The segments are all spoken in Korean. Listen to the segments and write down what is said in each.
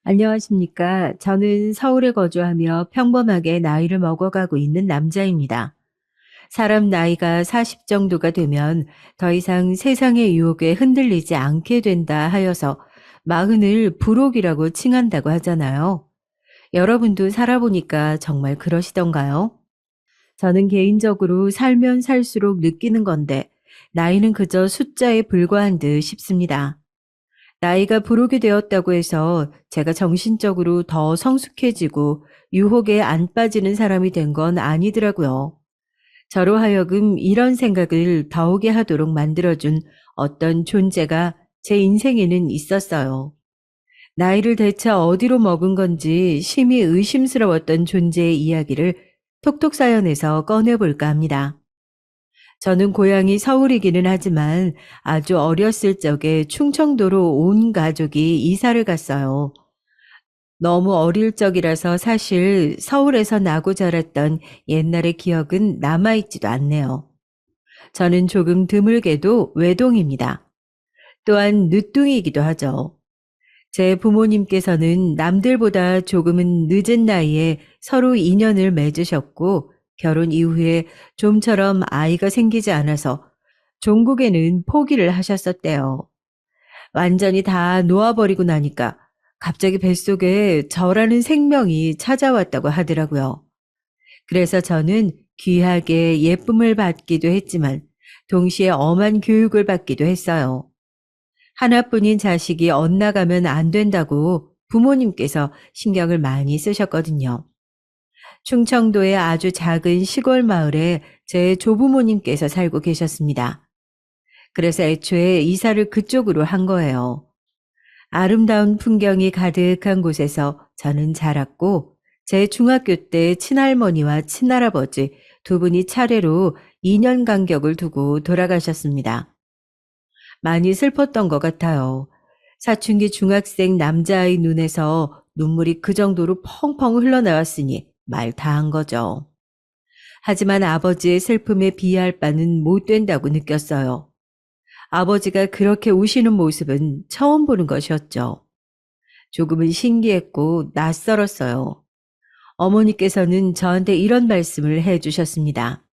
안녕하십니까. 저는 서울에 거주하며 평범하게 나이를 먹어가고 있는 남자입니다. 사람 나이가 40 정도가 되면 더 이상 세상의 유혹에 흔들리지 않게 된다 하여서 마흔을 불혹이라고 칭한다고 하잖아요. 여러분도 살아보니까 정말 그러시던가요? 저는 개인적으로 살면 살수록 느끼는 건데 나이는 그저 숫자에 불과한 듯 싶습니다. 나이가 부르게 되었다고 해서 제가 정신적으로 더 성숙해지고 유혹에 안 빠지는 사람이 된 건 아니더라고요. 저로 하여금 이런 생각을 더오게 하도록 만들어준 어떤 존재가 제 인생에는 있었어요. 나이를 대체 어디로 먹은 건지 심히 의심스러웠던 존재의 이야기를 톡톡 사연에서 꺼내볼까 합니다. 저는 고향이 서울이기는 하지만 아주 어렸을 적에 충청도로 온 가족이 이사를 갔어요. 너무 어릴 적이라서 사실 서울에서 나고 자랐던 옛날의 기억은 남아있지도 않네요. 저는 조금 드물게도 외동입니다. 또한 늦둥이이기도 하죠. 제 부모님께서는 남들보다 조금은 늦은 나이에 서로 인연을 맺으셨고 결혼 이후에 좀처럼 아이가 생기지 않아서 종국에는 포기를 하셨었대요. 완전히 다 놓아버리고 나니까 갑자기 뱃속에 저라는 생명이 찾아왔다고 하더라고요. 그래서 저는 귀하게 예쁨을 받기도 했지만 동시에 엄한 교육을 받기도 했어요. 하나뿐인 자식이 엇나가면 안 된다고 부모님께서 신경을 많이 쓰셨거든요. 충청도의 아주 작은 시골 마을에 제 조부모님께서 살고 계셨습니다. 그래서 애초에 이사를 그쪽으로 한 거예요. 아름다운 풍경이 가득한 곳에서 저는 자랐고 제 중학교 때 친할머니와 친할아버지 두 분이 차례로 2년 간격을 두고 돌아가셨습니다. 많이 슬펐던 것 같아요. 사춘기 중학생 남자아이 눈에서 눈물이 그 정도로 펑펑 흘러나왔으니 말 다 한 거죠. 하지만 아버지의 슬픔에 비할 바는 못 된다고 느꼈어요. 아버지가 그렇게 우시는 모습은 처음 보는 것이었죠. 조금은 신기했고 낯설었어요. 어머니께서는 저한테 이런 말씀을 해주셨습니다.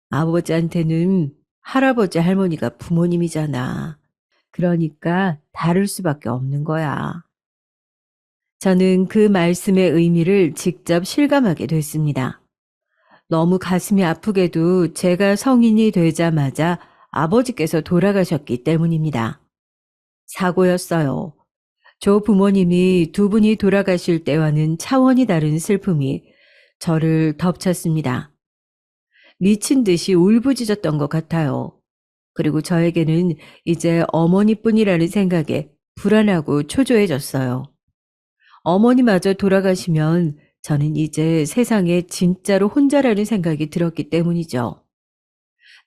아버지한테는 할아버지 할머니가 부모님이잖아. 그러니까 다를 수밖에 없는 거야. 저는 그 말씀의 의미를 직접 실감하게 됐습니다. 너무 가슴이 아프게도 제가 성인이 되자마자 아버지께서 돌아가셨기 때문입니다. 사고였어요. 조 부모님이 두 분이 돌아가실 때와는 차원이 다른 슬픔이 저를 덮쳤습니다. 미친 듯이 울부짖었던 것 같아요. 그리고 저에게는 이제 어머니뿐이라는 생각에 불안하고 초조해졌어요. 어머니마저 돌아가시면 저는 이제 세상에 진짜로 혼자라는 생각이 들었기 때문이죠.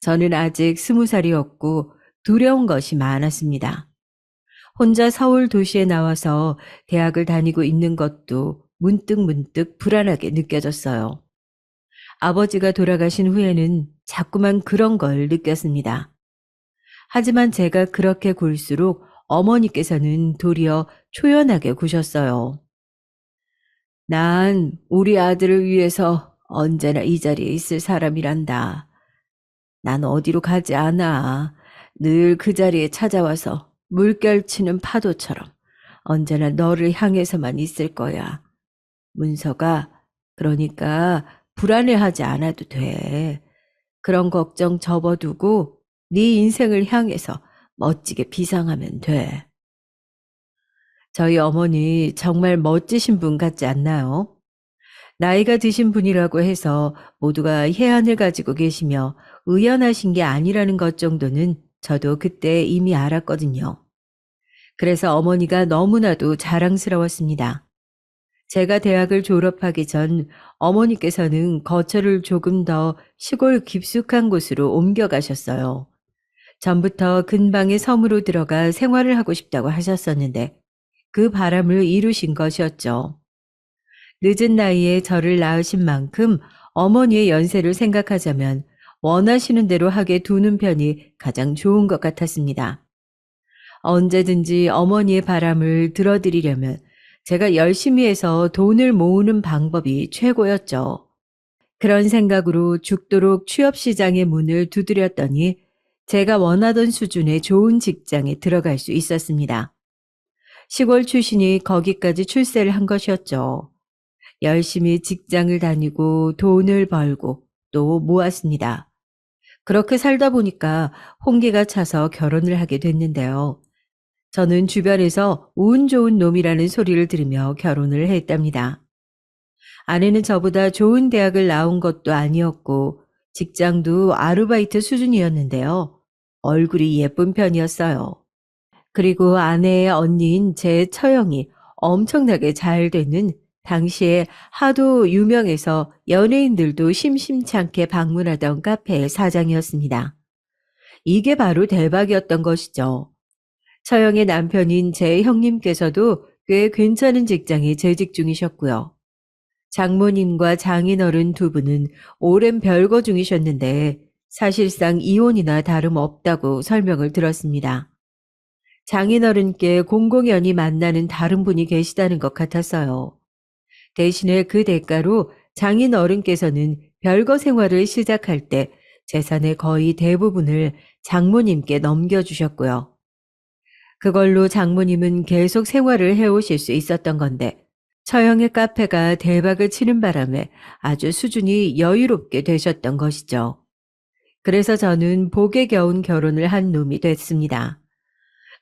저는 아직 20살이었고 두려운 것이 많았습니다. 혼자 서울 도시에 나와서 대학을 다니고 있는 것도 문득문득 불안하게 느껴졌어요. 아버지가 돌아가신 후에는 자꾸만 그런 걸 느꼈습니다. 하지만 제가 그렇게 굴수록 어머니께서는 도리어 초연하게 구셨어요. 난 우리 아들을 위해서 언제나 이 자리에 있을 사람이란다. 난 어디로 가지 않아. 늘 그 자리에 찾아와서 물결치는 파도처럼 언제나 너를 향해서만 있을 거야. 문서가, 그러니까 불안해하지 않아도 돼. 그런 걱정 접어두고 네 인생을 향해서 멋지게 비상하면 돼. 저희 어머니 정말 멋지신 분 같지 않나요? 나이가 드신 분이라고 해서 모두가 해안을 가지고 계시며 의연하신 게 아니라는 것 정도는 저도 그때 이미 알았거든요. 그래서 어머니가 너무나도 자랑스러웠습니다. 제가 대학을 졸업하기 전 어머니께서는 거처를 조금 더 시골 깊숙한 곳으로 옮겨가셨어요. 전부터 근방의 섬으로 들어가 생활을 하고 싶다고 하셨었는데 그 바람을 이루신 것이었죠. 늦은 나이에 저를 낳으신 만큼 어머니의 연세를 생각하자면 원하시는 대로 하게 두는 편이 가장 좋은 것 같았습니다. 언제든지 어머니의 바람을 들어드리려면 제가 열심히 해서 돈을 모으는 방법이 최고였죠. 그런 생각으로 죽도록 취업시장의 문을 두드렸더니 제가 원하던 수준의 좋은 직장에 들어갈 수 있었습니다. 시골 출신이 거기까지 출세를 한 것이었죠. 열심히 직장을 다니고 돈을 벌고 또 모았습니다. 그렇게 살다 보니까 홍기가 차서 결혼을 하게 됐는데요. 저는 주변에서 운 좋은 놈이라는 소리를 들으며 결혼을 했답니다. 아내는 저보다 좋은 대학을 나온 것도 아니었고 직장도 아르바이트 수준이었는데요. 얼굴이 예쁜 편이었어요. 그리고 아내의 언니인 제 처형이 엄청나게 잘 되는 당시에 하도 유명해서 연예인들도 심심찮게 방문하던 카페의 사장이었습니다. 이게 바로 대박이었던 것이죠. 처형의 남편인 제 형님께서도 꽤 괜찮은 직장에 재직 중이셨고요. 장모님과 장인어른 두 분은 오랜 별거 중이셨는데 사실상 이혼이나 다름없다고 설명을 들었습니다. 장인어른께 공공연히 만나는 다른 분이 계시다는 것 같았어요. 대신에 그 대가로 장인어른께서는 별거 생활을 시작할 때 재산의 거의 대부분을 장모님께 넘겨주셨고요. 그걸로 장모님은 계속 생활을 해오실 수 있었던 건데 처형의 카페가 대박을 치는 바람에 아주 수준이 여유롭게 되셨던 것이죠. 그래서 저는 복에 겨운 결혼을 한 놈이 됐습니다.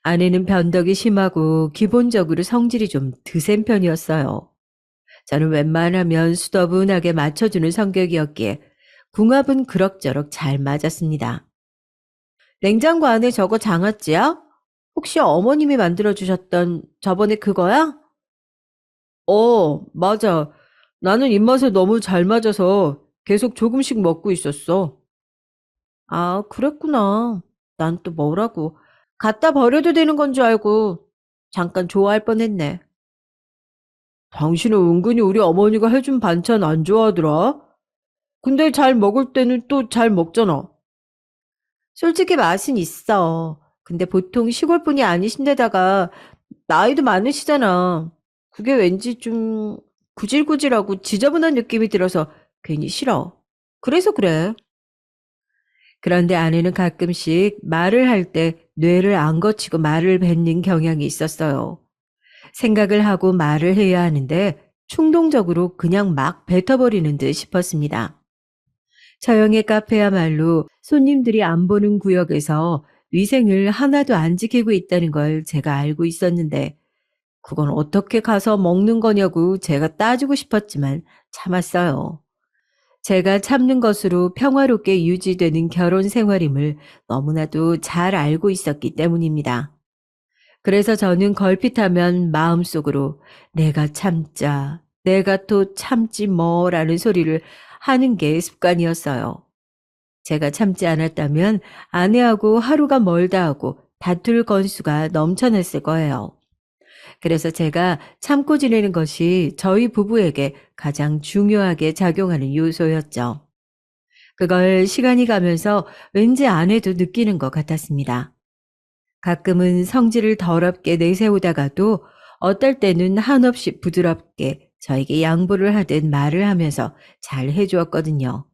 아내는 변덕이 심하고 기본적으로 성질이 좀 드센 편이었어요. 저는 웬만하면 수더분하게 맞춰주는 성격이었기에 궁합은 그럭저럭 잘 맞았습니다. 냉장고 안에 저거 장아찌야? 혹시 어머님이 만들어주셨던 저번에 그거야? 맞아. 나는 입맛에 너무 잘 맞아서 계속 조금씩 먹고 있었어. 아, 그랬구나. 난 또 뭐라고. 갖다 버려도 되는 건 줄 알고 잠깐 좋아할 뻔했네. 당신은 은근히 우리 어머니가 해준 반찬 안 좋아하더라. 근데 잘 먹을 때는 또 잘 먹잖아. 솔직히 맛은 있어. 근데 보통 시골분이 아니신데다가 나이도 많으시잖아. 그게 왠지 좀 구질구질하고 지저분한 느낌이 들어서 괜히 싫어. 그래서 그래. 그런데 아내는 가끔씩 말을 할 때 뇌를 안 거치고 말을 뱉는 경향이 있었어요. 생각을 하고 말을 해야 하는데 충동적으로 그냥 막 뱉어버리는 듯 싶었습니다. 처형의 카페야말로 손님들이 안 보는 구역에서 위생을 하나도 안 지키고 있다는 걸 제가 알고 있었는데 그건 어떻게 가서 먹는 거냐고 제가 따지고 싶었지만 참았어요. 제가 참는 것으로 평화롭게 유지되는 결혼 생활임을 너무나도 잘 알고 있었기 때문입니다. 그래서 저는 걸핏하면 마음속으로 내가 참자, 내가 또 참지 뭐라는 소리를 하는 게 습관이었어요. 제가 참지 않았다면 아내하고 하루가 멀다 하고 다툴 건수가 넘쳐났을 거예요. 그래서 제가 참고 지내는 것이 저희 부부에게 가장 중요하게 작용하는 요소였죠. 그걸 시간이 가면서 왠지 아내도 느끼는 것 같았습니다. 가끔은 성질을 더럽게 내세우다가도 어떨 때는 한없이 부드럽게 저에게 양보를 하듯 말을 하면서 잘 해주었거든요.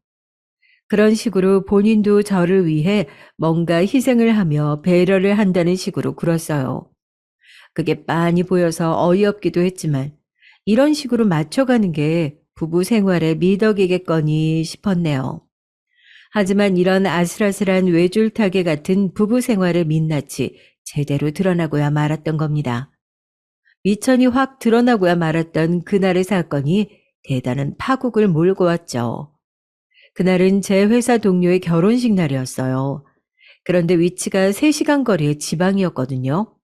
그런 식으로 본인도 저를 위해 뭔가 희생을 하며 배려를 한다는 식으로 굴었어요. 그게 빤히 보여서 어이없기도 했지만 이런 식으로 맞춰가는 게 부부 생활의 미덕이겠거니 싶었네요. 하지만 이런 아슬아슬한 외줄타기 같은 부부 생활의 민낯이 제대로 드러나고야 말았던 겁니다. 미천이 확 드러나고야 말았던 그날의 사건이 대단한 파국을 몰고 왔죠. 그날은 제 회사 동료의 결혼식 날이었어요. 그런데 위치가 3시간 거리의 지방이었거든요.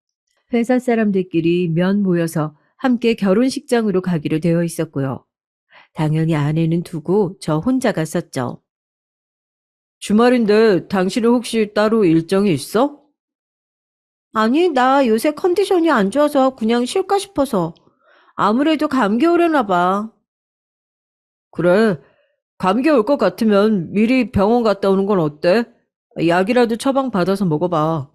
회사 사람들끼리 면 모여서 함께 결혼식장으로 가기로 되어 있었고요. 당연히 아내는 두고 저 혼자 갔었죠. 주말인데 당신은 혹시 따로 일정이 있어? 아니, 나 요새 컨디션이 안 좋아서 그냥 쉴까 싶어서. 아무래도 감기 오려나 봐. 그래, 감기 올 것 같으면 미리 병원 갔다 오는 건 어때? 약이라도 처방 받아서 먹어봐.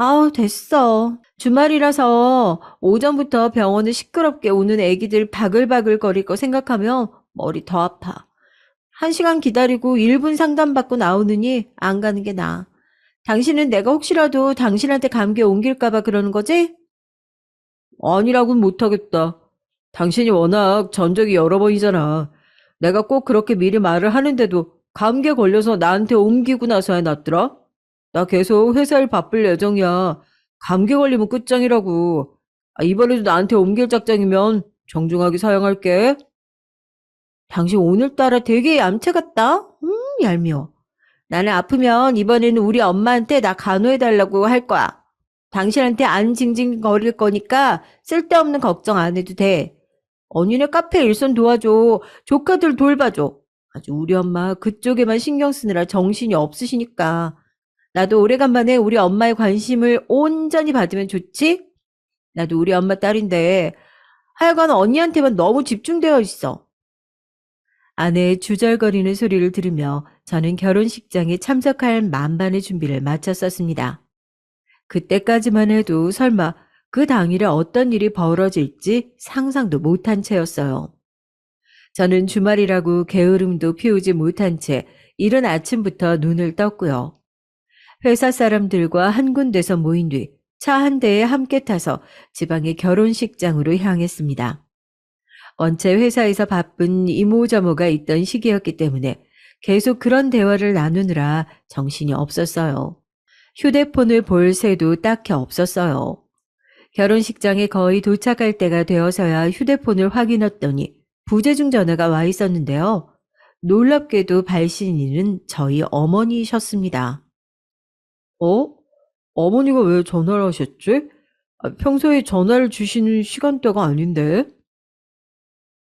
아우, 됐어. 주말이라서 오전부터 병원에 시끄럽게 오는 애기들 바글바글 거릴 거 생각하면 머리 더 아파. 1시간 기다리고 1분 상담받고 나오느니 안 가는 게 나아. 당신은 내가 혹시라도 당신한테 감기 옮길까 봐 그러는 거지? 아니라고는 못하겠다. 당신이 워낙 전적이 여러 번이잖아. 내가 꼭 그렇게 미리 말을 하는데도 감기에 걸려서 나한테 옮기고 나서야 낫더라? 나 계속 회사 일 바쁠 예정이야. 감기 걸리면 끝장이라고. 이번에도 나한테 옮길 작정이면 정중하게 사양할게. 당신 오늘따라 되게 얌체 같다? 얄미워. 나는 아프면 이번에는 우리 엄마한테 나 간호해달라고 할 거야. 당신한테 안 징징거릴 거니까 쓸데없는 걱정 안 해도 돼. 언니네 카페 일손 도와줘. 조카들 돌봐줘. 아주 우리 엄마 그쪽에만 신경 쓰느라 정신이 없으시니까. 나도 오래간만에 우리 엄마의 관심을 온전히 받으면 좋지? 나도 우리 엄마 딸인데 하여간 언니한테만 너무 집중되어 있어. 아내의 주절거리는 소리를 들으며 저는 결혼식장에 참석할 만반의 준비를 마쳤었습니다. 그때까지만 해도 설마 그 당일에 어떤 일이 벌어질지 상상도 못한 채였어요. 저는 주말이라고 게으름도 피우지 못한 채 이른 아침부터 눈을 떴고요. 회사 사람들과 한 군데서 모인 뒤 차 한 대에 함께 타서 지방의 결혼식장으로 향했습니다. 원체 회사에서 바쁜 이모저모가 있던 시기였기 때문에 계속 그런 대화를 나누느라 정신이 없었어요. 휴대폰을 볼 새도 딱히 없었어요. 결혼식장에 거의 도착할 때가 되어서야 휴대폰을 확인했더니 부재중 전화가 와 있었는데요. 놀랍게도 발신인은 저희 어머니셨습니다. 어? 어머니가 왜 전화를 하셨지? 평소에 전화를 주시는 시간대가 아닌데.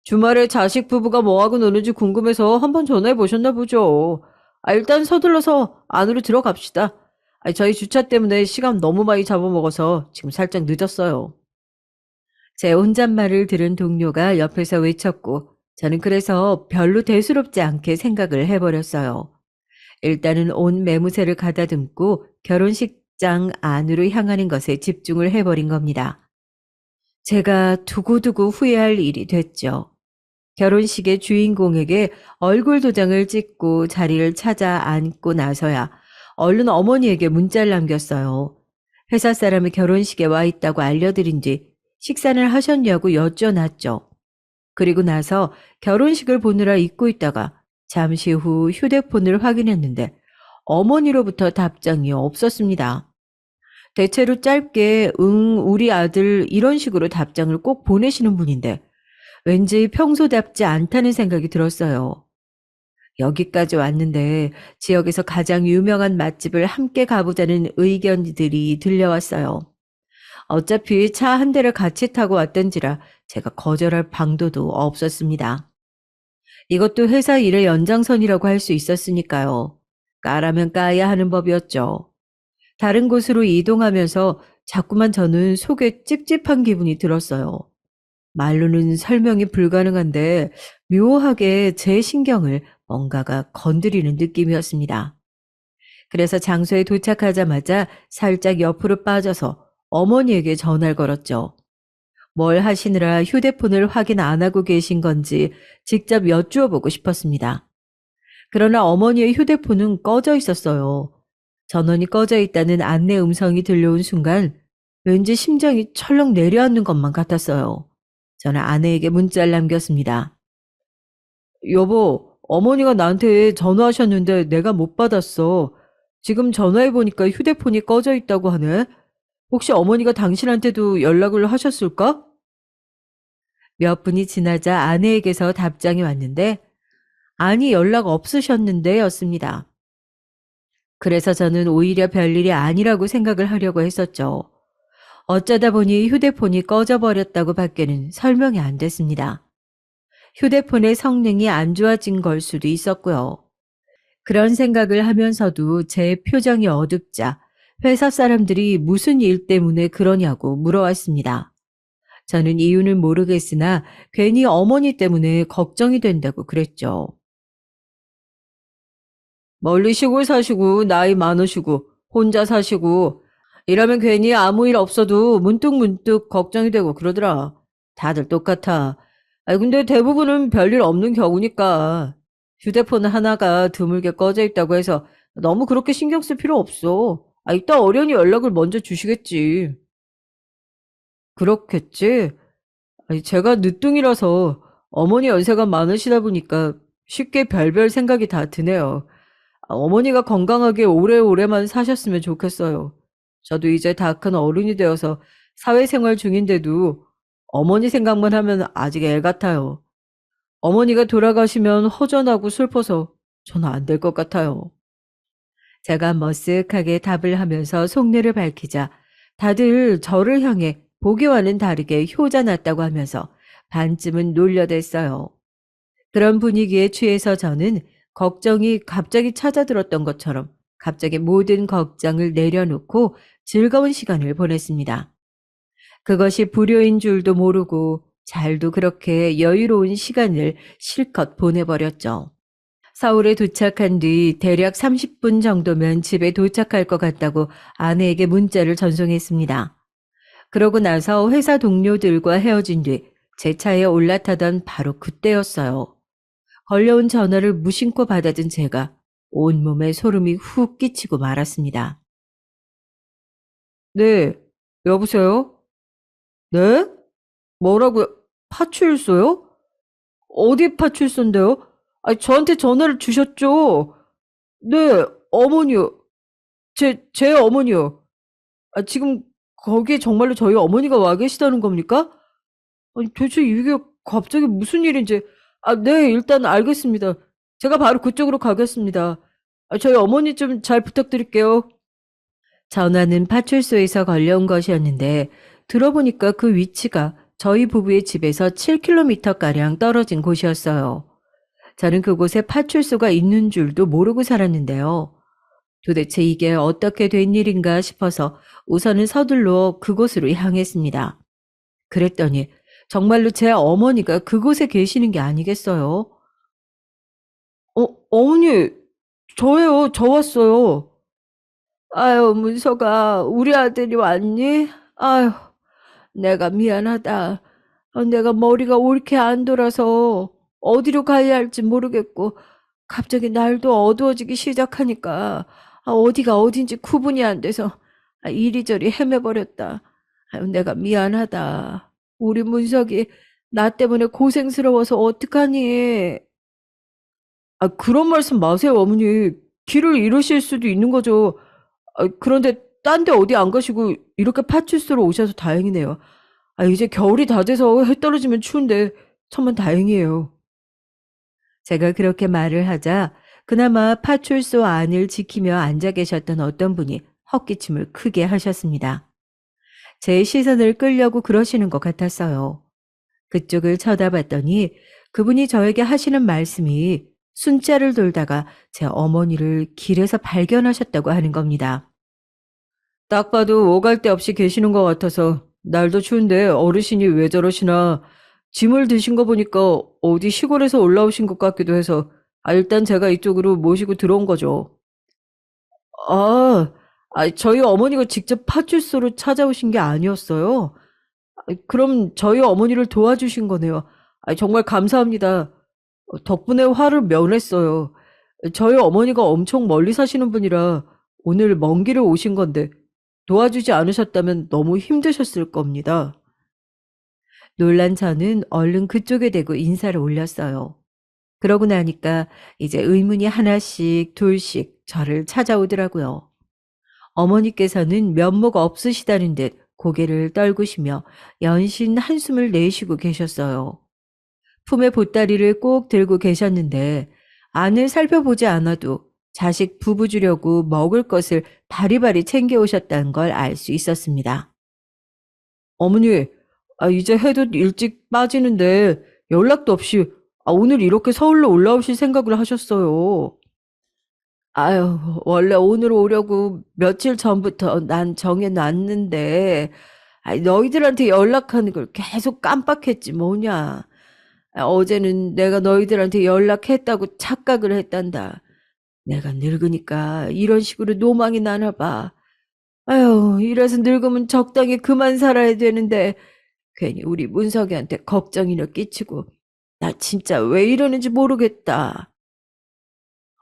주말에 자식 부부가 뭐하고 노는지 궁금해서 한번 전화해 보셨나 보죠. 일단 서둘러서 안으로 들어갑시다. 저희 주차 때문에 시간 너무 많이 잡아먹어서 지금 살짝 늦었어요. 제 혼잣말을 들은 동료가 옆에서 외쳤고 저는 그래서 별로 대수롭지 않게 생각을 해버렸어요. 일단은 온 매무새를 가다듬고 결혼식장 안으로 향하는 것에 집중을 해버린 겁니다. 제가 두고두고 후회할 일이 됐죠. 결혼식의 주인공에게 얼굴 도장을 찍고 자리를 찾아 앉고 나서야 얼른 어머니에게 문자를 남겼어요. 회사 사람이 결혼식에 와 있다고 알려드린 뒤 식사를 하셨냐고 여쭤놨죠. 그리고 나서 결혼식을 보느라 잊고 있다가 잠시 후 휴대폰을 확인했는데 어머니로부터 답장이 없었습니다. 대체로 짧게 응, 우리 아들 이런 식으로 답장을 꼭 보내시는 분인데 왠지 평소답지 않다는 생각이 들었어요. 여기까지 왔는데 지역에서 가장 유명한 맛집을 함께 가보자는 의견들이 들려왔어요. 어차피 차 한 대를 같이 타고 왔던지라 제가 거절할 방도도 없었습니다. 이것도 회사 일의 연장선이라고 할 수 있었으니까요. 까라면 까야 하는 법이었죠. 다른 곳으로 이동하면서 자꾸만 저는 속에 찝찝한 기분이 들었어요. 말로는 설명이 불가능한데 묘하게 제 신경을 뭔가가 건드리는 느낌이었습니다. 그래서 장소에 도착하자마자 살짝 옆으로 빠져서 어머니에게 전화를 걸었죠. 뭘 하시느라 휴대폰을 확인 안 하고 계신 건지 직접 여쭈어 보고 싶었습니다. 그러나 어머니의 휴대폰은 꺼져 있었어요. 전원이 꺼져 있다는 안내 음성이 들려온 순간 왠지 심장이 철렁 내려앉는 것만 같았어요. 저는 아내에게 문자를 남겼습니다. 여보, 어머니가 나한테 전화하셨는데 내가 못 받았어. 지금 전화해보니까 휴대폰이 꺼져 있다고 하네. 혹시 어머니가 당신한테도 연락을 하셨을까? 몇 분이 지나자 아내에게서 답장이 왔는데 아니 연락 없으셨는데 였습니다. 그래서 저는 오히려 별일이 아니라고 생각을 하려고 했었죠. 어쩌다 보니 휴대폰이 꺼져버렸다고 밖에는 설명이 안 됐습니다. 휴대폰의 성능이 안 좋아진 걸 수도 있었고요. 그런 생각을 하면서도 제 표정이 어둡자 회사 사람들이 무슨 일 때문에 그러냐고 물어왔습니다. 저는 이유는 모르겠으나 괜히 어머니 때문에 걱정이 된다고 그랬죠. 멀리 시골 사시고 나이 많으시고 혼자 사시고 이러면 괜히 아무 일 없어도 문득문득 걱정이 되고 그러더라. 다들 똑같아. 근데 대부분은 별일 없는 경우니까. 휴대폰 하나가 드물게 꺼져 있다고 해서 너무 그렇게 신경 쓸 필요 없어. 이따 어련히 연락을 먼저 주시겠지. 그렇겠지? 제가 늦둥이라서 어머니 연세가 많으시다 보니까 쉽게 별별 생각이 다 드네요. 어머니가 건강하게 오래오래만 사셨으면 좋겠어요. 저도 이제 다 큰 어른이 되어서 사회생활 중인데도 어머니 생각만 하면 아직 애 같아요. 어머니가 돌아가시면 허전하고 슬퍼서 저는 안 될 것 같아요. 제가 머쓱하게 답을 하면서 속내를 밝히자 다들 저를 향해 보기와는 다르게 효자 났다고 하면서 반쯤은 놀려댔어요. 그런 분위기에 취해서 저는 걱정이 갑자기 찾아들었던 것처럼 갑자기 모든 걱정을 내려놓고 즐거운 시간을 보냈습니다. 그것이 불효인 줄도 모르고 잘도 그렇게 여유로운 시간을 실컷 보내버렸죠. 서울에 도착한 뒤 대략 30분 정도면 집에 도착할 것 같다고 아내에게 문자를 전송했습니다. 그러고 나서 회사 동료들과 헤어진 뒤 제 차에 올라타던 바로 그때였어요. 걸려온 전화를 무심코 받아든 제가 온몸에 소름이 훅 끼치고 말았습니다. 네, 여보세요? 네? 뭐라고요? 파출소요? 어디 파출소인데요? 저한테 전화를 주셨죠? 네, 어머니요. 제 어머니요. 지금 거기에 정말로 저희 어머니가 와 계시다는 겁니까? 도대체 이게 갑자기 무슨 일인지. 네, 일단 알겠습니다. 제가 바로 그쪽으로 가겠습니다. 저희 어머니 좀 잘 부탁드릴게요. 전화는 파출소에서 걸려온 것이었는데 들어보니까 그 위치가 저희 부부의 집에서 7km가량 떨어진 곳이었어요. 저는 그곳에 파출소가 있는 줄도 모르고 살았는데요. 도대체 이게 어떻게 된 일인가 싶어서 우선은 서둘러 그곳으로 향했습니다. 그랬더니 정말로 제 어머니가 그곳에 계시는 게 아니겠어요? 어머니, 저예요. 저 왔어요. 아유, 문서가 우리 아들이 왔니? 아유, 내가 미안하다. 내가 머리가 옳게 안 돌아서 어디로 가야 할지 모르겠고 갑자기 날도 어두워지기 시작하니까 어디가 어딘지 구분이 안 돼서 이리저리 헤매버렸다. 아유, 내가 미안하다. 우리 문석이 나 때문에 고생스러워서 어떡하니? 그런 말씀 마세요, 어머니. 길을 잃으실 수도 있는 거죠. 그런데 딴 데 어디 안 가시고 이렇게 파출소로 오셔서 다행이네요. 이제 겨울이 다 돼서 해 떨어지면 추운데 천만 다행이에요. 제가 그렇게 말을 하자 그나마 파출소 안을 지키며 앉아 계셨던 어떤 분이 헛기침을 크게 하셨습니다. 제 시선을 끌려고 그러시는 것 같았어요. 그쪽을 쳐다봤더니 그분이 저에게 하시는 말씀이 순자를 돌다가 제 어머니를 길에서 발견하셨다고 하는 겁니다. 딱 봐도 오갈 데 없이 계시는 것 같아서 날도 추운데 어르신이 왜 저러시나 짐을 드신 거 보니까 어디 시골에서 올라오신 것 같기도 해서 일단 제가 이쪽으로 모시고 들어온 거죠. 아, 저희 어머니가 직접 파출소로 찾아오신 게 아니었어요. 그럼 저희 어머니를 도와주신 거네요. 정말 감사합니다. 덕분에 화를 면했어요. 저희 어머니가 엄청 멀리 사시는 분이라 오늘 먼 길을 오신 건데 도와주지 않으셨다면 너무 힘드셨을 겁니다. 놀란 저는 얼른 그쪽에 대고 인사를 올렸어요. 그러고 나니까 이제 의문이 하나씩 둘씩 저를 찾아오더라고요. 어머니께서는 면목 없으시다는 듯 고개를 떨구시며 연신 한숨을 내쉬고 계셨어요. 품에 보따리를 꼭 들고 계셨는데 안을 살펴보지 않아도 자식 부부 주려고 먹을 것을 바리바리 챙겨오셨다는 걸 알 수 있었습니다. 어머니, 이제 해도 일찍 빠지는데 연락도 없이 오늘 이렇게 서울로 올라오실 생각을 하셨어요. 아유, 원래 오늘 오려고 며칠 전부터 난 정해놨는데, 너희들한테 연락하는 걸 계속 깜빡했지 뭐냐. 어제는 내가 너희들한테 연락했다고 착각을 했단다. 내가 늙으니까 이런 식으로 노망이 나나 봐. 아유, 이래서 늙으면 적당히 그만 살아야 되는데 괜히 우리 문석이한테 걱정이나 끼치고 나 진짜 왜 이러는지 모르겠다.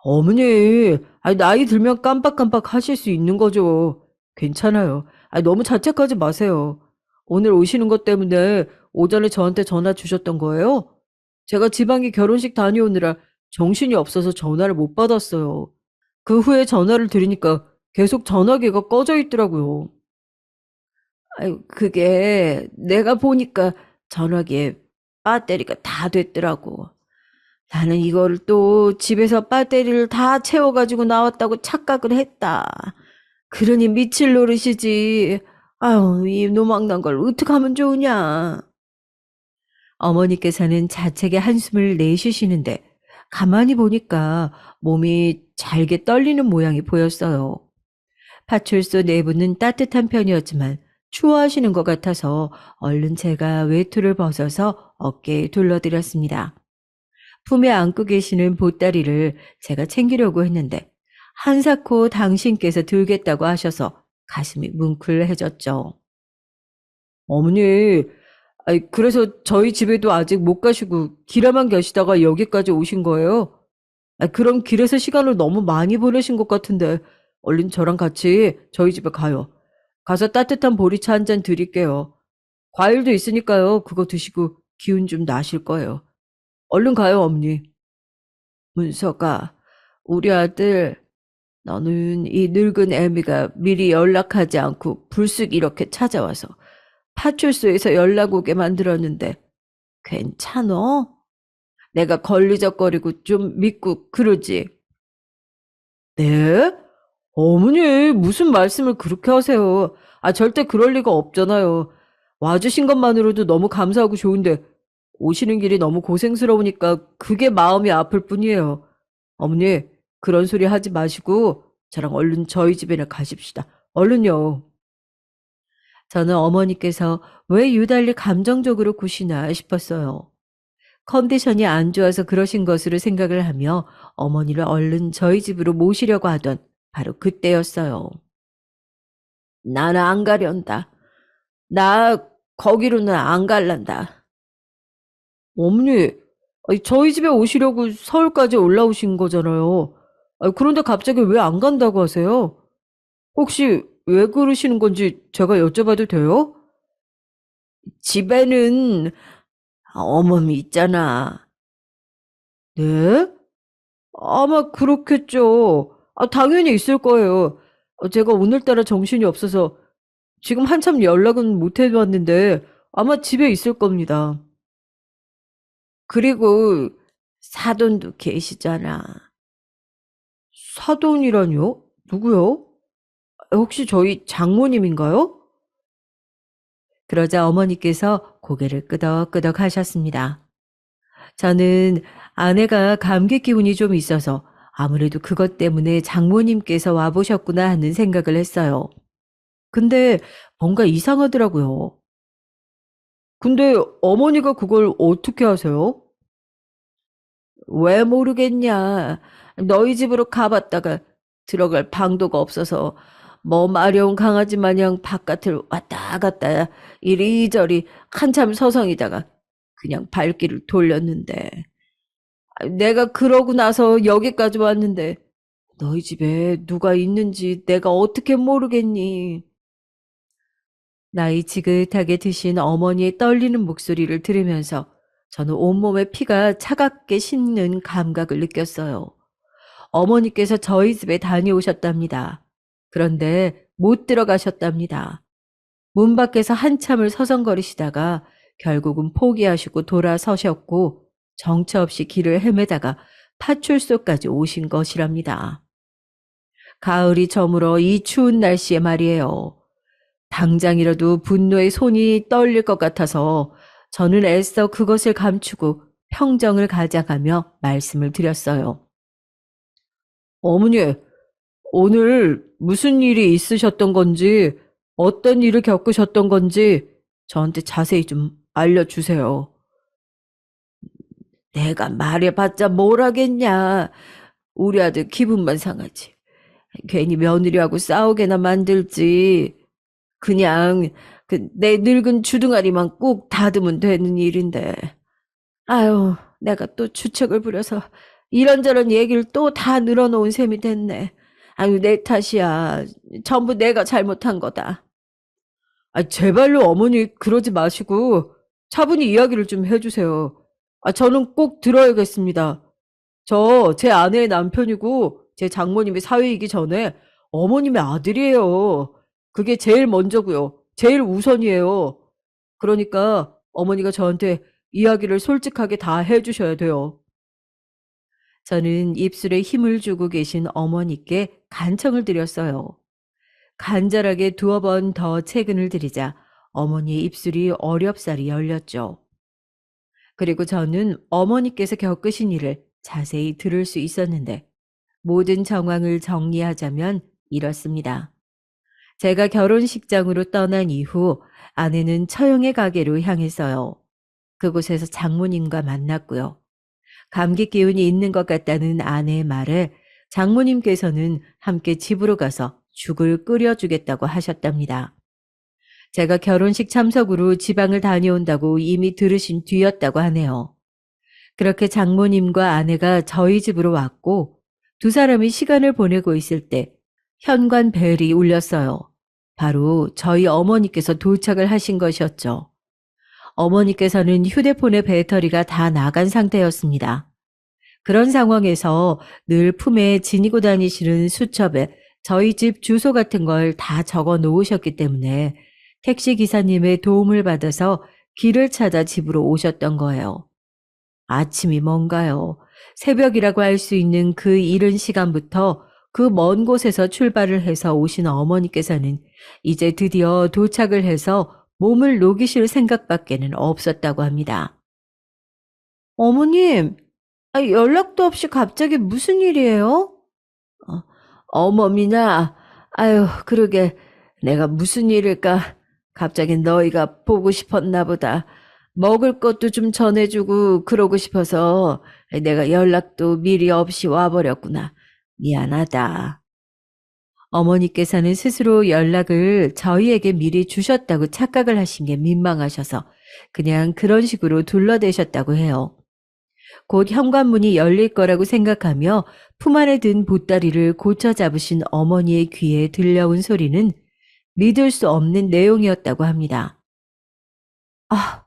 어머니, 아니, 나이 들면 깜빡깜빡 하실 수 있는 거죠. 괜찮아요. 아니, 너무 자책하지 마세요. 오늘 오시는 것 때문에 오전에 저한테 전화 주셨던 거예요? 제가 지방에 결혼식 다녀오느라 정신이 없어서 전화를 못 받았어요. 그 후에 전화를 드리니까 계속 전화기가 꺼져 있더라고요. 아유, 그게 내가 보니까 전화기에 배터리가 다 됐더라고. 나는 이거를 또 집에서 배터리를 다 채워가지고 나왔다고 착각을 했다. 그러니 미칠 노릇이지. 아유, 이 노망난 걸 어떡하면 좋으냐. 어머니께서는 자책의 한숨을 내쉬시는데 가만히 보니까 몸이 잘게 떨리는 모양이 보였어요. 파출소 내부는 따뜻한 편이었지만 추워하시는 것 같아서 얼른 제가 외투를 벗어서 어깨에 둘러드렸습니다. 품에 안고 계시는 보따리를 제가 챙기려고 했는데 한사코 당신께서 들겠다고 하셔서 가슴이 뭉클해졌죠. 어머니, 아니, 그래서 저희 집에도 아직 못 가시고 길에만 계시다가 여기까지 오신 거예요? 아, 그럼 길에서 시간을 너무 많이 보내신 것 같은데 얼른 저랑 같이 저희 집에 가요. 가서 따뜻한 보리차 한 잔 드릴게요. 과일도 있으니까요. 그거 드시고 기운 좀 나실 거예요. 얼른 가요, 어머니. 문서가, 우리 아들, 너는 이 늙은 애미가 미리 연락하지 않고 불쑥 이렇게 찾아와서 파출소에서 연락 오게 만들었는데 괜찮어? 내가 걸리적거리고 좀 믿고 그러지? 네? 어머니, 무슨 말씀을 그렇게 하세요? 아, 절대 그럴 리가 없잖아요. 와주신 것만으로도 너무 감사하고 좋은데 오시는 길이 너무 고생스러우니까 그게 마음이 아플 뿐이에요. 어머니, 그런 소리 하지 마시고 저랑 얼른 저희 집에나 가십시다. 얼른요. 저는 어머니께서 왜 유달리 감정적으로 구시나 싶었어요. 컨디션이 안 좋아서 그러신 것으로 생각을 하며 어머니를 얼른 저희 집으로 모시려고 하던 바로 그때였어요. 나는 안 가련다. 나 거기로는 안 갈란다. 어머니, 아니, 저희 집에 오시려고 서울까지 올라오신 거잖아요. 아니, 그런데 갑자기 왜 안 간다고 하세요? 혹시 왜 그러시는 건지 제가 여쭤봐도 돼요? 집에는 어머니 있잖아. 네? 아마 그렇겠죠. 아, 당연히 있을 거예요. 제가 오늘따라 정신이 없어서 지금 한참 연락은 못 해봤는데 아마 집에 있을 겁니다. 그리고 사돈도 계시잖아. 사돈이라뇨? 누구요? 혹시 저희 장모님인가요? 그러자 어머니께서 고개를 끄덕끄덕 하셨습니다. 저는 아내가 감기 기운이 좀 있어서 아무래도 그것 때문에 장모님께서 와보셨구나 하는 생각을 했어요. 근데 뭔가 이상하더라고요. 근데 어머니가 그걸 어떻게 아세요? 왜 모르겠냐. 너희 집으로 가봤다가 들어갈 방도가 없어서 뭐 마려운 강아지 마냥 바깥을 왔다 갔다 이리저리 한참 서성이다가 그냥 발길을 돌렸는데 내가 그러고 나서 여기까지 왔는데 너희 집에 누가 있는지 내가 어떻게 모르겠니? 나이 지긋하게 드신 어머니의 떨리는 목소리를 들으면서 저는 온몸에 피가 차갑게 식는 감각을 느꼈어요. 어머니께서 저희 집에 다녀오셨답니다. 그런데 못 들어가셨답니다. 문 밖에서 한참을 서성거리시다가 결국은 포기하시고 돌아서셨고 정처 없이 길을 헤매다가 파출소까지 오신 것이랍니다. 가을이 저물어 이 추운 날씨에 말이에요. 당장이라도 분노의 손이 떨릴 것 같아서 저는 애써 그것을 감추고 평정을 가져가며 말씀을 드렸어요. 어머니, 오늘 무슨 일이 있으셨던 건지, 어떤 일을 겪으셨던 건지 저한테 자세히 좀 알려주세요. 내가 말해봤자 뭘 하겠냐. 우리 아들 기분만 상하지. 괜히 며느리하고 싸우게나 만들지. 그냥 내 늙은 주둥아리만 꼭 닫으면 되는 일인데. 아유, 내가 또 주책을 부려서 이런저런 얘기를 또 다 늘어놓은 셈이 됐네. 아유, 내 탓이야. 전부 내가 잘못한 거다. 아, 제발로 어머니 그러지 마시고 차분히 이야기를 좀 해주세요. 아, 저는 꼭 들어야겠습니다. 저 제 아내의 남편이고 제 장모님이 사위이기 전에 어머님의 아들이에요. 그게 제일 먼저고요. 제일 우선이에요. 그러니까 어머니가 저한테 이야기를 솔직하게 다 해주셔야 돼요. 저는 입술에 힘을 주고 계신 어머니께 간청을 드렸어요. 간절하게 두어 번 더 채근을 들이자 어머니의 입술이 어렵사리 열렸죠. 그리고 저는 어머니께서 겪으신 일을 자세히 들을 수 있었는데 모든 정황을 정리하자면 이렇습니다. 제가 결혼식장으로 떠난 이후 아내는 처형의 가게로 향했어요. 그곳에서 장모님과 만났고요. 감기 기운이 있는 것 같다는 아내의 말에 장모님께서는 함께 집으로 가서 죽을 끓여주겠다고 하셨답니다. 제가 결혼식 참석으로 지방을 다녀온다고 이미 들으신 뒤였다고 하네요. 그렇게 장모님과 아내가 저희 집으로 왔고 두 사람이 시간을 보내고 있을 때 현관 벨이 울렸어요. 바로 저희 어머니께서 도착을 하신 것이었죠. 어머니께서는 휴대폰의 배터리가 다 나간 상태였습니다. 그런 상황에서 늘 품에 지니고 다니시는 수첩에 저희 집 주소 같은 걸 다 적어 놓으셨기 때문에 택시 기사님의 도움을 받아서 길을 찾아 집으로 오셨던 거예요. 아침이 뭔가요? 새벽이라고 할 수 있는 그 이른 시간부터 그 먼 곳에서 출발을 해서 오신 어머니께서는 이제 드디어 도착을 해서 몸을 녹이실 생각밖에는 없었다고 합니다. 어머님, 연락도 없이 갑자기 무슨 일이에요? 어머미나, 아유, 그러게, 내가 무슨 일일까? 갑자기 너희가 보고 싶었나 보다. 먹을 것도 좀 전해주고 그러고 싶어서 내가 연락도 미리 없이 와버렸구나. 미안하다. 어머니께서는 스스로 연락을 저희에게 미리 주셨다고 착각을 하신 게 민망하셔서 그냥 그런 식으로 둘러대셨다고 해요. 곧 현관문이 열릴 거라고 생각하며 품 안에 든 보따리를 고쳐 잡으신 어머니의 귀에 들려온 소리는 믿을 수 없는 내용이었다고 합니다. 아,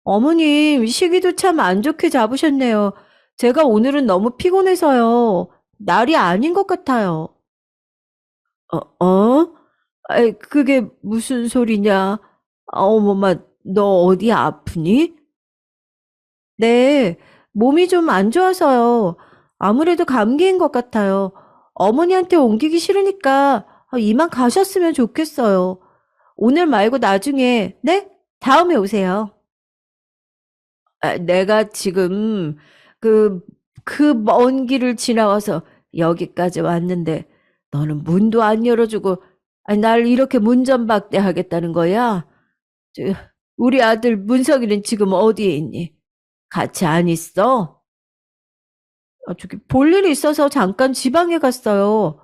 어머님, 시기도 참 안 좋게 잡으셨네요. 제가 오늘은 너무 피곤해서요. 날이 아닌 것 같아요. 어? 아이, 그게 무슨 소리냐? 어머마, 너 어디 아프니? 네, 몸이 좀 안 좋아서요. 아무래도 감기인 것 같아요. 어머니한테 옮기기 싫으니까 이만 가셨으면 좋겠어요. 오늘 말고 나중에, 네? 다음에 오세요. 아, 내가 지금 그, 그 먼 길을 지나와서 여기까지 왔는데 너는 문도 안 열어주고 날 이렇게 문전박대 하겠다는 거야? 저, 우리 아들 문석이는 지금 어디에 있니? 같이 안 있어? 저기 볼 일이 있어서 잠깐 지방에 갔어요.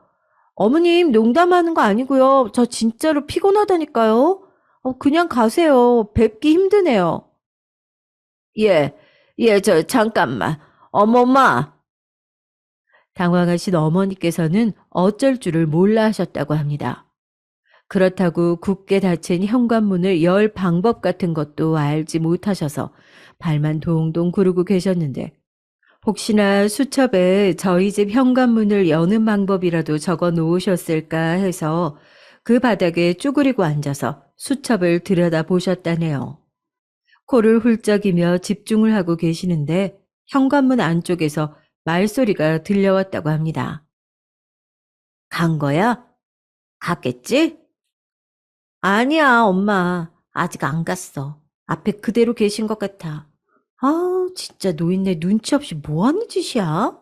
어머님 농담하는 거 아니고요. 저 진짜로 피곤하다니까요. 그냥 가세요. 뵙기 힘드네요. 예, 예, 잠깐만. 어머마. 당황하신 어머니께서는 어쩔 줄을 몰라 하셨다고 합니다. 그렇다고 굳게 닫힌 현관문을 열 방법 같은 것도 알지 못하셔서 발만 동동 구르고 계셨는데 혹시나 수첩에 저희 집 현관문을 여는 방법이라도 적어 놓으셨을까 해서 그 바닥에 쭈그리고 앉아서 수첩을 들여다보셨다네요. 코를 훌쩍이며 집중을 하고 계시는데 현관문 안쪽에서 말소리가 들려왔다고 합니다. 간 거야? 갔겠지? 아니야, 엄마. 아직 안 갔어. 앞에 그대로 계신 것 같아. 아, 진짜 노인네 눈치 없이 뭐 하는 짓이야?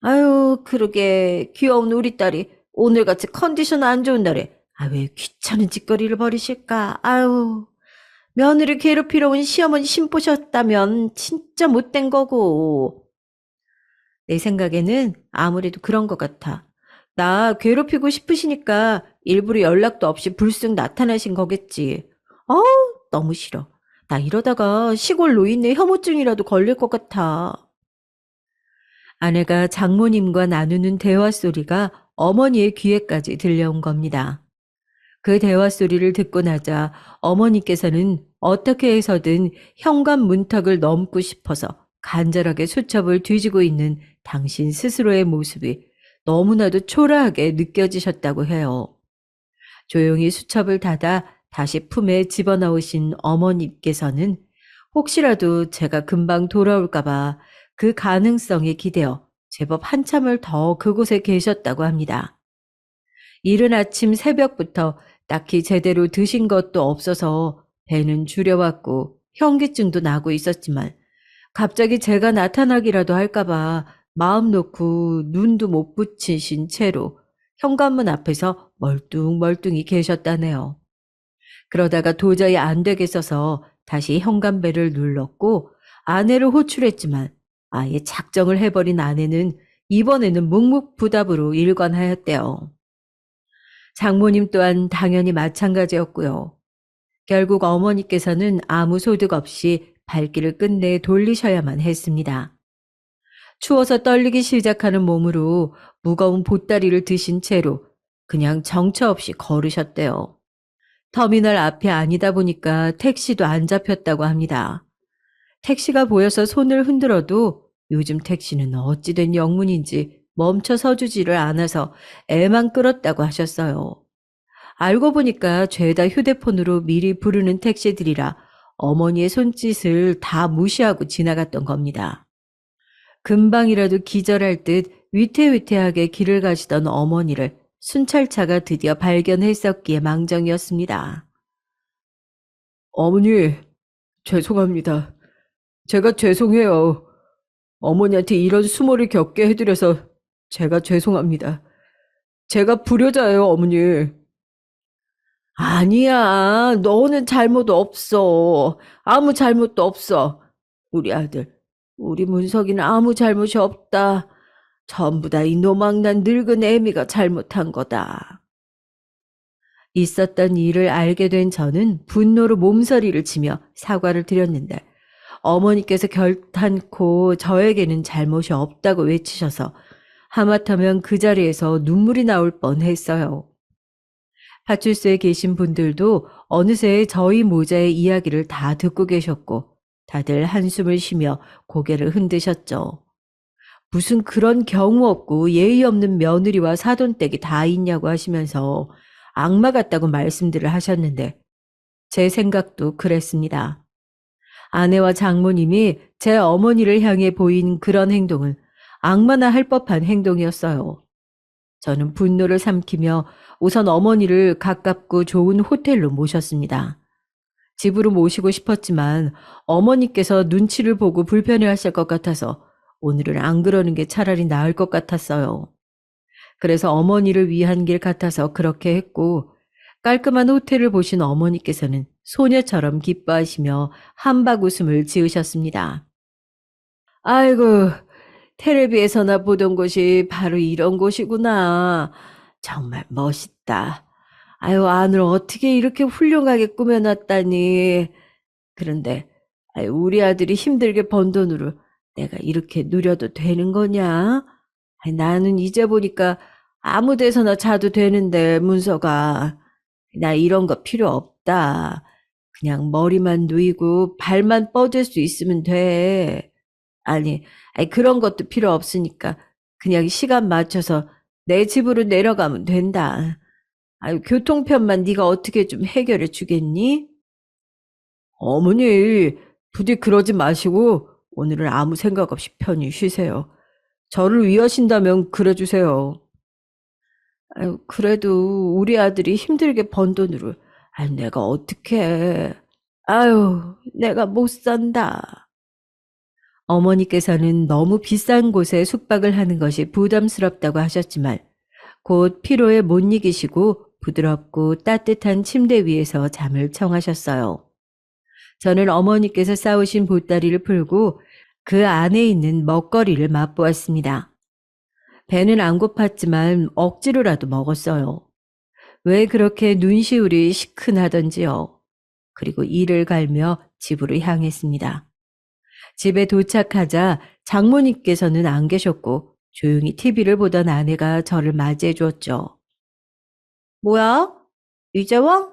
아유, 그러게. 귀여운 우리 딸이 오늘같이 컨디션 안 좋은 날에 왜 귀찮은 짓거리를 벌이실까? 아유, 며느리 괴롭히러 온 시어머니 심보셨다면 진짜 못된 거고. 내 생각에는 아무래도 그런 것 같아. 나 괴롭히고 싶으시니까 일부러 연락도 없이 불쑥 나타나신 거겠지. 어우, 너무 싫어. 나 이러다가 시골 노인네 혐오증이라도 걸릴 것 같아. 아내가 장모님과 나누는 대화 소리가 어머니의 귀에까지 들려온 겁니다. 그 대화 소리를 듣고 나자 어머니께서는 어떻게 해서든 현관 문턱을 넘고 싶어서 간절하게 수첩을 뒤지고 있는 당신 스스로의 모습이 너무나도 초라하게 느껴지셨다고 해요. 조용히 수첩을 닫아 다시 품에 집어넣으신 어머니께서는 혹시라도 제가 금방 돌아올까봐 그 가능성에 기대어 제법 한참을 더 그곳에 계셨다고 합니다. 이른 아침 새벽부터 딱히 제대로 드신 것도 없어서 배는 주려왔고 현기증도 나고 있었지만 갑자기 제가 나타나기라도 할까봐 마음 놓고 눈도 못 붙이신 채로 현관문 앞에서 멀뚱멀뚱히 계셨다네요. 그러다가 도저히 안 되겠어서 다시 현관벨을 눌렀고 아내를 호출했지만 아예 작정을 해버린 아내는 이번에는 묵묵부답으로 일관하였대요. 장모님 또한 당연히 마찬가지였고요. 결국 어머니께서는 아무 소득 없이 발길을 끝내 돌리셔야만 했습니다. 추워서 떨리기 시작하는 몸으로 무거운 보따리를 드신 채로 그냥 정처 없이 걸으셨대요. 터미널 앞이 아니다 보니까 택시도 안 잡혔다고 합니다. 택시가 보여서 손을 흔들어도 요즘 택시는 어찌된 영문인지 멈춰 서주지를 않아서 애만 끌었다고 하셨어요. 알고 보니까 죄다 휴대폰으로 미리 부르는 택시들이라 어머니의 손짓을 다 무시하고 지나갔던 겁니다. 금방이라도 기절할 듯 위태위태하게 길을 가시던 어머니를 순찰차가 드디어 발견했었기에 망정이었습니다. 어머니, 죄송합니다. 제가 죄송해요. 어머니한테 이런 수모를 겪게 해드려서 제가 죄송합니다. 제가 불효자예요, 어머니. 아니야, 너는 잘못 없어. 아무 잘못도 없어. 우리 아들, 우리 문석이는 아무 잘못이 없다. 전부 다 이 노망난 늙은 애미가 잘못한 거다. 있었던 일을 알게 된 저는 분노로 몸서리를 치며 사과를 드렸는데 어머니께서 결탄코 저에게는 잘못이 없다고 외치셔서 하마터면 그 자리에서 눈물이 나올 뻔했어요. 파출소에 계신 분들도 어느새 저희 모자의 이야기를 다 듣고 계셨고 다들 한숨을 쉬며 고개를 흔드셨죠. 무슨 그런 경우 없고 예의 없는 며느리와 사돈댁이 다 있냐고 하시면서 악마 같다고 말씀들을 하셨는데 제 생각도 그랬습니다. 아내와 장모님이 제 어머니를 향해 보인 그런 행동은 악마나 할 법한 행동이었어요. 저는 분노를 삼키며 우선 어머니를 가깝고 좋은 호텔로 모셨습니다. 집으로 모시고 싶었지만 어머니께서 눈치를 보고 불편해하실 것 같아서 오늘은 안 그러는 게 차라리 나을 것 같았어요. 그래서 어머니를 위한 길 같아서 그렇게 했고 깔끔한 호텔을 보신 어머니께서는 소녀처럼 기뻐하시며 한박 웃음을 지으셨습니다. 아이고, 텔레비에서나 보던 곳이 바로 이런 곳이구나. 정말 멋있다. 아유, 안을 어떻게 이렇게 훌륭하게 꾸며놨다니. 그런데 우리 아들이 힘들게 번 돈으로 내가 이렇게 누려도 되는 거냐? 나는 이제 보니까 아무 데서나 자도 되는데, 문서가. 나 이런 거 필요 없다. 그냥 머리만 누이고 발만 뻗을 수 있으면 돼. 아니, 그런 것도 필요 없으니까 그냥 시간 맞춰서 내 집으로 내려가면 된다. 아유, 교통편만 네가 어떻게 좀 해결해 주겠니? 어머니, 부디 그러지 마시고 오늘은 아무 생각 없이 편히 쉬세요. 저를 위하신다면 그래 주세요. 아유, 그래도 우리 아들이 힘들게 번 돈으로 내가 어떡해. 아유, 내가 못 산다. 어머니께서는 너무 비싼 곳에 숙박을 하는 것이 부담스럽다고 하셨지만 곧 피로에 못 이기시고 부드럽고 따뜻한 침대 위에서 잠을 청하셨어요. 저는 어머니께서 싸우신 보따리를 풀고 그 안에 있는 먹거리를 맛보았습니다. 배는 안 고팠지만 억지로라도 먹었어요. 왜 그렇게 눈시울이 시큰하던지요. 그리고 이를 갈며 집으로 향했습니다. 집에 도착하자 장모님께서는 안 계셨고 조용히 TV를 보던 아내가 저를 맞이해 주었죠. 뭐야? 이제 와?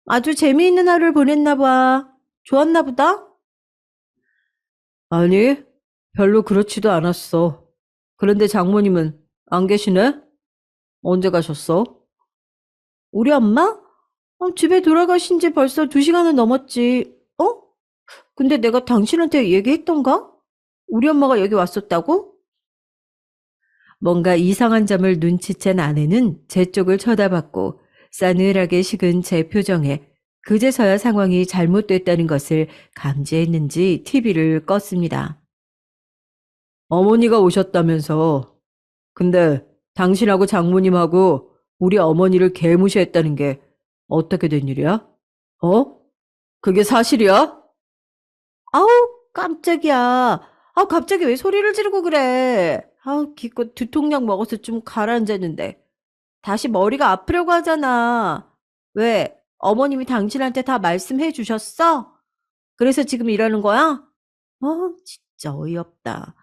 아주 재미있는 하루를 보냈나 봐. 좋았나 보다? 아니, 별로 그렇지도 않았어. 그런데 장모님은 안 계시네? 언제 가셨어? 우리 엄마? 집에 돌아가신 지 벌써 2시간은 넘었지. 어? 근데 내가 당신한테 얘기했던가? 우리 엄마가 여기 왔었다고? 뭔가 이상한 점을 눈치챈 아내는 제 쪽을 쳐다봤고 싸늘하게 식은 제 표정에 그제서야 상황이 잘못됐다는 것을 감지했는지 TV를 껐습니다. 어머니가 오셨다면서. 근데 당신하고 장모님하고 우리 어머니를 개무시했다는 게 어떻게 된 일이야? 어? 그게 사실이야? 아우, 깜짝이야. 갑자기 왜 소리를 지르고 그래? 기껏 두통약 먹어서 좀 가라앉았는데. 다시 머리가 아프려고 하잖아. 왜? 어머님이 당신한테 다 말씀해 주셨어? 그래서 지금 이러는 거야? 진짜 어이없다.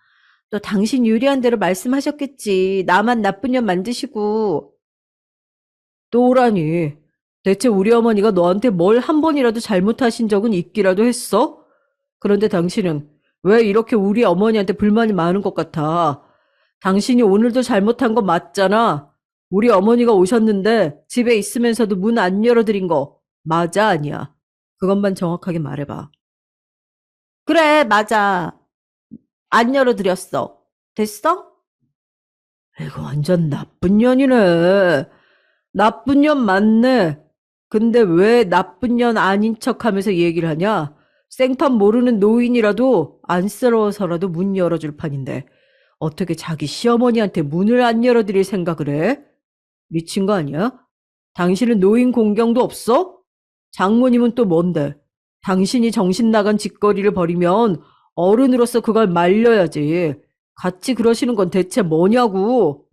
또 당신 유리한 대로 말씀하셨겠지. 나만 나쁜 년 만드시고. 또라니. 대체 우리 어머니가 너한테 뭘 한 번이라도 잘못하신 적은 있기라도 했어? 그런데 당신은 왜 이렇게 우리 어머니한테 불만이 많은 것 같아? 당신이 오늘도 잘못한 거 맞잖아. 우리 어머니가 오셨는데 집에 있으면서도 문 안 열어드린 거 맞아, 아니야? 그것만 정확하게 말해봐. 그래, 맞아. 안 열어드렸어. 됐어? 이거 완전 나쁜 년이네. 나쁜 년 맞네. 근데 왜 나쁜 년 아닌 척 하면서 얘기를 하냐? 생판 모르는 노인이라도 안쓰러워서라도 문 열어줄 판인데 어떻게 자기 시어머니한테 문을 안 열어드릴 생각을 해? 미친 거 아니야? 당신은 노인 공경도 없어? 장모님은 또 뭔데? 당신이 정신 나간 짓거리를 벌이면 어른으로서 그걸 말려야지. 같이 그러시는 건 대체 뭐냐고.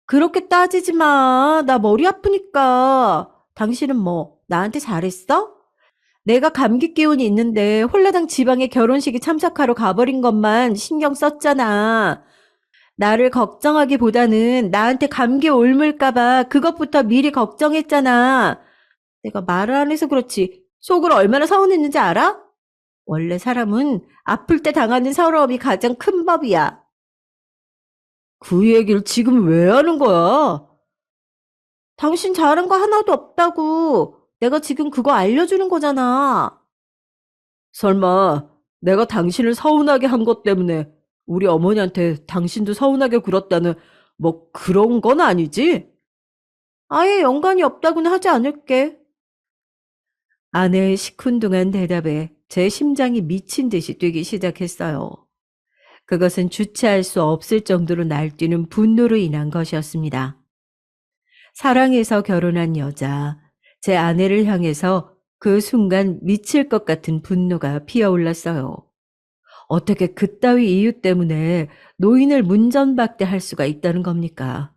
그렇게 따지지 마. 나 머리 아프니까. 당신은 뭐, 나한테 잘했어? 내가 감기 기운이 있는데 홀라당 지방에 결혼식에 참석하러 가버린 것만 신경 썼잖아. 나를 걱정하기보다는 나한테 감기 옮을까봐 그것부터 미리 걱정했잖아. 내가 말을 안 해서 그렇지. 속으로 얼마나 서운했는지 알아? 원래 사람은 아플 때 당하는 서러움이 가장 큰 법이야. 그 얘기를 지금 왜 하는 거야? 당신 잘한 거 하나도 없다고. 내가 지금 그거 알려주는 거잖아. 설마 내가 당신을 서운하게 한 것 때문에 우리 어머니한테 당신도 서운하게 굴었다는 뭐 그런 건 아니지? 아예 연관이 없다고는 하지 않을게. 아내의 시큰둥한 대답에 제 심장이 미친 듯이 뛰기 시작했어요. 그것은 주체할 수 없을 정도로 날뛰는 분노로 인한 것이었습니다. 사랑해서 결혼한 여자, 제 아내를 향해서 그 순간 미칠 것 같은 분노가 피어올랐어요. 어떻게 그따위 이유 때문에 노인을 문전박대할 수가 있다는 겁니까?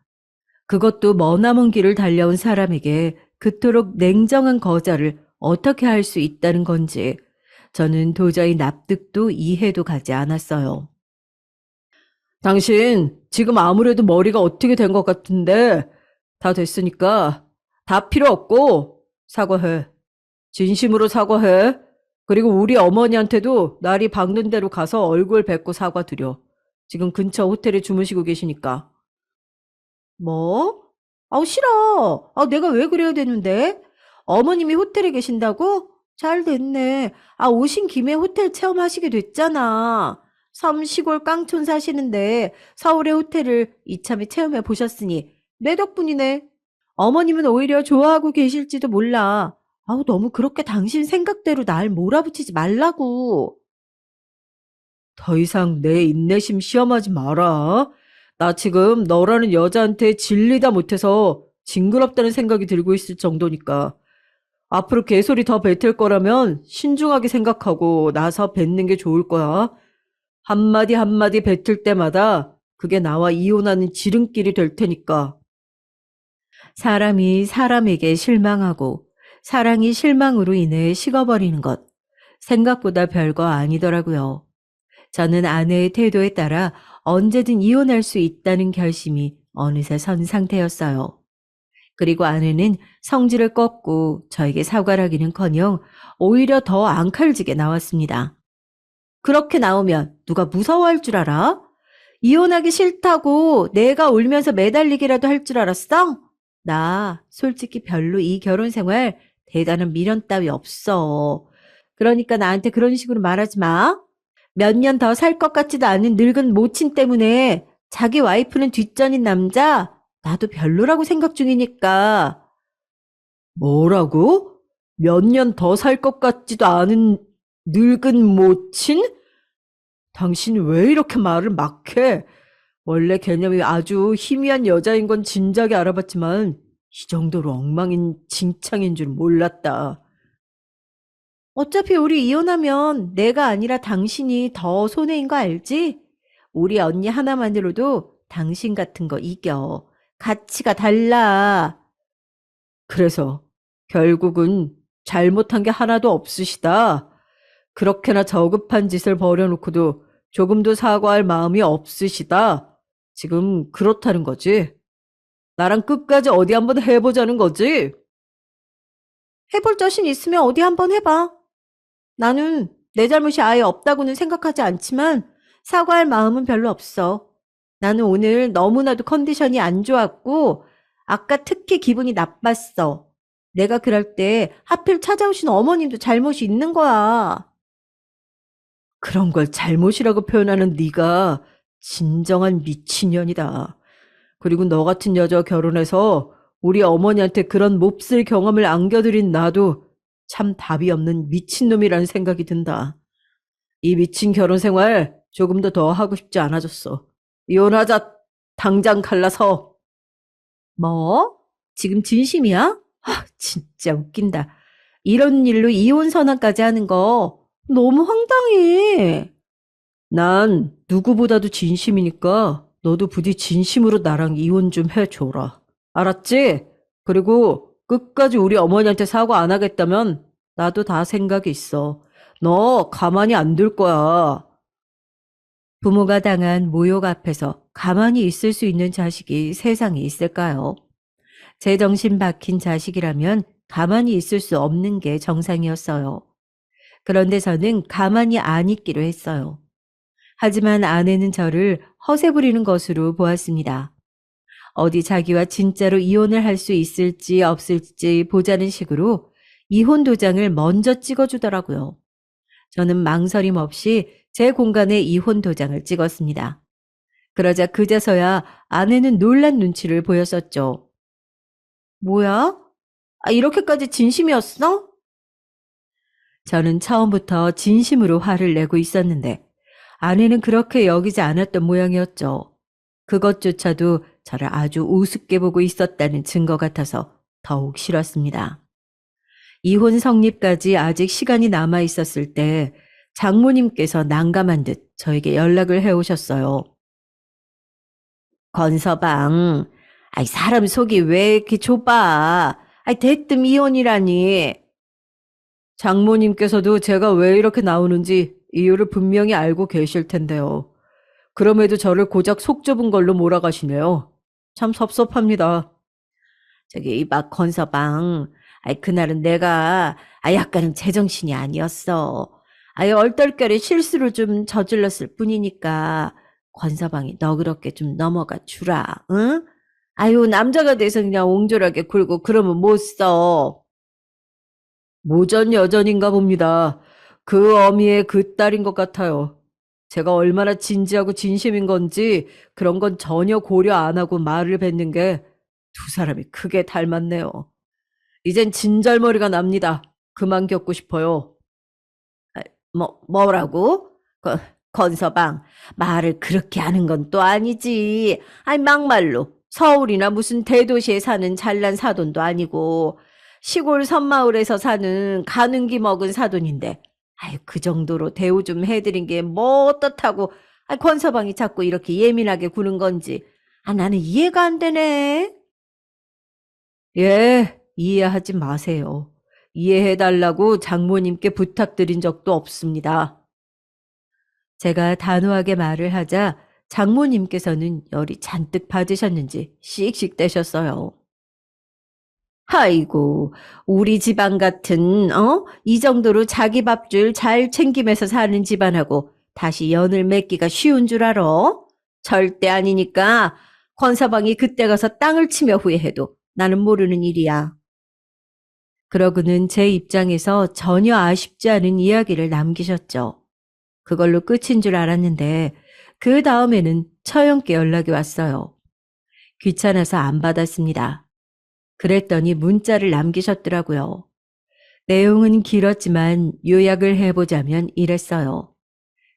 그것도 머나먼 길을 달려온 사람에게 그토록 냉정한 거절을 어떻게 할 수 있다는 건지 저는 도저히 납득도 이해도 가지 않았어요. 당신 지금 아무래도 머리가 어떻게 된 것 같은데 다 됐으니까 다 필요 없고 사과해. 진심으로 사과해. 그리고 우리 어머니한테도 날이 밝는 대로 가서 얼굴 뵙고 사과드려. 지금 근처 호텔에 주무시고 계시니까. 뭐? 싫어. 내가 왜 그래야 되는데? 어머님이 호텔에 계신다고? 잘 됐네. 오신 김에 호텔 체험하시게 됐잖아. 섬 시골 깡촌 사시는데 서울의 호텔을 이참에 체험해 보셨으니 내 덕분이네. 어머님은 오히려 좋아하고 계실지도 몰라. 너무 그렇게 당신 생각대로 날 몰아붙이지 말라고. 더 이상 내 인내심 시험하지 마라. 나 지금 너라는 여자한테 질리다 못해서 징그럽다는 생각이 들고 있을 정도니까. 앞으로 개소리 더 뱉을 거라면 신중하게 생각하고 나서 뱉는 게 좋을 거야. 한마디 한마디 뱉을 때마다 그게 나와 이혼하는 지름길이 될 테니까. 사람이 사람에게 실망하고 사랑이 실망으로 인해 식어버리는 것. 생각보다 별거 아니더라고요. 저는 아내의 태도에 따라 언제든 이혼할 수 있다는 결심이 어느새 선 상태였어요. 그리고 아내는 성질을 꺾고 저에게 사과를 하기는커녕 오히려 더 앙칼지게 나왔습니다. 그렇게 나오면 누가 무서워할 줄 알아? 이혼하기 싫다고 내가 울면서 매달리기라도 할 줄 알았어? 나 솔직히 별로 이 결혼 생활 대단한 미련 따위 없어. 그러니까 나한테 그런 식으로 말하지 마. 몇 년 더 살 것 같지도 않은 늙은 모친 때문에 자기 와이프는 뒷전인 남자 나도 별로라고 생각 중이니까. 뭐라고? 몇 년 더 살 것 같지도 않은 늙은 모친? 당신 왜 이렇게 말을 막 해? 원래 개념이 아주 희미한 여자인 건 진작에 알아봤지만 이 정도로 엉망인 진창인 줄 몰랐다. 어차피 우리 이혼하면 내가 아니라 당신이 더 손해인 거 알지? 우리 언니 하나만으로도 당신 같은 거 이겨. 가치가 달라. 그래서 결국은 잘못한 게 하나도 없으시다. 그렇게나 저급한 짓을 벌여놓고도 조금도 사과할 마음이 없으시다. 지금 그렇다는 거지. 나랑 끝까지 어디 한번 해보자는 거지. 해볼 자신 있으면 어디 한번 해봐. 나는 내 잘못이 아예 없다고는 생각하지 않지만 사과할 마음은 별로 없어. 나는 오늘 너무나도 컨디션이 안 좋았고 아까 특히 기분이 나빴어. 내가 그럴 때 하필 찾아오신 어머님도 잘못이 있는 거야. 그런 걸 잘못이라고 표현하는 네가 진정한 미친년이다. 그리고 너 같은 여자 결혼해서 우리 어머니한테 그런 몹쓸 경험을 안겨드린 나도 참 답이 없는 미친놈이라는 생각이 든다. 이 미친 결혼 생활 조금 더 하고 싶지 않아졌어. 이혼하자. 당장 갈라서. 뭐? 지금 진심이야? 진짜 웃긴다. 이런 일로 이혼 선언까지 하는 거 너무 황당해. 난 누구보다도 진심이니까 너도 부디 진심으로 나랑 이혼 좀 해줘라. 알았지? 그리고 끝까지 우리 어머니한테 사과 안 하겠다면 나도 다 생각이 있어. 너 가만히 안 둘 거야. 부모가 당한 모욕 앞에서 가만히 있을 수 있는 자식이 세상에 있을까요? 제정신 박힌 자식이라면 가만히 있을 수 없는 게 정상이었어요. 그런데 저는 가만히 안 있기로 했어요. 하지만 아내는 저를 허세 부리는 것으로 보았습니다. 어디 자기와 진짜로 이혼을 할 수 있을지 없을지 보자는 식으로 이혼 도장을 먼저 찍어주더라고요. 저는 망설임 없이 제 공간에 이혼 도장을 찍었습니다. 그러자 그제서야 아내는 놀란 눈치를 보였었죠. 뭐야? 이렇게까지 진심이었어? 저는 처음부터 진심으로 화를 내고 있었는데 아내는 그렇게 여기지 않았던 모양이었죠. 그것조차도 저를 아주 우습게 보고 있었다는 증거 같아서 더욱 싫었습니다. 이혼 성립까지 아직 시간이 남아 있었을 때 장모님께서 난감한 듯 저에게 연락을 해오셨어요. 건서방, 사람 속이 왜 이렇게 좁아? 대뜸 이혼이라니. 장모님께서도 제가 왜 이렇게 나오는지 이유를 분명히 알고 계실 텐데요. 그럼에도 저를 고작 속 좁은 걸로 몰아가시네요. 참 섭섭합니다. 저기 이봐 건서방, 그날은 내가 약간은 제정신이 아니었어. 얼떨결에 실수를 좀 저질렀을 뿐이니까 건서방이 너 그렇게 좀 넘어가 주라, 응? 남자가 돼서 그냥 옹졸하게 굴고 그러면 못 써. 모전 여전인가 봅니다. 그 어미의 그 딸인 것 같아요. 제가 얼마나 진지하고 진심인 건지 그런 건 전혀 고려 안 하고 말을 뱉는 게 두 사람이 크게 닮았네요. 이젠 진절머리가 납니다. 그만 겪고 싶어요. 뭐라고? 건서방, 말을 그렇게 하는 건 또 아니지. 막말로 서울이나 무슨 대도시에 사는 잘난 사돈도 아니고 시골 섬마을에서 사는 가는기 먹은 사돈인데 그 정도로 대우 좀 해드린 게 뭐 어떻다고 권서방이 자꾸 이렇게 예민하게 구는 건지. 나는 이해가 안 되네. 예, 이해하지 마세요. 이해해달라고 장모님께 부탁드린 적도 없습니다. 제가 단호하게 말을 하자 장모님께서는 열이 잔뜩 받으셨는지 씩씩대셨어요. 아이고, 우리 집안 같은, 이 정도로 자기 밥줄 잘 챙기면서 사는 집안하고 다시 연을 맺기가 쉬운 줄 알아? 절대 아니니까 권서방이 그때 가서 땅을 치며 후회해도 나는 모르는 일이야. 그러고는 제 입장에서 전혀 아쉽지 않은 이야기를 남기셨죠. 그걸로 끝인 줄 알았는데 그 다음에는 처형께 연락이 왔어요. 귀찮아서 안 받았습니다. 그랬더니 문자를 남기셨더라고요. 내용은 길었지만 요약을 해보자면 이랬어요.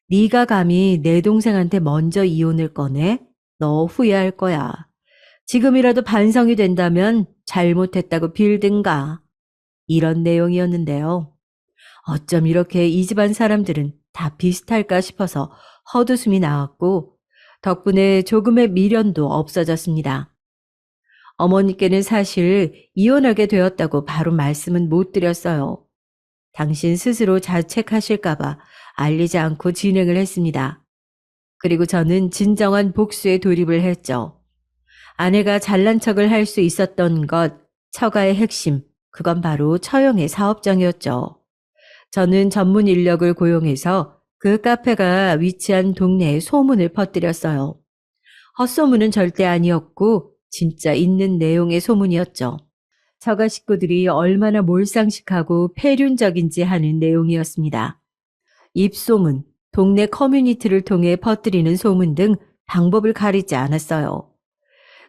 네가 감히 내 동생한테 먼저 이혼을 꺼내? 너 후회할 거야. 지금이라도 반성이 된다면 잘못했다고 빌든가. 이런 내용이었는데요. 어쩜 이렇게 이 집안 사람들은 다 비슷할까 싶어서 헛웃음이 나왔고 덕분에 조금의 미련도 없어졌습니다. 어머니께는 사실 이혼하게 되었다고 바로 말씀은 못 드렸어요. 당신 스스로 자책하실까봐 알리지 않고 진행을 했습니다. 그리고 저는 진정한 복수에 돌입을 했죠. 아내가 잘난 척을 할 수 있었던 것, 처가의 핵심, 그건 바로 처형의 사업장이었죠. 저는 전문 인력을 고용해서 그 카페가 위치한 동네에 소문을 퍼뜨렸어요. 헛소문은 절대 아니었고 진짜 있는 내용의 소문이었죠. 처가 식구들이 얼마나 몰상식하고 폐륜적인지 하는 내용이었습니다. 입소문, 동네 커뮤니티를 통해 퍼뜨리는 소문 등 방법을 가리지 않았어요.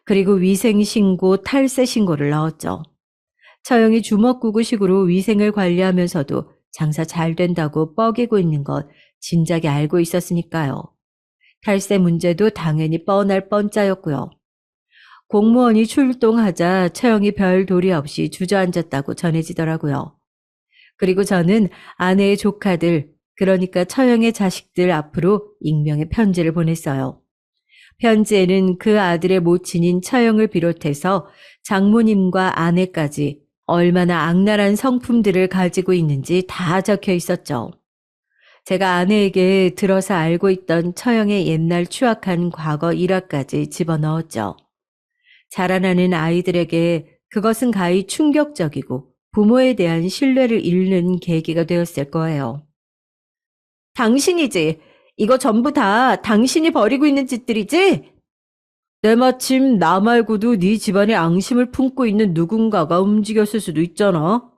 그리고 위생신고, 탈세신고를 넣었죠. 처형이 주먹구구식으로 위생을 관리하면서도 장사 잘 된다고 뻐기고 있는 것 진작에 알고 있었으니까요. 탈세 문제도 당연히 뻔할 뻔짜였고요. 공무원이 출동하자 처형이 별 도리 없이 주저앉았다고 전해지더라고요. 그리고 저는 아내의 조카들, 그러니까 처형의 자식들 앞으로 익명의 편지를 보냈어요. 편지에는 그 아들의 모친인 처형을 비롯해서 장모님과 아내까지 얼마나 악랄한 성품들을 가지고 있는지 다 적혀 있었죠. 제가 아내에게 들어서 알고 있던 처형의 옛날 추악한 과거 일화까지 집어넣었죠. 자라나는 아이들에게 그것은 가히 충격적이고 부모에 대한 신뢰를 잃는 계기가 되었을 거예요. 당신이지? 이거 전부 다 당신이 벌이고 있는 짓들이지? 때마침 나 말고도 네 집안에 앙심을 품고 있는 누군가가 움직였을 수도 있잖아.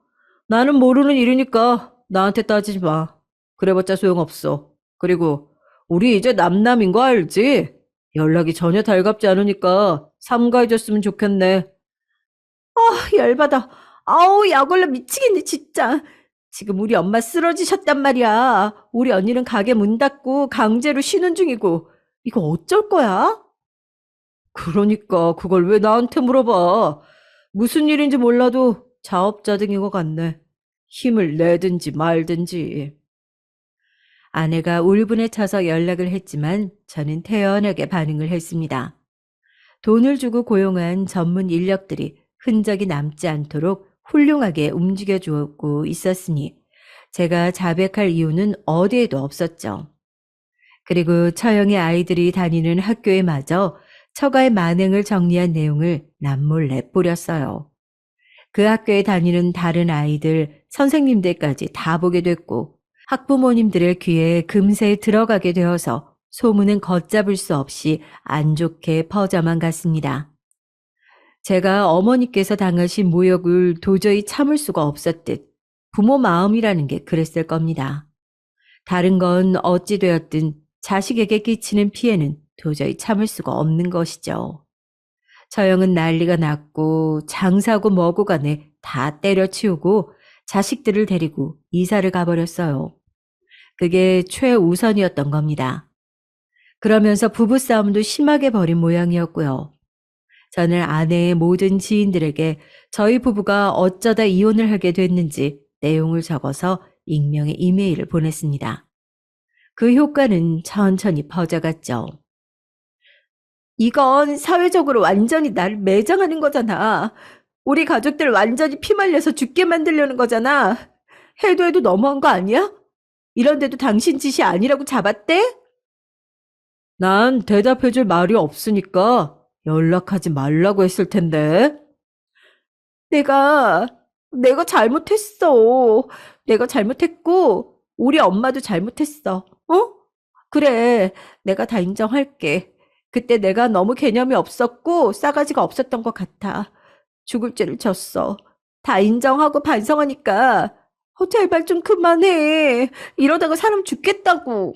나는 모르는 일이니까 나한테 따지지 마. 그래봤자 소용없어. 그리고 우리 이제 남남인 거 알지? 연락이 전혀 달갑지 않으니까 삼가해줬으면 좋겠네. 열받아. 아우, 약올라 미치겠네, 진짜. 지금 우리 엄마 쓰러지셨단 말이야. 우리 언니는 가게 문 닫고 강제로 쉬는 중이고. 이거 어쩔 거야? 그러니까 그걸 왜 나한테 물어봐. 무슨 일인지 몰라도 자업자득인 것 같네. 힘을 내든지 말든지. 아내가 울분에 차서 연락을 했지만 저는 태연하게 반응을 했습니다. 돈을 주고 고용한 전문 인력들이 흔적이 남지 않도록 훌륭하게 움직여 주었고 있었으니 제가 자백할 이유는 어디에도 없었죠. 그리고 처형의 아이들이 다니는 학교에 마저 처가의 만행을 정리한 내용을 남몰래 뿌렸어요. 그 학교에 다니는 다른 아이들, 선생님들까지 다 보게 됐고 학부모님들의 귀에 금세 들어가게 되어서 소문은 걷잡을 수 없이 안 좋게 퍼져만 갔습니다. 제가 어머니께서 당하신 모욕을 도저히 참을 수가 없었듯 부모 마음이라는 게 그랬을 겁니다. 다른 건 어찌 되었든 자식에게 끼치는 피해는 도저히 참을 수가 없는 것이죠. 처형은 난리가 났고 장사고 뭐고 간에 다 때려치우고 자식들을 데리고 이사를 가버렸어요. 그게 최우선이었던 겁니다. 그러면서 부부싸움도 심하게 벌인 모양이었고요. 저는 아내의 모든 지인들에게 저희 부부가 어쩌다 이혼을 하게 됐는지 내용을 적어서 익명의 이메일을 보냈습니다. 그 효과는 천천히 퍼져갔죠. 이건 사회적으로 완전히 나를 매장하는 거잖아. 우리 가족들 완전히 피말려서 죽게 만들려는 거잖아. 해도 해도 너무한 거 아니야? 이런데도 당신 짓이 아니라고 잡았대? 난 대답해줄 말이 없으니까 연락하지 말라고 했을 텐데. 내가, 내가 잘못했어. 내가 잘못했고, 우리 엄마도 잘못했어. 어? 그래, 내가 다 인정할게. 그때 내가 너무 개념이 없었고, 싸가지가 없었던 것 같아. 죽을 죄를 졌어. 다 인정하고 반성하니까, 제발 좀 그만해. 이러다가 사람 죽겠다고.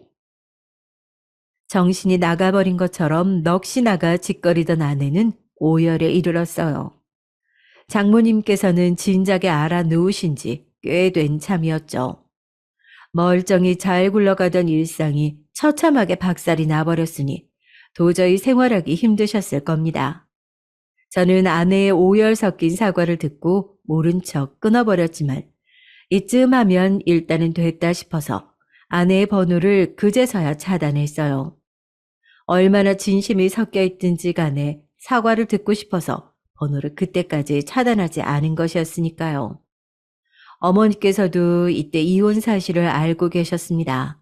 정신이 나가버린 것처럼 넋이 나가 짓거리던 아내는 오열에 이르렀어요. 장모님께서는 진작에 알아놓으신 지 꽤 된 참이었죠. 멀쩡히 잘 굴러가던 일상이 처참하게 박살이 나버렸으니 도저히 생활하기 힘드셨을 겁니다. 저는 아내의 오열 섞인 사과를 듣고 모른 척 끊어버렸지만 이쯤 하면 일단은 됐다 싶어서 아내의 번호를 그제서야 차단했어요. 얼마나 진심이 섞여 있든지 간에 사과를 듣고 싶어서 번호를 그때까지 차단하지 않은 것이었으니까요. 어머니께서도 이때 이혼 사실을 알고 계셨습니다.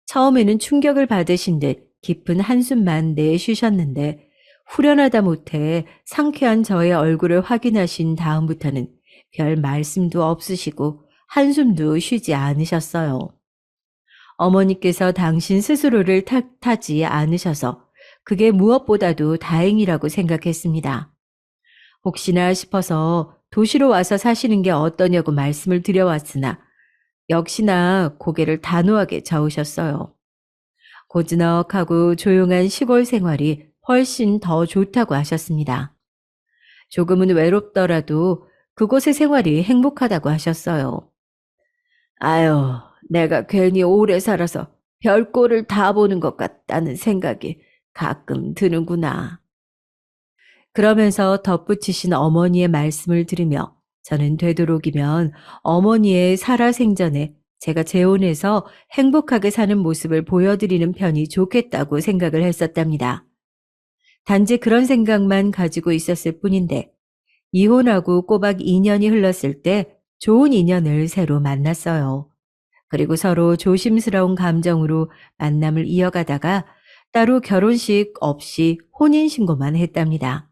처음에는 충격을 받으신 듯 깊은 한숨만 내쉬셨는데 후련하다 못해 상쾌한 저의 얼굴을 확인하신 다음부터는 별 말씀도 없으시고 한숨도 쉬지 않으셨어요. 어머니께서 당신 스스로를 탓하지 않으셔서 그게 무엇보다도 다행이라고 생각했습니다. 혹시나 싶어서 도시로 와서 사시는 게 어떠냐고 말씀을 드려왔으나 역시나 고개를 단호하게 저으셨어요. 고즈넉하고 조용한 시골 생활이 훨씬 더 좋다고 하셨습니다. 조금은 외롭더라도 그곳의 생활이 행복하다고 하셨어요. 아유, 내가 괜히 오래 살아서 별꼴을 다 보는 것 같다는 생각이 가끔 드는구나. 그러면서 덧붙이신 어머니의 말씀을 들으며 저는 되도록이면 어머니의 살아생전에 제가 재혼해서 행복하게 사는 모습을 보여드리는 편이 좋겠다고 생각을 했었답니다. 단지 그런 생각만 가지고 있었을 뿐인데 이혼하고 꼬박 2년이 흘렀을 때 좋은 인연을 새로 만났어요. 그리고 서로 조심스러운 감정으로 만남을 이어가다가 따로 결혼식 없이 혼인신고만 했답니다.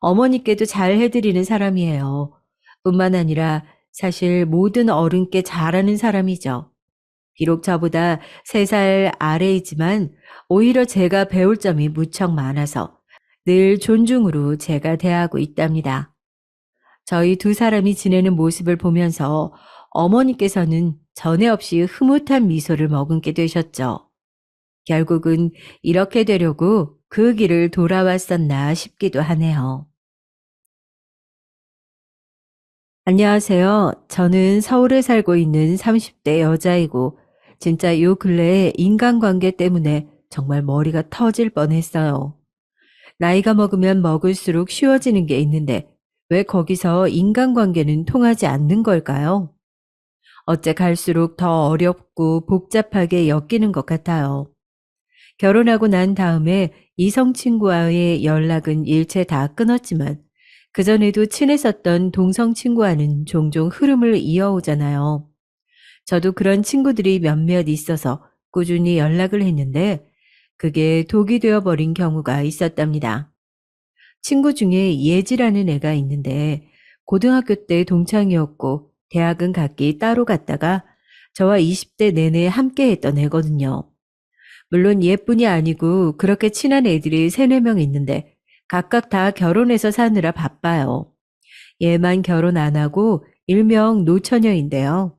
어머니께도 잘 해드리는 사람이에요. 뿐만 아니라 사실 모든 어른께 잘하는 사람이죠. 비록 저보다 3살 아래이지만 오히려 제가 배울 점이 무척 많아서 늘 존중으로 제가 대하고 있답니다. 저희 두 사람이 지내는 모습을 보면서 어머니께서는 전에 없이 흐뭇한 미소를 머금게 되셨죠. 결국은 이렇게 되려고 그 길을 돌아왔었나 싶기도 하네요. 안녕하세요. 저는 서울에 살고 있는 30대 여자이고 진짜 요 근래에 인간관계 때문에 정말 머리가 터질 뻔했어요. 나이가 먹으면 먹을수록 쉬워지는 게 있는데 왜 거기서 인간관계는 통하지 않는 걸까요? 어째 갈수록 더 어렵고 복잡하게 엮이는 것 같아요. 결혼하고 난 다음에 이성 친구와의 연락은 일체 다 끊었지만 그전에도 친했었던 동성 친구와는 종종 흐름을 이어오잖아요. 저도 그런 친구들이 몇몇 있어서 꾸준히 연락을 했는데 그게 독이 되어버린 경우가 있었답니다. 친구 중에 예지라는 애가 있는데 고등학교 때 동창이었고 대학은 각기 따로 갔다가 저와 20대 내내 함께 했던 애거든요. 물론 얘뿐이 아니고 그렇게 친한 애들이 3-4명 있는데 각각 다 결혼해서 사느라 바빠요. 얘만 결혼 안 하고 일명 노처녀인데요.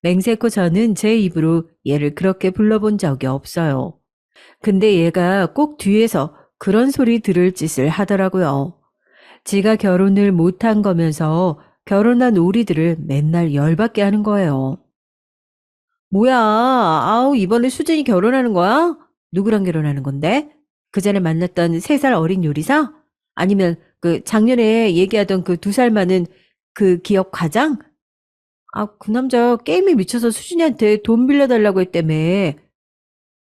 맹세코 저는 제 입으로 얘를 그렇게 불러본 적이 없어요. 근데 얘가 꼭 뒤에서 그런 소리 들을 짓을 하더라고요. 지가 결혼을 못한 거면서 결혼한 우리들을 맨날 열받게 하는 거예요. 뭐야, 아우, 이번에 수진이 결혼하는 거야? 누구랑 결혼하는 건데? 그 전에 만났던 3살 어린 요리사? 아니면 그 작년에 얘기하던 그 2살 많은 그 기업 과장? 아, 그 남자 게임에 미쳐서 수진이한테 돈 빌려달라고 했다며.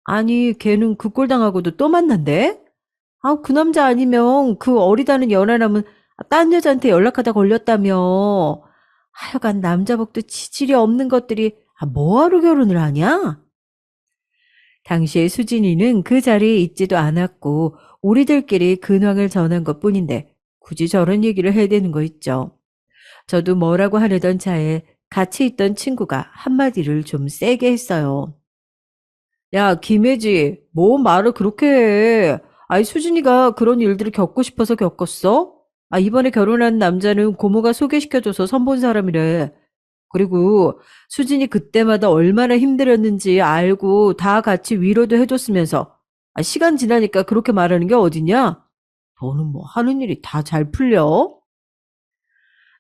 아니, 걔는 그 꼴 당하고도 또 만난대? 아, 그 남자 아니면 그 어리다는 연하남은 딴 여자한테 연락하다 걸렸다며. 하여간 남자복도 지질이 없는 것들이 뭐하러 결혼을 하냐? 당시에 수진이는 그 자리에 있지도 않았고 우리들끼리 근황을 전한 것뿐인데 굳이 저런 얘기를 해야 되는 거 있죠. 저도 뭐라고 하려던 차에 같이 있던 친구가 한마디를 좀 세게 했어요. 야, 김혜지, 뭐 말을 그렇게 해. 아니, 수진이가 그런 일들을 겪고 싶어서 겪었어? 아, 이번에 결혼한 남자는 고모가 소개시켜줘서 선본 사람이래. 그리고 수진이 그때마다 얼마나 힘들었는지 알고 다 같이 위로도 해줬으면서 시간 지나니까 그렇게 말하는 게 어디냐? 너는 뭐 하는 일이 다 잘 풀려?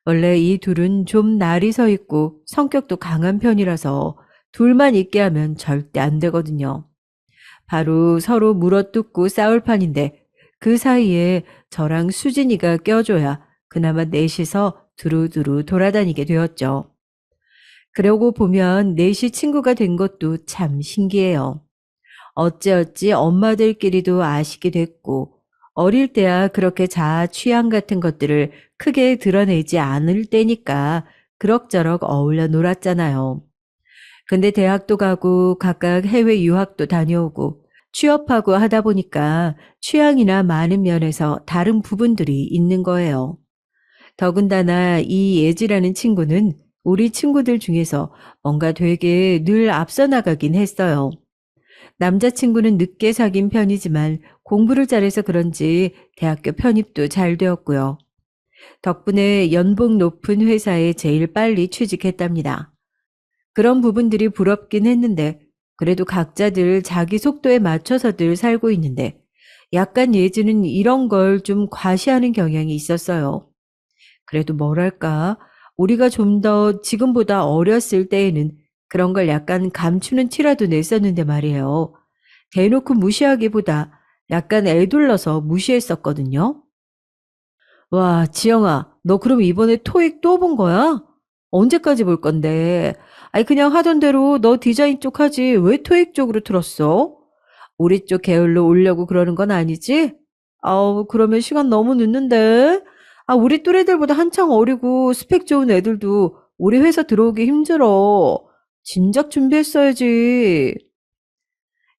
원래 이 둘은 좀 날이 서 있고 성격도 강한 편이라서 둘만 있게 하면 절대 안 되거든요. 바로 서로 물어뜯고 싸울 판인데 그 사이에 저랑 수진이가 껴줘야 그나마 넷이서 두루두루 돌아다니게 되었죠. 그러고 보면 넷이 친구가 된 것도 참 신기해요. 어찌어찌 엄마들끼리도 아시게 됐고 어릴 때야 그렇게 자아 취향 같은 것들을 크게 드러내지 않을 때니까 그럭저럭 어울려 놀았잖아요. 근데 대학도 가고 각각 해외 유학도 다녀오고 취업하고 하다 보니까 취향이나 많은 면에서 다른 부분들이 있는 거예요. 더군다나 이 예지라는 친구는 우리 친구들 중에서 뭔가 되게 늘 앞서 나가긴 했어요. 남자친구는 늦게 사귄 편이지만 공부를 잘해서 그런지 대학교 편입도 잘 되었고요. 덕분에 연봉 높은 회사에 제일 빨리 취직했답니다. 그런 부분들이 부럽긴 했는데 그래도 각자들 자기 속도에 맞춰서들 살고 있는데 약간 예지는 이런 걸 좀 과시하는 경향이 있었어요. 그래도 뭐랄까 우리가 좀 더 지금보다 어렸을 때에는 그런 걸 약간 감추는 티라도 냈었는데 말이에요. 대놓고 무시하기보다 약간 애둘러서 무시했었거든요. 와, 지영아, 너 그럼 이번에 토익 또 본 거야? 언제까지 볼 건데? 아니, 그냥 하던 대로 너 디자인 쪽 하지. 왜 토익 쪽으로 틀었어? 우리 쪽 계열로 오려고 그러는 건 아니지? 아우, 그러면 시간 너무 늦는데? 아, 우리 또래들보다 한창 어리고 스펙 좋은 애들도 우리 회사 들어오기 힘들어. 진작 준비했어야지.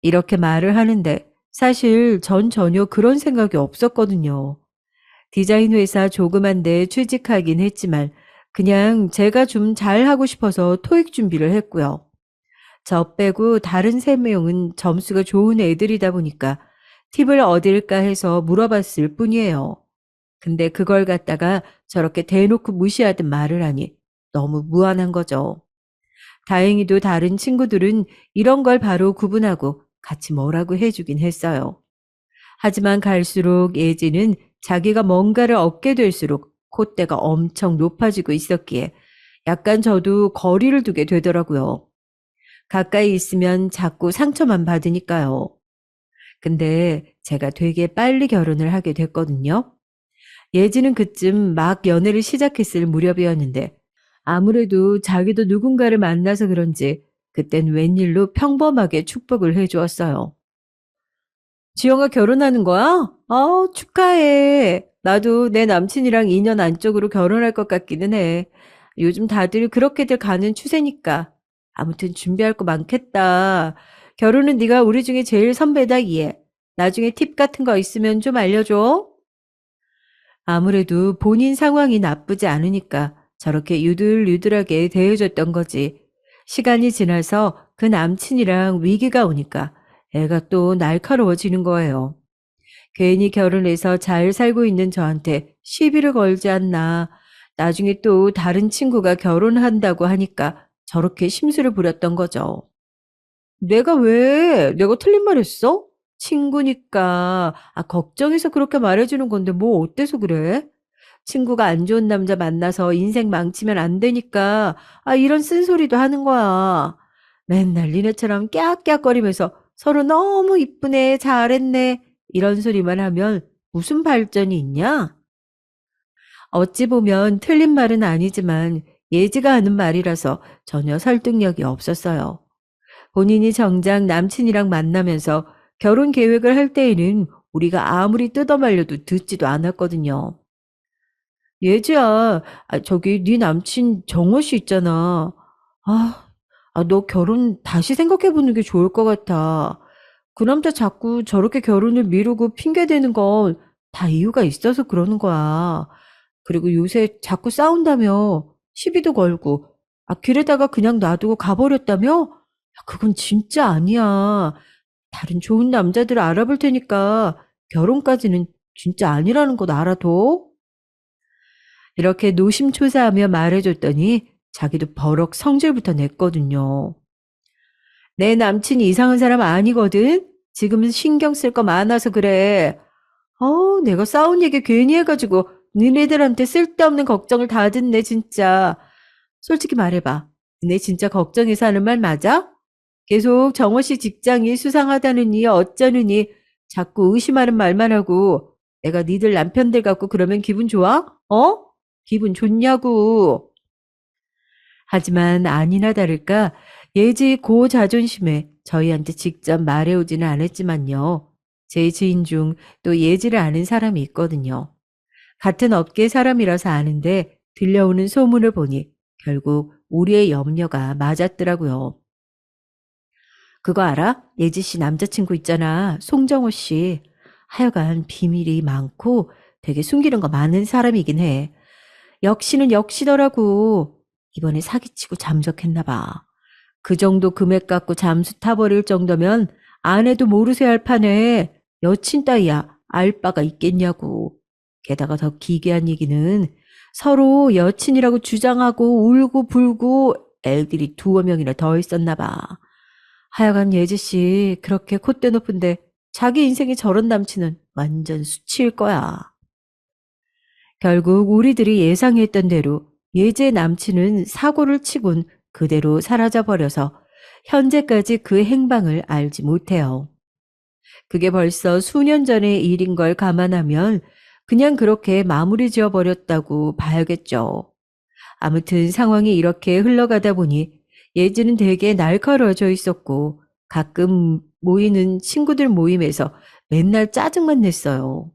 이렇게 말을 하는데 사실 전 전혀 그런 생각이 없었거든요. 디자인 회사 조그만 데 취직하긴 했지만 그냥 제가 좀 잘하고 싶어서 토익 준비를 했고요. 저 빼고 다른 세 명은 점수가 좋은 애들이다 보니까 팁을 얻을까 해서 물어봤을 뿐이에요. 근데 그걸 갖다가 저렇게 대놓고 무시하듯 말을 하니 너무 무안한 거죠. 다행히도 다른 친구들은 이런 걸 바로 구분하고 같이 뭐라고 해주긴 했어요. 하지만 갈수록 예지는 자기가 뭔가를 얻게 될수록 콧대가 엄청 높아지고 있었기에 약간 저도 거리를 두게 되더라고요. 가까이 있으면 자꾸 상처만 받으니까요. 근데 제가 되게 빨리 결혼을 하게 됐거든요. 예지는 그쯤 막 연애를 시작했을 무렵이었는데 아무래도 자기도 누군가를 만나서 그런지 그땐 웬일로 평범하게 축복을 해주었어요. 지영아 결혼하는 거야? 축하해. 나도 내 남친이랑 2년 안쪽으로 결혼할 것 같기는 해. 요즘 다들 그렇게들 가는 추세니까. 아무튼 준비할 거 많겠다. 결혼은 네가 우리 중에 제일 선배다, 얘. 나중에 팁 같은 거 있으면 좀 알려줘. 아무래도 본인 상황이 나쁘지 않으니까 저렇게 유들유들하게 대해줬던 거지. 시간이 지나서 그 남친이랑 위기가 오니까 애가 또 날카로워지는 거예요. 괜히 결혼해서 잘 살고 있는 저한테 시비를 걸지 않나. 나중에 또 다른 친구가 결혼한다고 하니까 저렇게 심술을 부렸던 거죠. 내가 왜? 내가 틀린 말 했어? 친구니까. 걱정해서 그렇게 말해주는 건데 뭐 어때서 그래? 친구가 안 좋은 남자 만나서 인생 망치면 안 되니까 이런 쓴소리도 하는 거야. 맨날 니네처럼 깨악깨악거리면서 서로 너무 이쁘네, 잘했네 이런 소리만 하면 무슨 발전이 있냐? 어찌 보면 틀린 말은 아니지만 예지가 하는 말이라서 전혀 설득력이 없었어요. 본인이 정작 남친이랑 만나면서 결혼 계획을 할 때에는 우리가 아무리 뜯어말려도 듣지도 않았거든요. 예지야, 저기 네 남친 정호 씨 있잖아. 아, 너 결혼 다시 생각해보는 게 좋을 것 같아. 그 남자 자꾸 저렇게 결혼을 미루고 핑계대는 건 다 이유가 있어서 그러는 거야. 그리고 요새 자꾸 싸운다며 시비도 걸고, 길에다가 그냥 놔두고 가버렸다며? 그건 진짜 아니야. 다른 좋은 남자들 알아볼 테니까 결혼까지는 진짜 아니라는 것 알아둬. 이렇게 노심초사하며 말해줬더니 자기도 버럭 성질부터 냈거든요. 내 남친이 이상한 사람 아니거든? 지금은 신경 쓸 거 많아서 그래. 내가 싸운 얘기 괜히 해가지고 니네들한테 쓸데없는 걱정을 다 듣네 진짜. 솔직히 말해봐. 내 진짜 걱정해서 하는 말 맞아? 계속 정호 씨 직장이 수상하다느니 어쩌느니 자꾸 의심하는 말만 하고 내가 니들 남편들 갖고 그러면 기분 좋아? 기분 좋냐고. 하지만 아니나 다를까 예지 고 자존심에 저희한테 직접 말해오지는 않았지만요. 제 지인 중 또 예지를 아는 사람이 있거든요. 같은 업계 사람이라서 아는데 들려오는 소문을 보니 결국 우리의 염려가 맞았더라고요. 그거 알아? 예지 씨 남자친구 있잖아. 송정호 씨. 하여간 비밀이 많고 되게 숨기는 거 많은 사람이긴 해. 역시는 역시더라고. 이번에 사기치고 잠적했나 봐. 그 정도 금액 갖고 잠수 타버릴 정도면 아내도 모르쇠 할 판에 여친 따위야 알 바가 있겠냐고. 게다가 더 기괴한 얘기는 서로 여친이라고 주장하고 울고 불고 애들이 두어 명이나 더 있었나 봐. 하여간 예지 씨 그렇게 콧대 높은데 자기 인생에 저런 남친은 완전 수치일 거야. 결국 우리들이 예상했던 대로 예지의 남친은 사고를 치곤 그대로 사라져버려서 현재까지 그 행방을 알지 못해요. 그게 벌써 수년 전의 일인 걸 감안하면 그냥 그렇게 마무리 지어버렸다고 봐야겠죠. 아무튼 상황이 이렇게 흘러가다 보니 예지는 되게 날카로워져 있었고 가끔 모이는 친구들 모임에서 맨날 짜증만 냈어요.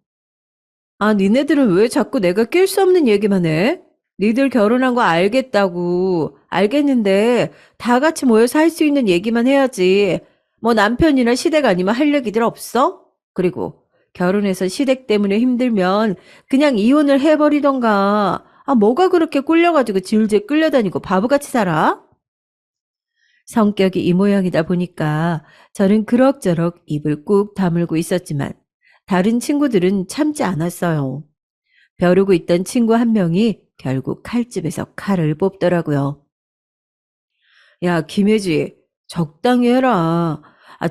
니네들은 왜 자꾸 내가 낄 수 없는 얘기만 해? 니들 결혼한 거 알겠다고. 알겠는데 다 같이 모여서 할 수 있는 얘기만 해야지. 뭐 남편이나 시댁 아니면 할 얘기들 없어? 그리고 결혼해서 시댁 때문에 힘들면 그냥 이혼을 해버리던가. 뭐가 그렇게 꿀려가지고 질질 끌려다니고 바보같이 살아? 성격이 이 모양이다 보니까 저는 그럭저럭 입을 꾹 다물고 있었지만 다른 친구들은 참지 않았어요. 벼르고 있던 친구 한 명이 결국 칼집에서 칼을 뽑더라고요. 야, 김혜지, 적당히 해라.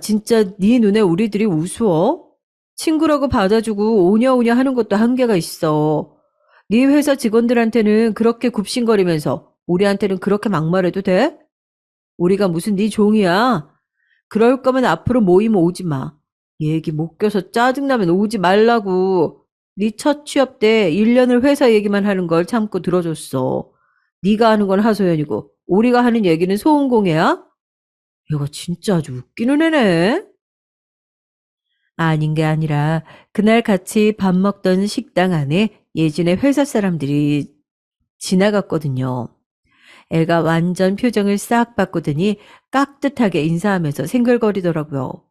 진짜 네 눈에 우리들이 우스워? 친구라고 받아주고 오냐오냐 하는 것도 한계가 있어. 네 회사 직원들한테는 그렇게 굽신거리면서 우리한테는 그렇게 막말해도 돼? 우리가 무슨 네 종이야? 그럴 거면 앞으로 모임 오지 마. 얘기 못 껴서 짜증나면 오지 말라고. 네 첫 취업 때 1년을 회사 얘기만 하는 걸 참고 들어줬어. 네가 하는 건 하소연이고 우리가 하는 얘기는 소음공해야? 얘가 진짜 아주 웃기는 애네. 아닌 게 아니라 그날 같이 밥 먹던 식당 안에 예진의 회사 사람들이 지나갔거든요. 애가 완전 표정을 싹 바꾸더니 깍듯하게 인사하면서 생글거리더라고요.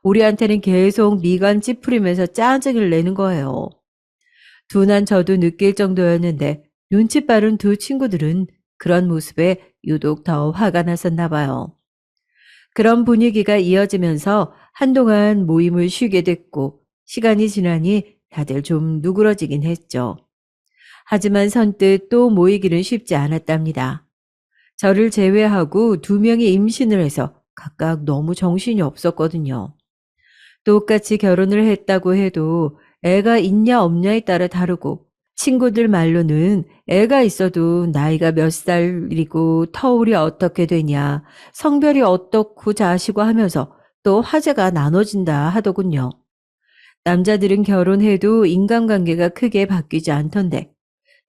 우리한테는 계속 미간 찌푸리면서 짜증을 내는 거예요. 둔한 저도 느낄 정도였는데 눈치 빠른 두 친구들은 그런 모습에 유독 더 화가 났었나 봐요. 그런 분위기가 이어지면서 한동안 모임을 쉬게 됐고 시간이 지나니 다들 좀 누그러지긴 했죠. 하지만 선뜻 또 모이기는 쉽지 않았답니다. 저를 제외하고 두 명이 임신을 해서 각각 너무 정신이 없었거든요. 똑같이 결혼을 했다고 해도 애가 있냐 없냐에 따라 다르고 친구들 말로는 애가 있어도 나이가 몇 살이고 터울이 어떻게 되냐, 성별이 어떻고 자시고 하면서 또 화제가 나눠진다 하더군요. 남자들은 결혼해도 인간관계가 크게 바뀌지 않던데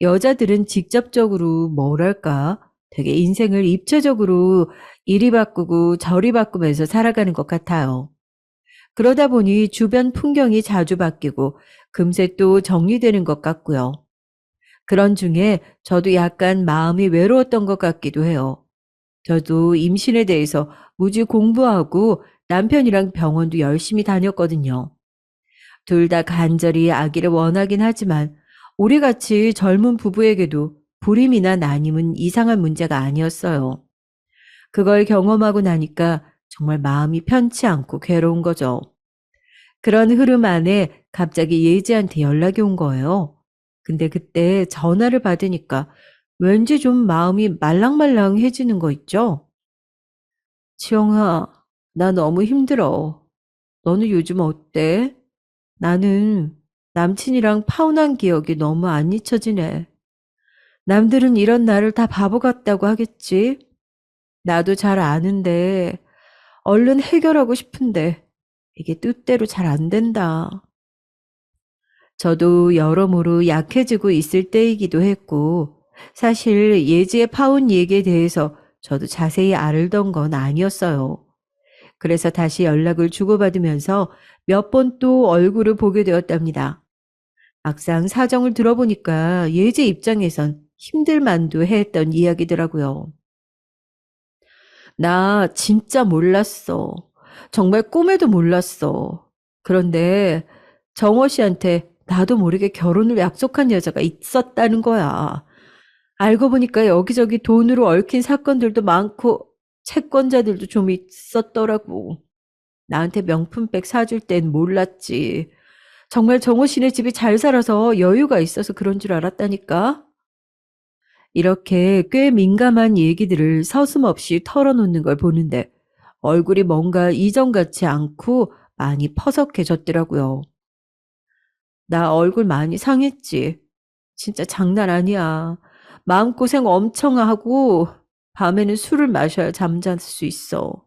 여자들은 직접적으로 뭐랄까 되게 인생을 입체적으로 이리 바꾸고 저리 바꾸면서 살아가는 것 같아요. 그러다 보니 주변 풍경이 자주 바뀌고 금세 또 정리되는 것 같고요. 그런 중에 저도 약간 마음이 외로웠던 것 같기도 해요. 저도 임신에 대해서 무지 공부하고 남편이랑 병원도 열심히 다녔거든요. 둘 다 간절히 아기를 원하긴 하지만 우리같이 젊은 부부에게도 불임이나 난임은 이상한 문제가 아니었어요. 그걸 경험하고 나니까 정말 마음이 편치 않고 괴로운 거죠. 그런 흐름 안에 갑자기 예지한테 연락이 온 거예요. 근데 그때 전화를 받으니까 왠지 좀 마음이 말랑말랑해지는 거 있죠? 지영아, 나 너무 힘들어. 너는 요즘 어때? 나는 남친이랑 파혼한 기억이 너무 안 잊혀지네. 남들은 이런 나를 다 바보 같다고 하겠지? 나도 잘 아는데 얼른 해결하고 싶은데 이게 뜻대로 잘 안 된다. 저도 여러모로 약해지고 있을 때이기도 했고 사실 예지의 파혼 얘기에 대해서 저도 자세히 알던 건 아니었어요. 그래서 다시 연락을 주고받으면서 몇 번 또 얼굴을 보게 되었답니다. 막상 사정을 들어보니까 예지 입장에선 힘들 만도 했던 이야기더라고요. 나 진짜 몰랐어. 정말 꿈에도 몰랐어. 그런데 정호 씨한테 나도 모르게 결혼을 약속한 여자가 있었다는 거야. 알고 보니까 여기저기 돈으로 얽힌 사건들도 많고 채권자들도 좀 있었더라고. 나한테 명품백 사줄 땐 몰랐지. 정말 정호 씨네 집이 잘 살아서 여유가 있어서 그런 줄 알았다니까. 이렇게 꽤 민감한 얘기들을 서슴없이 털어놓는 걸 보는데 얼굴이 뭔가 이전 같지 않고 많이 퍼석해졌더라고요. 나 얼굴 많이 상했지. 진짜 장난 아니야. 마음고생 엄청 하고 밤에는 술을 마셔야 잠잘 수 있어.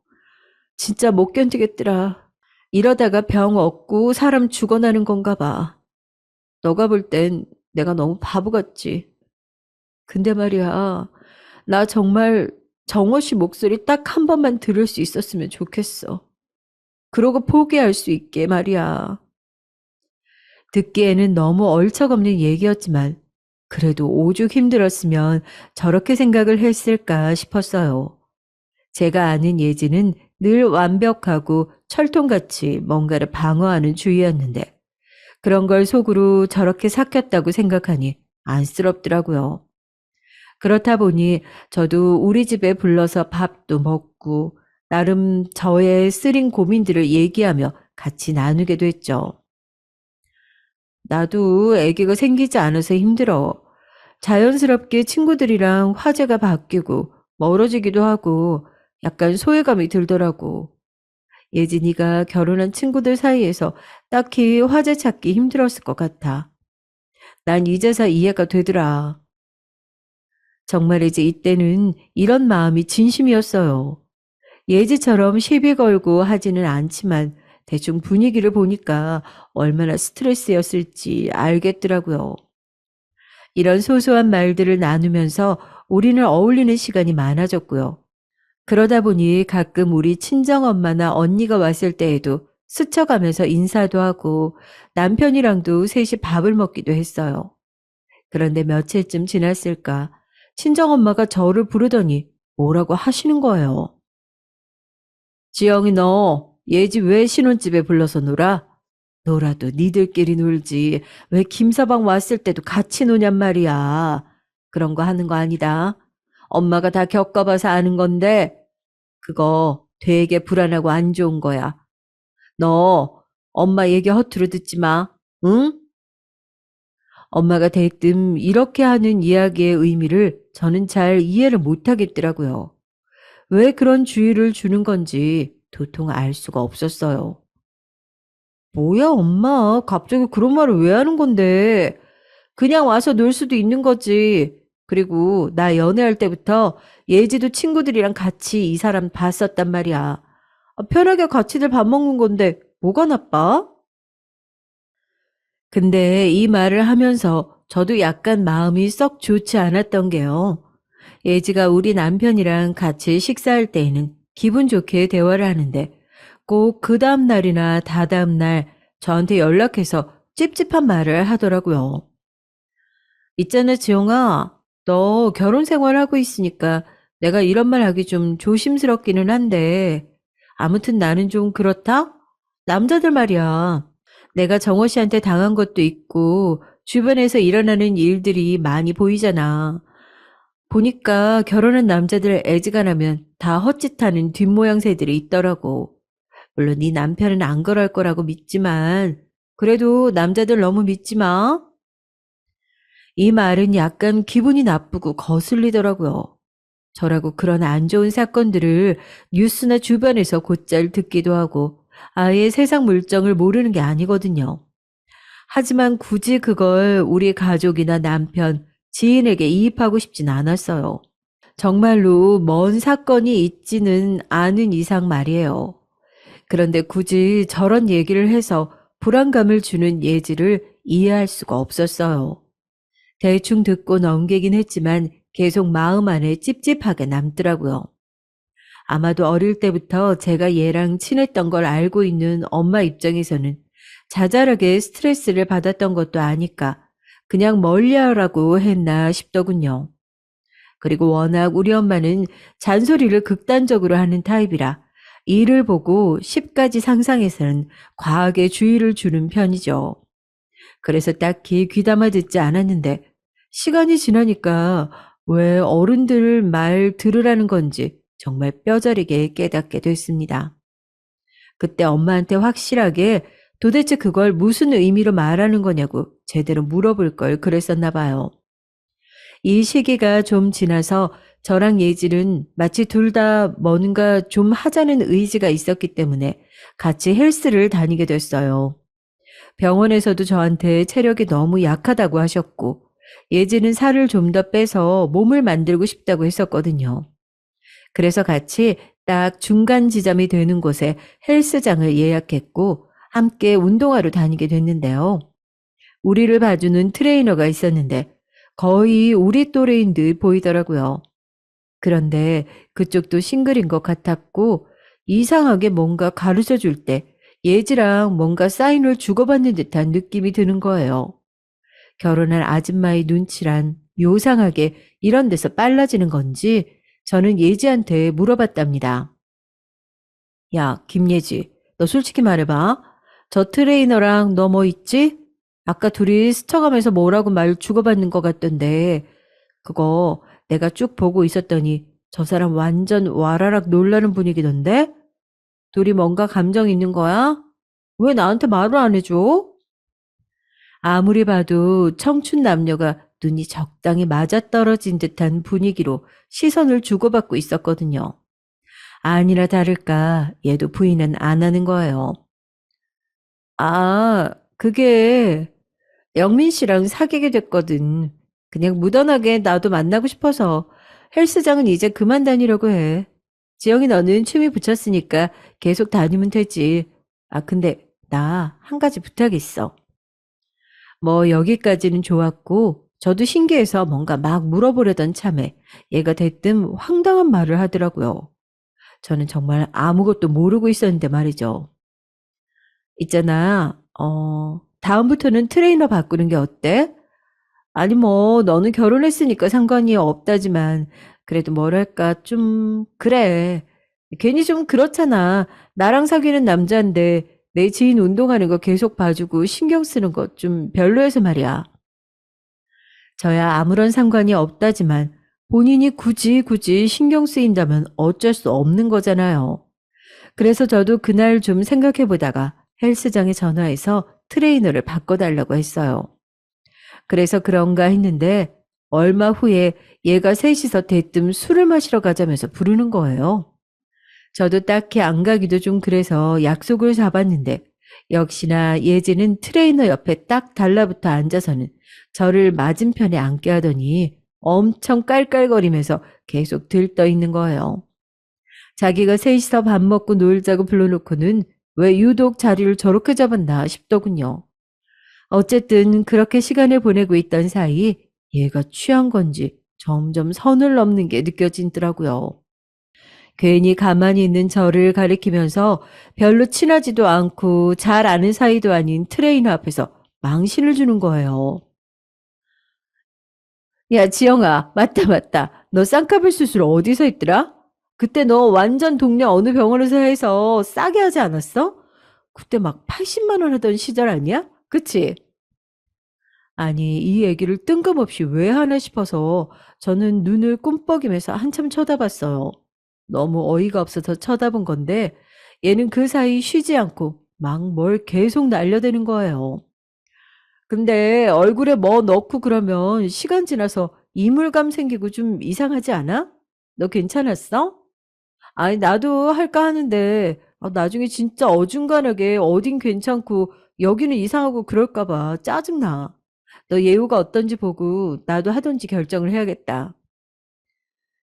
진짜 못 견디겠더라. 이러다가 병 얻고 사람 죽어나는 건가 봐. 너가 볼 땐 내가 너무 바보 같지. 근데 말이야, 나 정말 정호 씨 목소리 딱 한 번만 들을 수 있었으면 좋겠어. 그러고 포기할 수 있게 말이야. 듣기에는 너무 얼척없는 얘기였지만 그래도 오죽 힘들었으면 저렇게 생각을 했을까 싶었어요. 제가 아는 예지는 늘 완벽하고 철통같이 뭔가를 방어하는 주의였는데 그런 걸 속으로 저렇게 삭혔다고 생각하니 안쓰럽더라고요. 그렇다 보니 저도 우리 집에 불러서 밥도 먹고 나름 저의 쓰린 고민들을 얘기하며 같이 나누게 됐죠. 나도 아기가 생기지 않아서 힘들어. 자연스럽게 친구들이랑 화제가 바뀌고 멀어지기도 하고 약간 소외감이 들더라고. 예진이가 결혼한 친구들 사이에서 딱히 화제 찾기 힘들었을 것 같아. 난 이제서 이해가 되더라. 정말이지 이때는 이런 마음이 진심이었어요. 예지처럼 시비 걸고 하지는 않지만 대충 분위기를 보니까 얼마나 스트레스였을지 알겠더라고요. 이런 소소한 말들을 나누면서 우리는 어울리는 시간이 많아졌고요. 그러다 보니 가끔 우리 친정엄마나 언니가 왔을 때에도 스쳐가면서 인사도 하고 남편이랑도 셋이 밥을 먹기도 했어요. 그런데 며칠쯤 지났을까 친정엄마가 저를 부르더니 뭐라고 하시는 거예요. 지영이 너 예지 왜 신혼집에 불러서 놀아? 놀아도 니들끼리 놀지. 왜 김서방 왔을 때도 같이 노냔 말이야. 그런 거 하는 거 아니다. 엄마가 다 겪어봐서 아는 건데 그거 되게 불안하고 안 좋은 거야. 너 엄마 얘기 허투루 듣지 마. 응? 엄마가 대뜸 이렇게 하는 이야기의 의미를 저는 잘 이해를 못 하겠더라고요. 왜 그런 주의를 주는 건지 도통 알 수가 없었어요. 뭐야, 엄마. 갑자기 그런 말을 왜 하는 건데? 그냥 와서 놀 수도 있는 거지. 그리고 나 연애할 때부터 예지도 친구들이랑 같이 이 사람 봤었단 말이야. 편하게 같이들 밥 먹는 건데 뭐가 나빠? 근데 이 말을 하면서 저도 약간 마음이 썩 좋지 않았던 게요. 예지가 우리 남편이랑 같이 식사할 때에는 기분 좋게 대화를 하는데 꼭 그 다음 날이나 다다음 날 저한테 연락해서 찝찝한 말을 하더라고요. 있잖아, 지영아. 너 결혼 생활하고 있으니까 내가 이런 말 하기 좀 조심스럽기는 한데, 아무튼 나는 좀 그렇다? 남자들 말이야. 내가 정호 씨한테 당한 것도 있고, 주변에서 일어나는 일들이 많이 보이잖아. 보니까 결혼한 남자들 애지간하면 다 헛짓하는 뒷모양새들이 있더라고. 물론 네 남편은 안 그럴 거라고 믿지만, 그래도 남자들 너무 믿지 마. 이 말은 약간 기분이 나쁘고 거슬리더라고요. 저라고 그런 안 좋은 사건들을 뉴스나 주변에서 곧잘 듣기도 하고 아예 세상 물정을 모르는 게 아니거든요. 하지만 굳이 그걸 우리 가족이나 남편, 지인에게 이입하고 싶진 않았어요. 정말로 먼 사건이 있지는 않은 이상 말이에요. 그런데 굳이 저런 얘기를 해서 불안감을 주는 예지를 이해할 수가 없었어요. 대충 듣고 넘기긴 했지만 계속 마음 안에 찝찝하게 남더라고요. 아마도 어릴 때부터 제가 얘랑 친했던 걸 알고 있는 엄마 입장에서는 자잘하게 스트레스를 받았던 것도 아니까 그냥 멀리하라고 했나 싶더군요. 그리고 워낙 우리 엄마는 잔소리를 극단적으로 하는 타입이라 일을 보고 10가지 상상해서는 과하게 주의를 주는 편이죠. 그래서 딱히 귀담아 듣지 않았는데 시간이 지나니까 왜 어른들 말 들으라는 건지 정말 뼈저리게 깨닫게 됐습니다. 그때 엄마한테 확실하게 도대체 그걸 무슨 의미로 말하는 거냐고 제대로 물어볼 걸 그랬었나 봐요. 이 시기가 좀 지나서 저랑 예질은 마치 둘 다 뭔가 좀 하자는 의지가 있었기 때문에 같이 헬스를 다니게 됐어요. 병원에서도 저한테 체력이 너무 약하다고 하셨고, 예지는 살을 좀 더 빼서 몸을 만들고 싶다고 했었거든요. 그래서 같이 딱 중간 지점이 되는 곳에 헬스장을 예약했고, 함께 운동하러 다니게 됐는데요. 우리를 봐주는 트레이너가 있었는데, 거의 우리 또래인 듯 보이더라고요. 그런데 그쪽도 싱글인 것 같았고, 이상하게 뭔가 가르쳐 줄 때 예지랑 뭔가 사인을 주고받는 듯한 느낌이 드는 거예요. 결혼한 아줌마의 눈치란 요상하게 이런 데서 빨라지는 건지 저는 예지한테 물어봤답니다. 야, 김예지, 너 솔직히 말해봐. 저 트레이너랑 너 뭐 있지? 아까 둘이 스쳐가면서 뭐라고 말 주고받는 것 같던데 그거 내가 쭉 보고 있었더니 저 사람 완전 와라락 놀라는 분위기던데? 둘이 뭔가 감정 있는 거야? 왜 나한테 말을 안 해줘? 아무리 봐도 청춘 남녀가 눈이 적당히 맞아떨어진 듯한 분위기로 시선을 주고받고 있었거든요. 아니나 다를까 얘도 부인은 안 하는 거예요. 아, 그게 영민 씨랑 사귀게 됐거든. 그냥 무던하게 나도 만나고 싶어서 헬스장은 이제 그만 다니려고 해. 지영이 너는 취미 붙였으니까 계속 다니면 되지. 아, 근데 나 한 가지 부탁이 있어. 뭐 여기까지는 좋았고 저도 신기해서 뭔가 막 물어보려던 참에 얘가 대뜸 황당한 말을 하더라고요. 저는 정말 아무것도 모르고 있었는데 말이죠. 있잖아, 다음부터는 트레이너 바꾸는 게 어때? 아니 뭐 너는 결혼했으니까 상관이 없다지만 그래도 뭐랄까 좀 그래. 괜히 좀 그렇잖아. 나랑 사귀는 남자인데 내 지인 운동하는 거 계속 봐주고 신경 쓰는 거 좀 별로여서 말이야. 저야 아무런 상관이 없다지만 본인이 굳이 신경 쓰인다면 어쩔 수 없는 거잖아요. 그래서 저도 그날 좀 생각해 보다가 헬스장에 전화해서 트레이너를 바꿔달라고 했어요. 그래서 그런가 했는데 얼마 후에 얘가 셋이서 대뜸 술을 마시러 가자면서 부르는 거예요. 저도 딱히 안 가기도 좀 그래서 약속을 잡았는데 역시나 예지는 트레이너 옆에 딱 달라붙어 앉아서는 저를 맞은편에 앉게 하더니 엄청 깔깔거리면서 계속 들떠 있는 거예요. 자기가 셋이서 밥 먹고 놀자고 불러놓고는 왜 유독 자리를 저렇게 잡았나 싶더군요. 어쨌든 그렇게 시간을 보내고 있던 사이 얘가 취한 건지 점점 선을 넘는 게 느껴지더라고요. 괜히 가만히 있는 저를 가리키면서 별로 친하지도 않고 잘 아는 사이도 아닌 트레이너 앞에서 망신을 주는 거예요. 야, 지영아, 맞다, 맞다. 너 쌍꺼풀 수술 어디서 했더라? 그때 너 완전 동네 어느 병원에서 해서 싸게 하지 않았어? 그때 막 80만 원 하던 시절 아니야? 그치? 아니, 이 얘기를 뜬금없이 왜 하나 싶어서 저는 눈을 꿈뻑이면서 한참 쳐다봤어요. 너무 어이가 없어서 쳐다본 건데 얘는 그 사이 쉬지 않고 막 뭘 계속 날려대는 거예요. 근데 얼굴에 뭐 넣고 그러면 시간 지나서 이물감 생기고 좀 이상하지 않아? 너 괜찮았어? 아니, 나도 할까 하는데 나중에 진짜 어중간하게 어딘 괜찮고 여기는 이상하고 그럴까 봐 짜증나. 너 예후가 어떤지 보고 나도 하던지 결정을 해야겠다.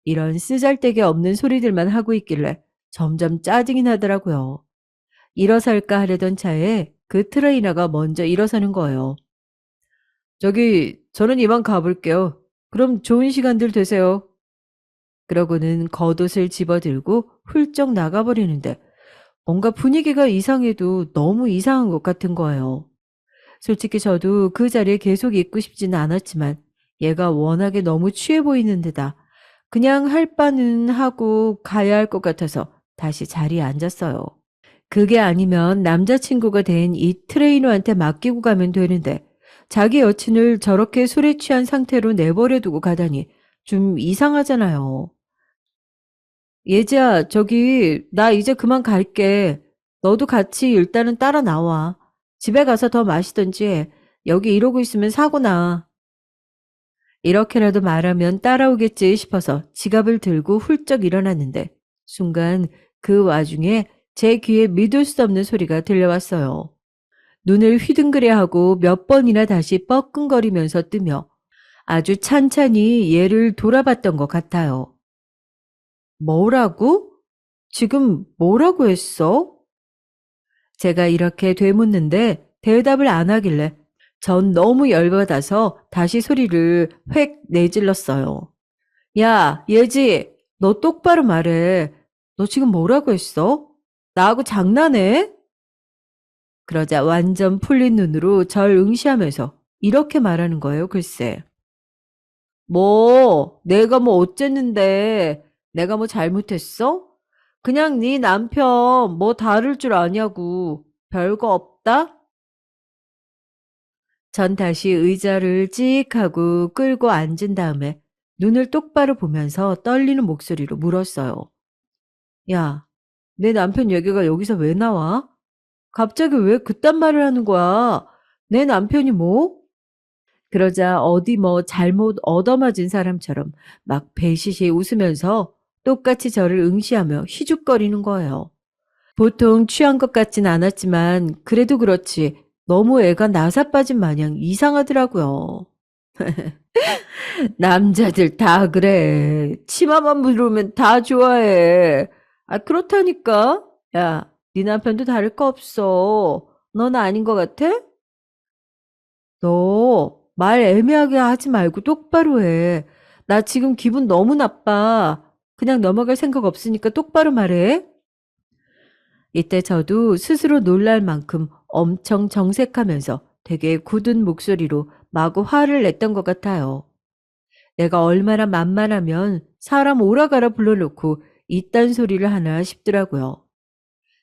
이런 쓰잘데기 없는 소리들만 하고 있길래 점점 짜증이 나더라고요. 일어설까 하려던 차에 그 트레이너가 먼저 일어서는 거예요. 저기, 저는 이만 가볼게요. 그럼 좋은 시간들 되세요. 그러고는 겉옷을 집어들고 훌쩍 나가버리는데 뭔가 분위기가 이상해도 너무 이상한 것 같은 거예요. 솔직히 저도 그 자리에 계속 있고 싶지는 않았지만 얘가 워낙에 너무 취해 보이는 데다 그냥 할 바는 하고 가야 할 것 같아서 다시 자리에 앉았어요. 그게 아니면 남자친구가 된 이 트레이너한테 맡기고 가면 되는데 자기 여친을 저렇게 술에 취한 상태로 내버려 두고 가다니 좀 이상하잖아요. 예지야, 저기 나 이제 그만 갈게. 너도 같이 일단은 따라 나와. 집에 가서 더 마시든지 해. 여기 이러고 있으면 사고 나. 이렇게라도 말하면 따라오겠지 싶어서 지갑을 들고 훌쩍 일어났는데 순간 그 와중에 제 귀에 믿을 수 없는 소리가 들려왔어요. 눈을 휘둥그레 하고 몇 번이나 다시 뻐끔거리면서 뜨며 아주 찬찬히 얘를 돌아봤던 것 같아요. 뭐라고? 지금 뭐라고 했어? 제가 이렇게 되묻는데 대답을 안 하길래 전 너무 열받아서 다시 소리를 획 내질렀어요. 야, 예지, 너 똑바로 말해. 너 지금 뭐라고 했어? 나하고 장난해? 그러자 완전 풀린 눈으로 절 응시하면서 이렇게 말하는 거예요, 글쎄. 뭐, 내가 뭐 어쨌는데, 내가 뭐 잘못했어? 그냥 네 남편 뭐 다를 줄 아냐고. 별거 없다? 전 다시 의자를 찍 하고 끌고 앉은 다음에 눈을 똑바로 보면서 떨리는 목소리로 물었어요. 야, 내 남편 얘기가 여기서 왜 나와? 갑자기 왜 그딴 말을 하는 거야? 내 남편이 뭐? 그러자 어디 뭐 잘못 얻어맞은 사람처럼 막 배시시 웃으면서 똑같이 저를 응시하며 희죽거리는 거예요. 보통 취한 것 같진 않았지만 그래도 그렇지 너무 애가 나사 빠진 마냥 이상하더라고요. 남자들 다 그래. 치마만 부르면 다 좋아해. 아, 그렇다니까. 야, 네 남편도 다를 거 없어. 넌 아닌 것 같아? 너 말 애매하게 하지 말고 똑바로 해. 나 지금 기분 너무 나빠. 그냥 넘어갈 생각 없으니까 똑바로 말해. 이때 저도 스스로 놀랄 만큼 엄청 정색하면서 되게 굳은 목소리로 마구 화를 냈던 것 같아요. 내가 얼마나 만만하면 사람 오라가라 불러놓고 이딴 소리를 하나 싶더라고요.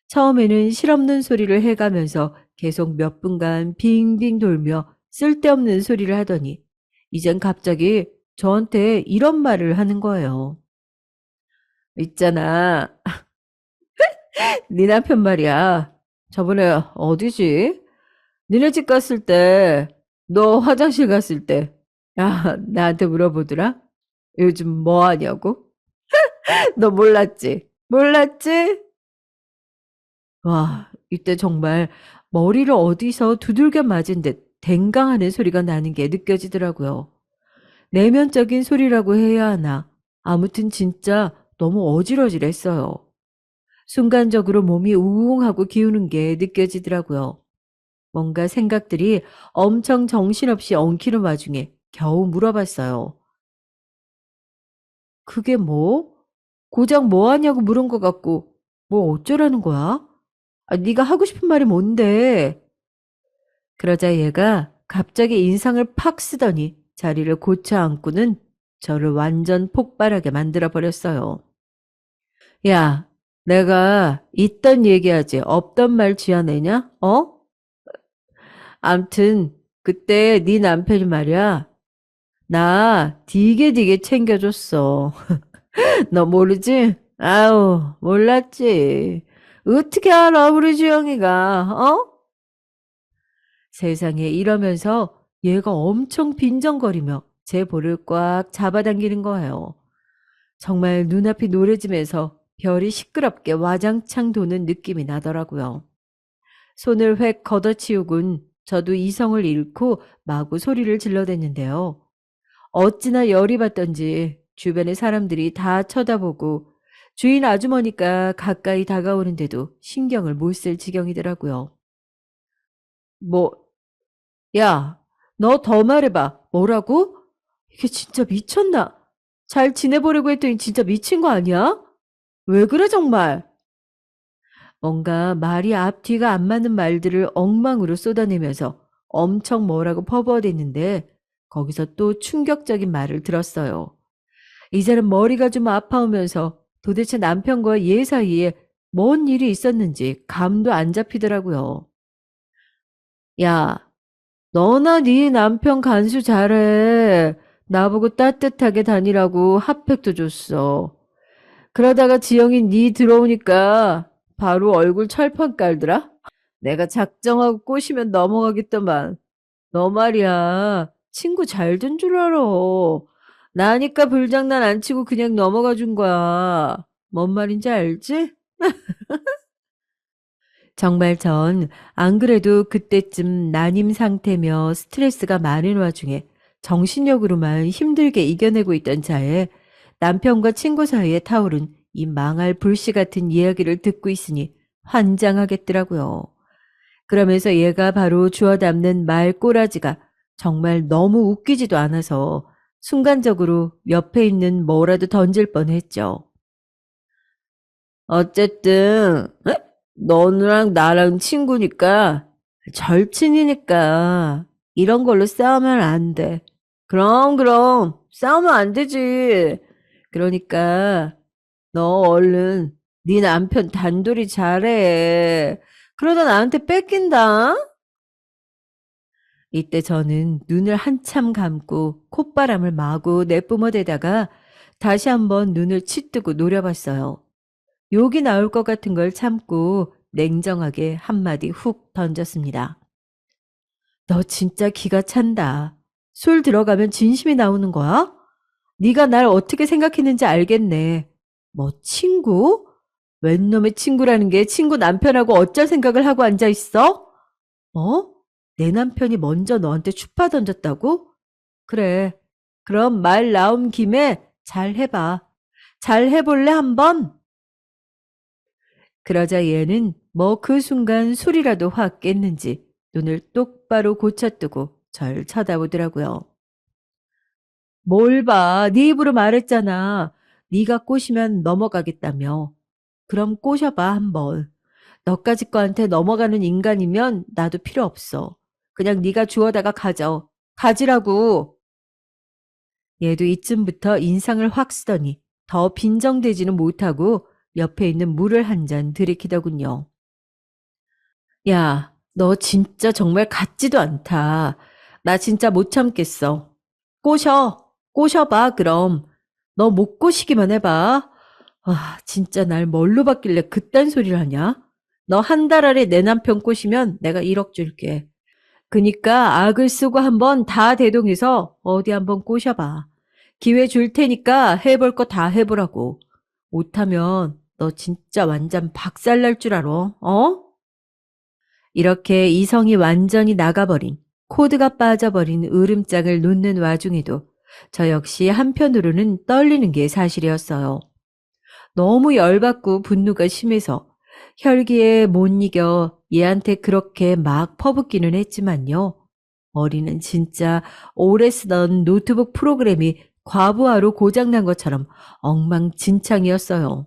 처음에는 실없는 소리를 해가면서 계속 몇 분간 빙빙 돌며 쓸데없는 소리를 하더니 이젠 갑자기 저한테 이런 말을 하는 거예요. 있잖아. 네 남편 말이야. 저번에 어디지? 니네 집 갔을 때, 너 화장실 갔을 때, 나한테 물어보더라? 요즘 뭐 하냐고? 너 몰랐지? 몰랐지? 와, 이때 정말 머리를 어디서 두들겨 맞은 듯 댕강하는 소리가 나는 게 느껴지더라고요. 내면적인 소리라고 해야 하나. 아무튼 진짜 너무 어질어질했어요. 순간적으로 몸이 우웅하고 기우는 게 느껴지더라고요. 뭔가 생각들이 엄청 정신없이 엉키는 와중에 겨우 물어봤어요. 그게 뭐? 고작 뭐 하냐고 물은 것 같고 뭐 어쩌라는 거야? 아, 네가 하고 싶은 말이 뭔데? 그러자 얘가 갑자기 인상을 팍 쓰더니 자리를 고쳐 앉고는 저를 완전 폭발하게 만들어 버렸어요. 야, 내가 있던 얘기하지 없던 말 쥐어내냐? 어? 암튼 그때 네 남편이 말이야. 나 되게 챙겨줬어. 너 모르지? 아우, 몰랐지. 어떻게 알아, 우리 주영이가, 어? 세상에 이러면서 얘가 엄청 빈정거리며 제 볼을 꽉 잡아당기는 거예요. 정말 눈앞이 노래지면서 별이 시끄럽게 와장창 도는 느낌이 나더라고요. 손을 획 걷어치우곤 저도 이성을 잃고 마구 소리를 질러댔는데요. 어찌나 열이 받던지 주변의 사람들이 다 쳐다보고 주인 아주머니가 가까이 다가오는데도 신경을 못 쓸 지경이더라고요. 뭐, 야, 너 더 말해봐. 뭐라고? 이게 진짜 미쳤나? 잘 지내보려고 했더니 진짜 미친 거 아니야? 왜 그래 정말? 뭔가 말이 앞뒤가 안 맞는 말들을 엉망으로 쏟아내면서 엄청 뭐라고 퍼부어댔는데 거기서 또 충격적인 말을 들었어요. 이제는 머리가 좀 아파오면서 도대체 남편과 얘 사이에 뭔 일이 있었는지 감도 안 잡히더라고요. 야, 너나 네 남편 간수 잘해. 나보고 따뜻하게 다니라고 핫팩도 줬어. 그러다가 지영이 네 들어오니까 바로 얼굴 철판 깔더라. 내가 작정하고 꼬시면 넘어가겠더만. 너 말이야. 친구 잘 된 줄 알아. 나니까 불장난 안 치고 그냥 넘어가 준 거야. 뭔 말인지 알지? 정말 전 안 그래도 그때쯤 난임 상태며 스트레스가 많은 와중에 정신력으로만 힘들게 이겨내고 있던 차에 남편과 친구 사이에 타오른 이 망할 불씨 같은 이야기를 듣고 있으니 환장하겠더라고요. 그러면서 얘가 바로 주워 담는 말 꼬라지가 정말 너무 웃기지도 않아서 순간적으로 옆에 있는 뭐라도 던질 뻔했죠. 어쨌든 너랑 나랑 친구니까 절친이니까 이런 걸로 싸우면 안 돼. 그럼 싸우면 안 되지. 그러니까 너 얼른 네 남편 단돌이 잘해. 그러다 나한테 뺏긴다. 이때 저는 눈을 한참 감고 콧바람을 마구 내뿜어대다가 다시 한번 눈을 치뜨고 노려봤어요. 욕이 나올 것 같은 걸 참고 냉정하게 한마디 훅 던졌습니다. 너 진짜 기가 찬다. 술 들어가면 진심이 나오는 거야? 네가 날 어떻게 생각했는지 알겠네. 뭐 친구? 웬 놈의 친구라는 게 친구 남편하고 어쩔 생각을 하고 앉아 있어? 어? 내 남편이 먼저 너한테 추파 던졌다고? 그래. 그럼 말 나온 김에 잘 해봐. 잘 해볼래 한번? 그러자 얘는 뭐 그 순간 술이라도 확 깼는지 눈을 똑바로 고쳐뜨고 절 쳐다보더라고요. 뭘 봐. 네 입으로 말했잖아. 네가 꼬시면 넘어가겠다며. 그럼 꼬셔봐 한번. 너까지 거한테 넘어가는 인간이면 나도 필요 없어. 그냥 네가 주워다가 가져. 가지라고. 얘도 이쯤부터 인상을 확 쓰더니 더 빈정대지는 못하고 옆에 있는 물을 한 잔 들이키더군요. 야, 너 진짜 정말 같지도 않다. 나 진짜 못 참겠어. 꼬셔봐, 그럼. 너 못 꼬시기만 해봐. 아, 진짜 날 뭘로 받길래 그딴 소리를 하냐? 너 한 달 안에 내 남편 꼬시면 내가 1억 줄게. 그니까 악을 쓰고 한번 다 대동해서 어디 한번 꼬셔봐. 기회 줄 테니까 해볼 거 다 해보라고. 못하면 너 진짜 완전 박살날 줄 알아, 어? 이렇게 이성이 완전히 나가버린, 코드가 빠져버린 으름장을 놓는 와중에도 저 역시 한편으로는 떨리는 게 사실이었어요. 너무 열받고 분노가 심해서 혈기에 못 이겨 얘한테 그렇게 막 퍼붓기는 했지만요. 머리는 진짜 오래 쓰던 노트북 프로그램이 과부하로 고장난 것처럼 엉망진창이었어요.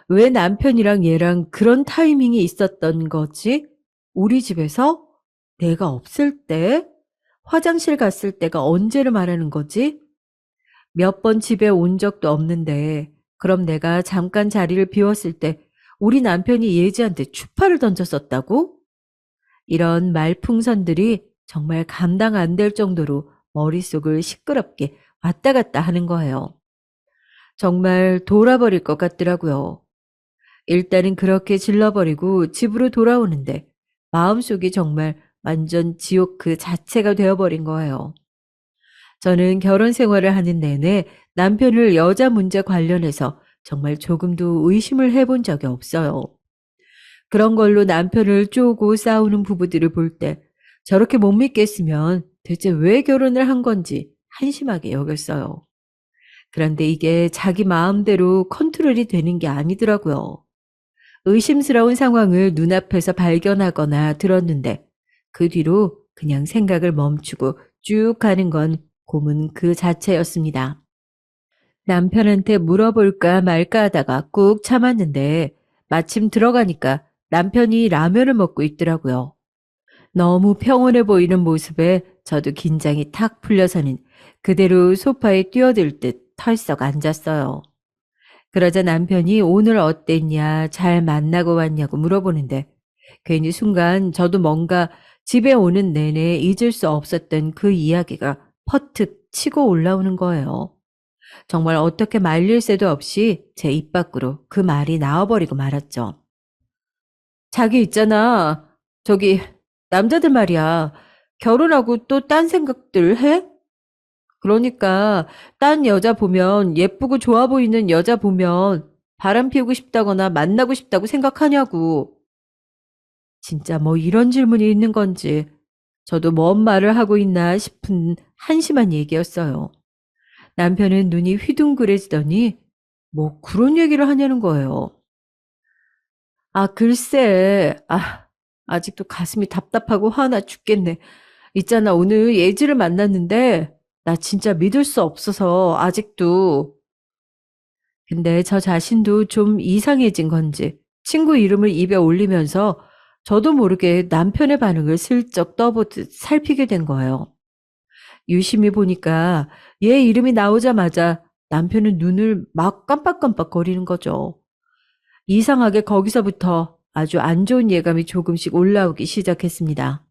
왜 남편이랑 얘랑 그런 타이밍이 있었던 거지? 우리 집에서? 내가 없을 때? 화장실 갔을 때가 언제를 말하는 거지? 몇 번 집에 온 적도 없는데, 그럼 내가 잠깐 자리를 비웠을 때 우리 남편이 예지한테 추파를 던졌었다고? 이런 말풍선들이 정말 감당 안 될 정도로 머릿속을 시끄럽게 왔다 갔다 하는 거예요. 정말 돌아버릴 것 같더라고요. 일단은 그렇게 질러버리고 집으로 돌아오는데 마음속이 정말 완전 지옥 그 자체가 되어버린 거예요. 저는 결혼 생활을 하는 내내 남편을 여자 문제 관련해서 정말 조금도 의심을 해본 적이 없어요. 그런 걸로 남편을 쪼고 싸우는 부부들을 볼 때 저렇게 못 믿겠으면 대체 왜 결혼을 한 건지 한심하게 여겼어요. 그런데 이게 자기 마음대로 컨트롤이 되는 게 아니더라고요. 의심스러운 상황을 눈앞에서 발견하거나 들었는데 그 뒤로 그냥 생각을 멈추고 쭉 가는 건 고문 그 자체였습니다. 남편한테 물어볼까 말까 하다가 꾹 참았는데 마침 들어가니까 남편이 라면을 먹고 있더라고요. 너무 평온해 보이는 모습에 저도 긴장이 탁 풀려서는 그대로 소파에 뛰어들 듯 털썩 앉았어요. 그러자 남편이 오늘 어땠냐, 잘 만나고 왔냐고 물어보는데 괜히 순간 저도 뭔가 집에 오는 내내 잊을 수 없었던 그 이야기가 퍼뜩 치고 올라오는 거예요. 정말 어떻게 말릴 새도 없이 제 입 밖으로 그 말이 나와버리고 말았죠. 자기 있잖아. 저기 남자들 말이야. 결혼하고 또 딴 생각들 해? 그러니까 딴 여자 보면 예쁘고 좋아 보이는 여자 보면 바람 피우고 싶다거나 만나고 싶다고 생각하냐고. 진짜 뭐 이런 질문이 있는 건지 저도 뭔 말을 하고 있나 싶은 한심한 얘기였어요. 남편은 눈이 휘둥그레지더니 뭐 그런 얘기를 하냐는 거예요. 아, 글쎄. 아, 아직도 가슴이 답답하고 화나 죽겠네. 있잖아, 오늘 예지를 만났는데 나 진짜 믿을 수 없어서 아직도. 근데 저 자신도 좀 이상해진 건지 친구 이름을 입에 올리면서 저도 모르게 남편의 반응을 슬쩍 떠보듯 살피게 된 거예요. 유심히 보니까 얘 이름이 나오자마자 남편은 눈을 막 깜빡깜빡 거리는 거죠. 이상하게 거기서부터 아주 안 좋은 예감이 조금씩 올라오기 시작했습니다.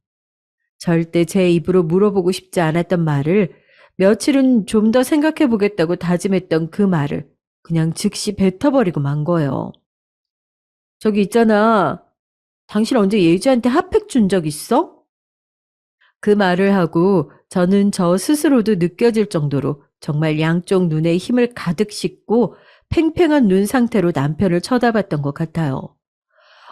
절대 제 입으로 물어보고 싶지 않았던 말을 며칠은 좀 더 생각해 보겠다고 다짐했던 그 말을 그냥 즉시 뱉어버리고 만 거예요. 저기 있잖아. 당신 언제 예지한테 핫팩 준 적 있어? 그 말을 하고 저는 저 스스로도 느껴질 정도로 정말 양쪽 눈에 힘을 가득 싣고 팽팽한 눈 상태로 남편을 쳐다봤던 것 같아요.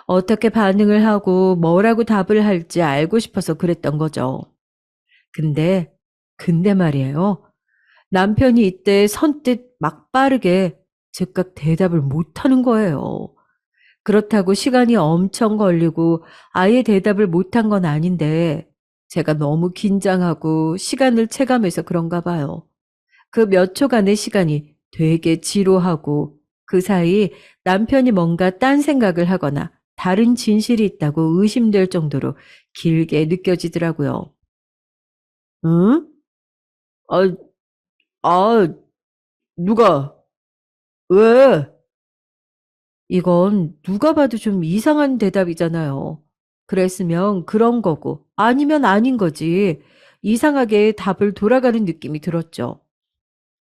어떻게 반응을 하고 뭐라고 답을 할지 알고 싶어서 그랬던 거죠. 근데, 근데 말이에요. 남편이 이때 선뜻 막 빠르게 즉각 대답을 못하는 거예요. 그렇다고 시간이 엄청 걸리고 아예 대답을 못한 건 아닌데 제가 너무 긴장하고 시간을 체감해서 그런가 봐요. 그 몇 초간의 시간이 되게 지루하고 그 사이 남편이 뭔가 딴 생각을 하거나 다른 진실이 있다고 의심될 정도로 길게 느껴지더라고요. 응? 아, 아, 누가? 왜? 이건 누가 봐도 좀 이상한 대답이잖아요. 그랬으면 그런 거고 아니면 아닌 거지. 이상하게 답을 돌아가는 느낌이 들었죠.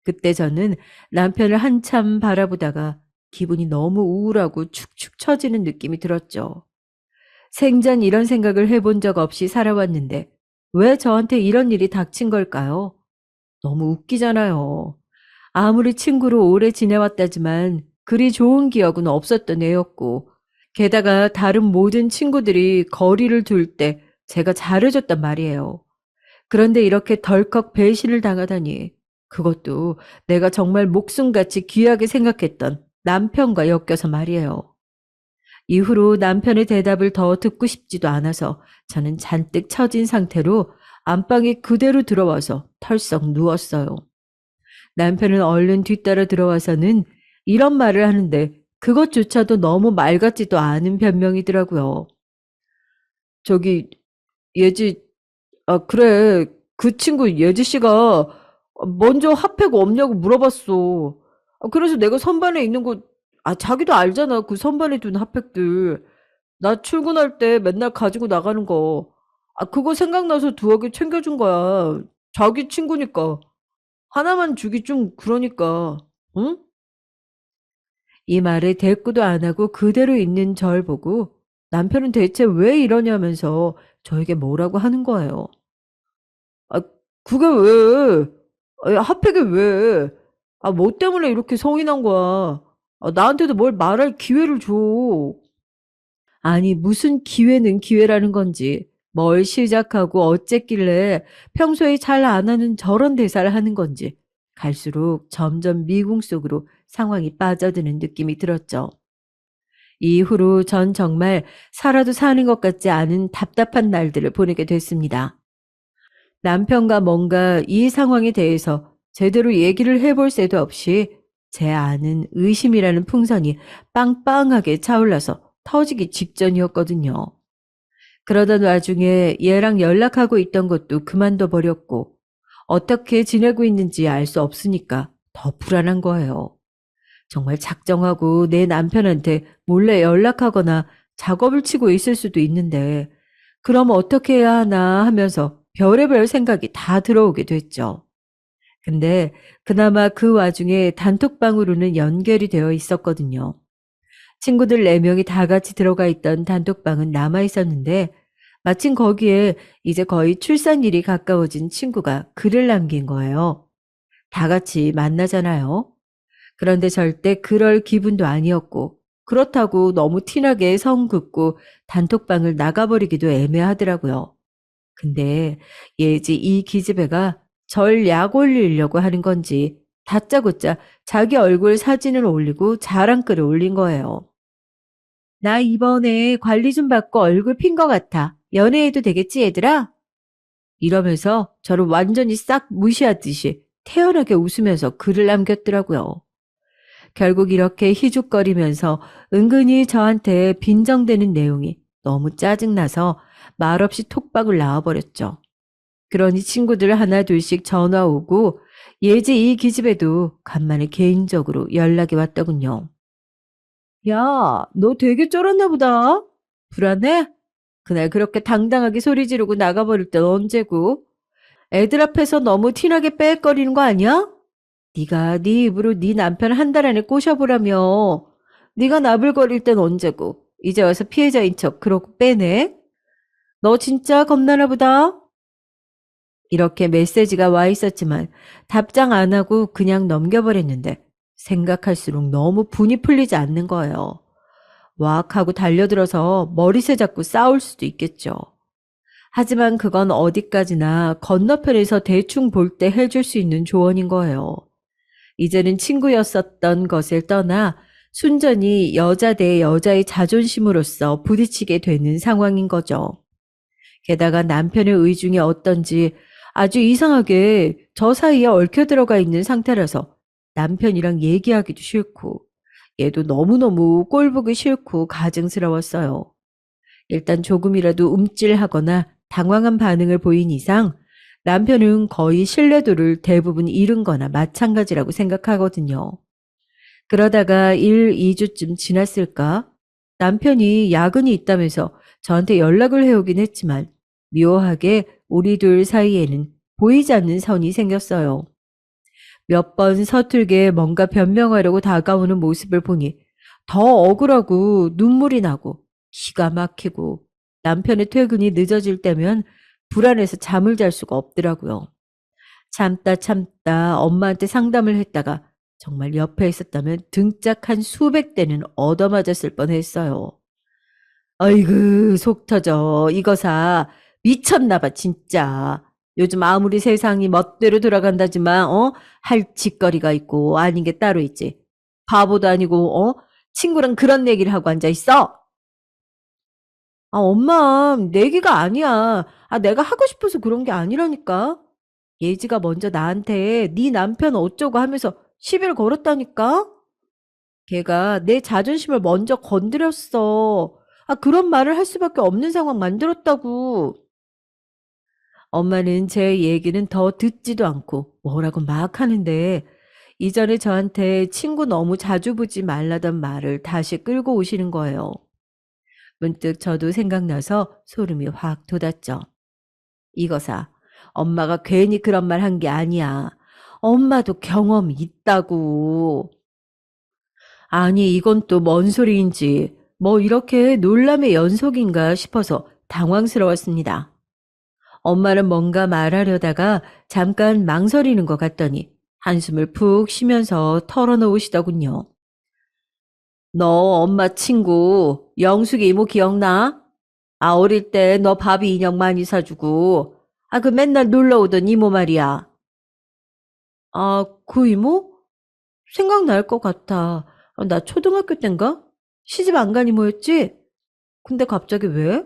그때 저는 남편을 한참 바라보다가 기분이 너무 우울하고 축축 처지는 느낌이 들었죠. 생전 이런 생각을 해본 적 없이 살아왔는데 왜 저한테 이런 일이 닥친 걸까요? 너무 웃기잖아요. 아무리 친구로 오래 지내왔다지만 그리 좋은 기억은 없었던 애였고 게다가 다른 모든 친구들이 거리를 둘 때 제가 잘해줬단 말이에요. 그런데 이렇게 덜컥 배신을 당하다니 그것도 내가 정말 목숨같이 귀하게 생각했던 남편과 엮여서 말이에요. 이후로 남편의 대답을 더 듣고 싶지도 않아서 저는 잔뜩 처진 상태로 안방에 그대로 들어와서 털썩 누웠어요. 남편은 얼른 뒤따라 들어와서는 이런 말을 하는데 그것조차도 너무 말 같지도 않은 변명이더라고요. 저기, 예지, 그래. 그 친구 예지 씨가 먼저 핫팩 없냐고 물어봤어. 그래서 내가 선반에 있는 거, 자기도 알잖아. 그 선반에 둔 핫팩들. 나 출근할 때 맨날 가지고 나가는 거. 그거 생각나서 두어 개 챙겨준 거야. 자기 친구니까. 하나만 주기 좀 그러니까. 응? 이 말에 대꾸도 안 하고 그대로 있는 절 보고 남편은 대체 왜 이러냐면서 저에게 뭐라고 하는 거예요. 아, 그게 왜? 핫팩이 왜? 뭐 때문에 이렇게 성이 난 거야? 나한테도 뭘 말할 기회를 줘. 아니, 무슨 기회는 기회라는 건지, 뭘 시작하고 어쨌길래 평소에 잘 안 하는 저런 대사를 하는 건지, 갈수록 점점 미궁 속으로 상황이 빠져드는 느낌이 들었죠. 이후로 전 정말 살아도 사는 것 같지 않은 답답한 날들을 보내게 됐습니다. 남편과 뭔가 이 상황에 대해서 제대로 얘기를 해볼 새도 없이 제 안은 의심이라는 풍선이 빵빵하게 차올라서 터지기 직전이었거든요. 그러던 와중에 얘랑 연락하고 있던 것도 그만둬 버렸고 어떻게 지내고 있는지 알 수 없으니까 더 불안한 거예요. 정말 작정하고 내 남편한테 몰래 연락하거나 작업을 치고 있을 수도 있는데 그럼 어떻게 해야 하나 하면서 별의별 생각이 다 들어오게 됐죠. 근데 그나마 그 와중에 단톡방으로는 연결이 되어 있었거든요. 친구들 4명이 다 같이 들어가 있던 단톡방은 남아 있었는데 마침 거기에 이제 거의 출산일이 가까워진 친구가 글을 남긴 거예요. 다 같이 만나잖아요. 그런데 절대 그럴 기분도 아니었고 그렇다고 너무 티나게 성 긋고 단톡방을 나가버리기도 애매하더라고요. 근데 예지 이 기집애가 절 약 올리려고 하는 건지 다짜고짜 자기 얼굴 사진을 올리고 자랑글을 올린 거예요. 나 이번에 관리 좀 받고 얼굴 핀 것 같아. 연애해도 되겠지, 얘들아? 이러면서 저를 완전히 싹 무시하듯이 태연하게 웃으면서 글을 남겼더라고요. 결국 이렇게 희죽거리면서 은근히 저한테 빈정대는 내용이 너무 짜증나서 말없이 톡박을 나와버렸죠. 그러니 친구들 하나 둘씩 전화 오고 예지 이 기집애도 간만에 개인적으로 연락이 왔더군요. 야, 너 되게 쫄았나 보다. 불안해? 그날 그렇게 당당하게 소리 지르고 나가버릴 땐 언제고? 애들 앞에서 너무 티나게 빽거리는 거 아니야? 네가 네 입으로 네 남편 한 달 안에 꼬셔보라며. 네가 나불거릴 땐 언제고. 이제 와서 피해자인 척 그러고 빼네. 너 진짜 겁나나 보다. 이렇게 메시지가 와 있었지만 답장 안 하고 그냥 넘겨버렸는데 생각할수록 너무 분이 풀리지 않는 거예요. 왁 하고 달려들어서 머리채 잡고 싸울 수도 있겠죠. 하지만 그건 어디까지나 건너편에서 대충 볼 때 해줄 수 있는 조언인 거예요. 이제는 친구였었던 것을 떠나 순전히 여자 대 여자의 자존심으로서 부딪히게 되는 상황인 거죠. 게다가 남편의 의중이 어떤지 아주 이상하게 저 사이에 얽혀 들어가 있는 상태라서 남편이랑 얘기하기도 싫고 얘도 너무너무 꼴보기 싫고 가증스러웠어요. 일단 조금이라도 움찔하거나 당황한 반응을 보인 이상 남편은 거의 신뢰도를 대부분 잃은 거나 마찬가지라고 생각하거든요. 그러다가 1, 2주쯤 지났을까? 남편이 야근이 있다면서 저한테 연락을 해오긴 했지만 묘하게 우리 둘 사이에는 보이지 않는 선이 생겼어요. 몇 번 서툴게 뭔가 변명하려고 다가오는 모습을 보니 더 억울하고 눈물이 나고 기가 막히고 남편의 퇴근이 늦어질 때면 불안해서 잠을 잘 수가 없더라고요. 참다 참다 엄마한테 상담을 했다가 정말 옆에 있었다면 등짝 한 수백 대는 얻어맞았을 뻔했어요. 아이고 속 터져. 이거사 미쳤나 봐 진짜. 요즘 아무리 세상이 멋대로 돌아간다지만 할 짓거리가 있고 아닌 게 따로 있지. 바보도 아니고 친구랑 그런 얘기를 하고 앉아 있어. 엄마 내 얘기가 아니야. 내가 하고 싶어서 그런 게 아니라니까. 예지가 먼저 나한테 네 남편 어쩌고 하면서 시비를 걸었다니까? 걔가 내 자존심을 먼저 건드렸어. 아, 그런 말을 할 수밖에 없는 상황 만들었다고. 엄마는 제 얘기는 더 듣지도 않고 뭐라고 막 하는데 이전에 저한테 친구 너무 자주 보지 말라던 말을 다시 끌고 오시는 거예요. 문득 저도 생각나서 소름이 확 돋았죠. 이거사, 엄마가 괜히 그런 말 한 게 아니야. 엄마도 경험이 있다고. 아니, 이건 또 뭔 소리인지, 뭐 이렇게 놀람의 연속인가 싶어서 당황스러웠습니다. 엄마는 뭔가 말하려다가 잠깐 망설이는 것 같더니 한숨을 푹 쉬면서 털어놓으시더군요. 너 엄마 친구 영숙이 이모 기억나? 아, 어릴 때 너 바비 인형 많이 사주고, 아, 그 맨날 놀러 오던 이모 말이야. 아, 그 이모? 생각날 것 같아. 아, 나 초등학교 땐가? 시집 안 간 이모였지? 근데 갑자기 왜?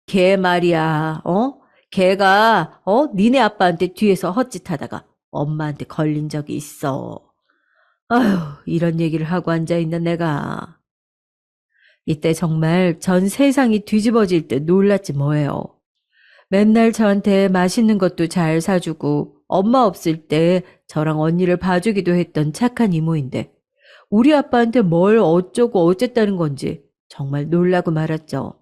걔 말이야, 걔가, 니네 아빠한테 뒤에서 헛짓하다가 엄마한테 걸린 적이 있어. 아휴, 이런 얘기를 하고 앉아있는 내가. 이때 정말 전 세상이 뒤집어질 때 놀랐지 뭐예요. 맨날 저한테 맛있는 것도 잘 사주고 엄마 없을 때 저랑 언니를 봐주기도 했던 착한 이모인데 우리 아빠한테 뭘 어쩌고 어쨌다는 건지 정말 놀라고 말았죠.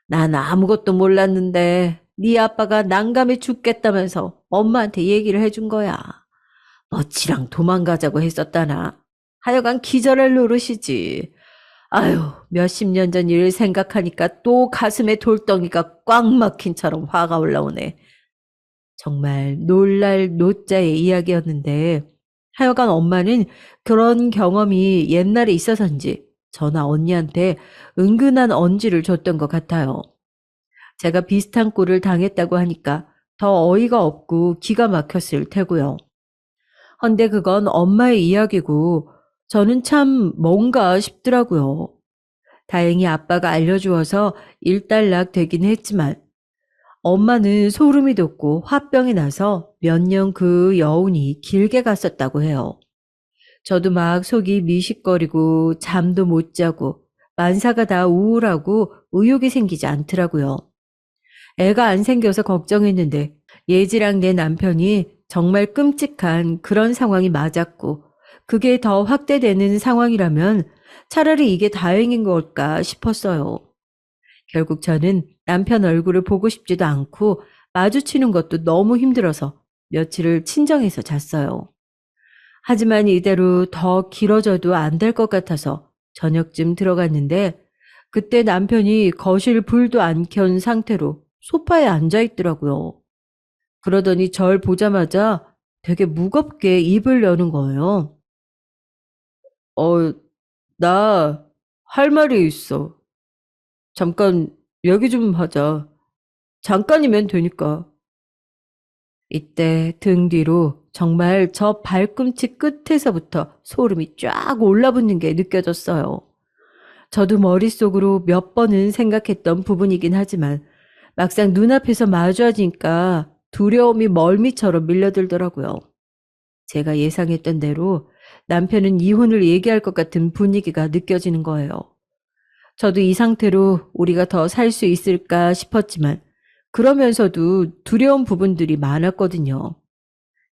난 아무것도 몰랐는데 네 아빠가 난감해 죽겠다면서 엄마한테 얘기를 해준 거야. 너치랑 도망가자고 했었다나. 하여간 기절할 노릇이지. 아유, 몇십 년 전 일을 생각하니까 또 가슴에 돌덩이가 꽉 막힌처럼 화가 올라오네. 정말 놀랄 노자의 이야기였는데 하여간 엄마는 그런 경험이 옛날에 있어서인지 저나 언니한테 은근한 언지를 줬던 것 같아요. 제가 비슷한 꼴을 당했다고 하니까 더 어이가 없고 기가 막혔을 테고요. 헌데 그건 엄마의 이야기고 저는 참 뭔가 싶더라고요. 다행히 아빠가 알려주어서 일단락 되긴 했지만 엄마는 소름이 돋고 화병이 나서 몇 년 그 여운이 길게 갔었다고 해요. 저도 막 속이 미식거리고 잠도 못 자고 만사가 다 우울하고 의욕이 생기지 않더라고요. 애가 안 생겨서 걱정했는데 예지랑 내 남편이 정말 끔찍한 그런 상황이 맞았고 그게 더 확대되는 상황이라면 차라리 이게 다행인 걸까 싶었어요. 결국 저는 남편 얼굴을 보고 싶지도 않고 마주치는 것도 너무 힘들어서 며칠을 친정에서 잤어요. 하지만 이대로 더 길어져도 안 될 것 같아서 저녁쯤 들어갔는데 그때 남편이 거실 불도 안 켠 상태로 소파에 앉아 있더라고요. 그러더니 절 보자마자 되게 무겁게 입을 여는 거예요. 어, 나 할 말이 있어. 잠깐 얘기 좀 하자. 잠깐이면 되니까. 이때 등 뒤로 정말 저 발꿈치 끝에서부터 소름이 쫙 올라붙는 게 느껴졌어요. 저도 머릿속으로 몇 번은 생각했던 부분이긴 하지만 막상 눈앞에서 마주하니까 두려움이 멀미처럼 밀려들더라고요. 제가 예상했던 대로 남편은 이혼을 얘기할 것 같은 분위기가 느껴지는 거예요. 저도 이 상태로 우리가 더 살 수 있을까 싶었지만 그러면서도 두려운 부분들이 많았거든요.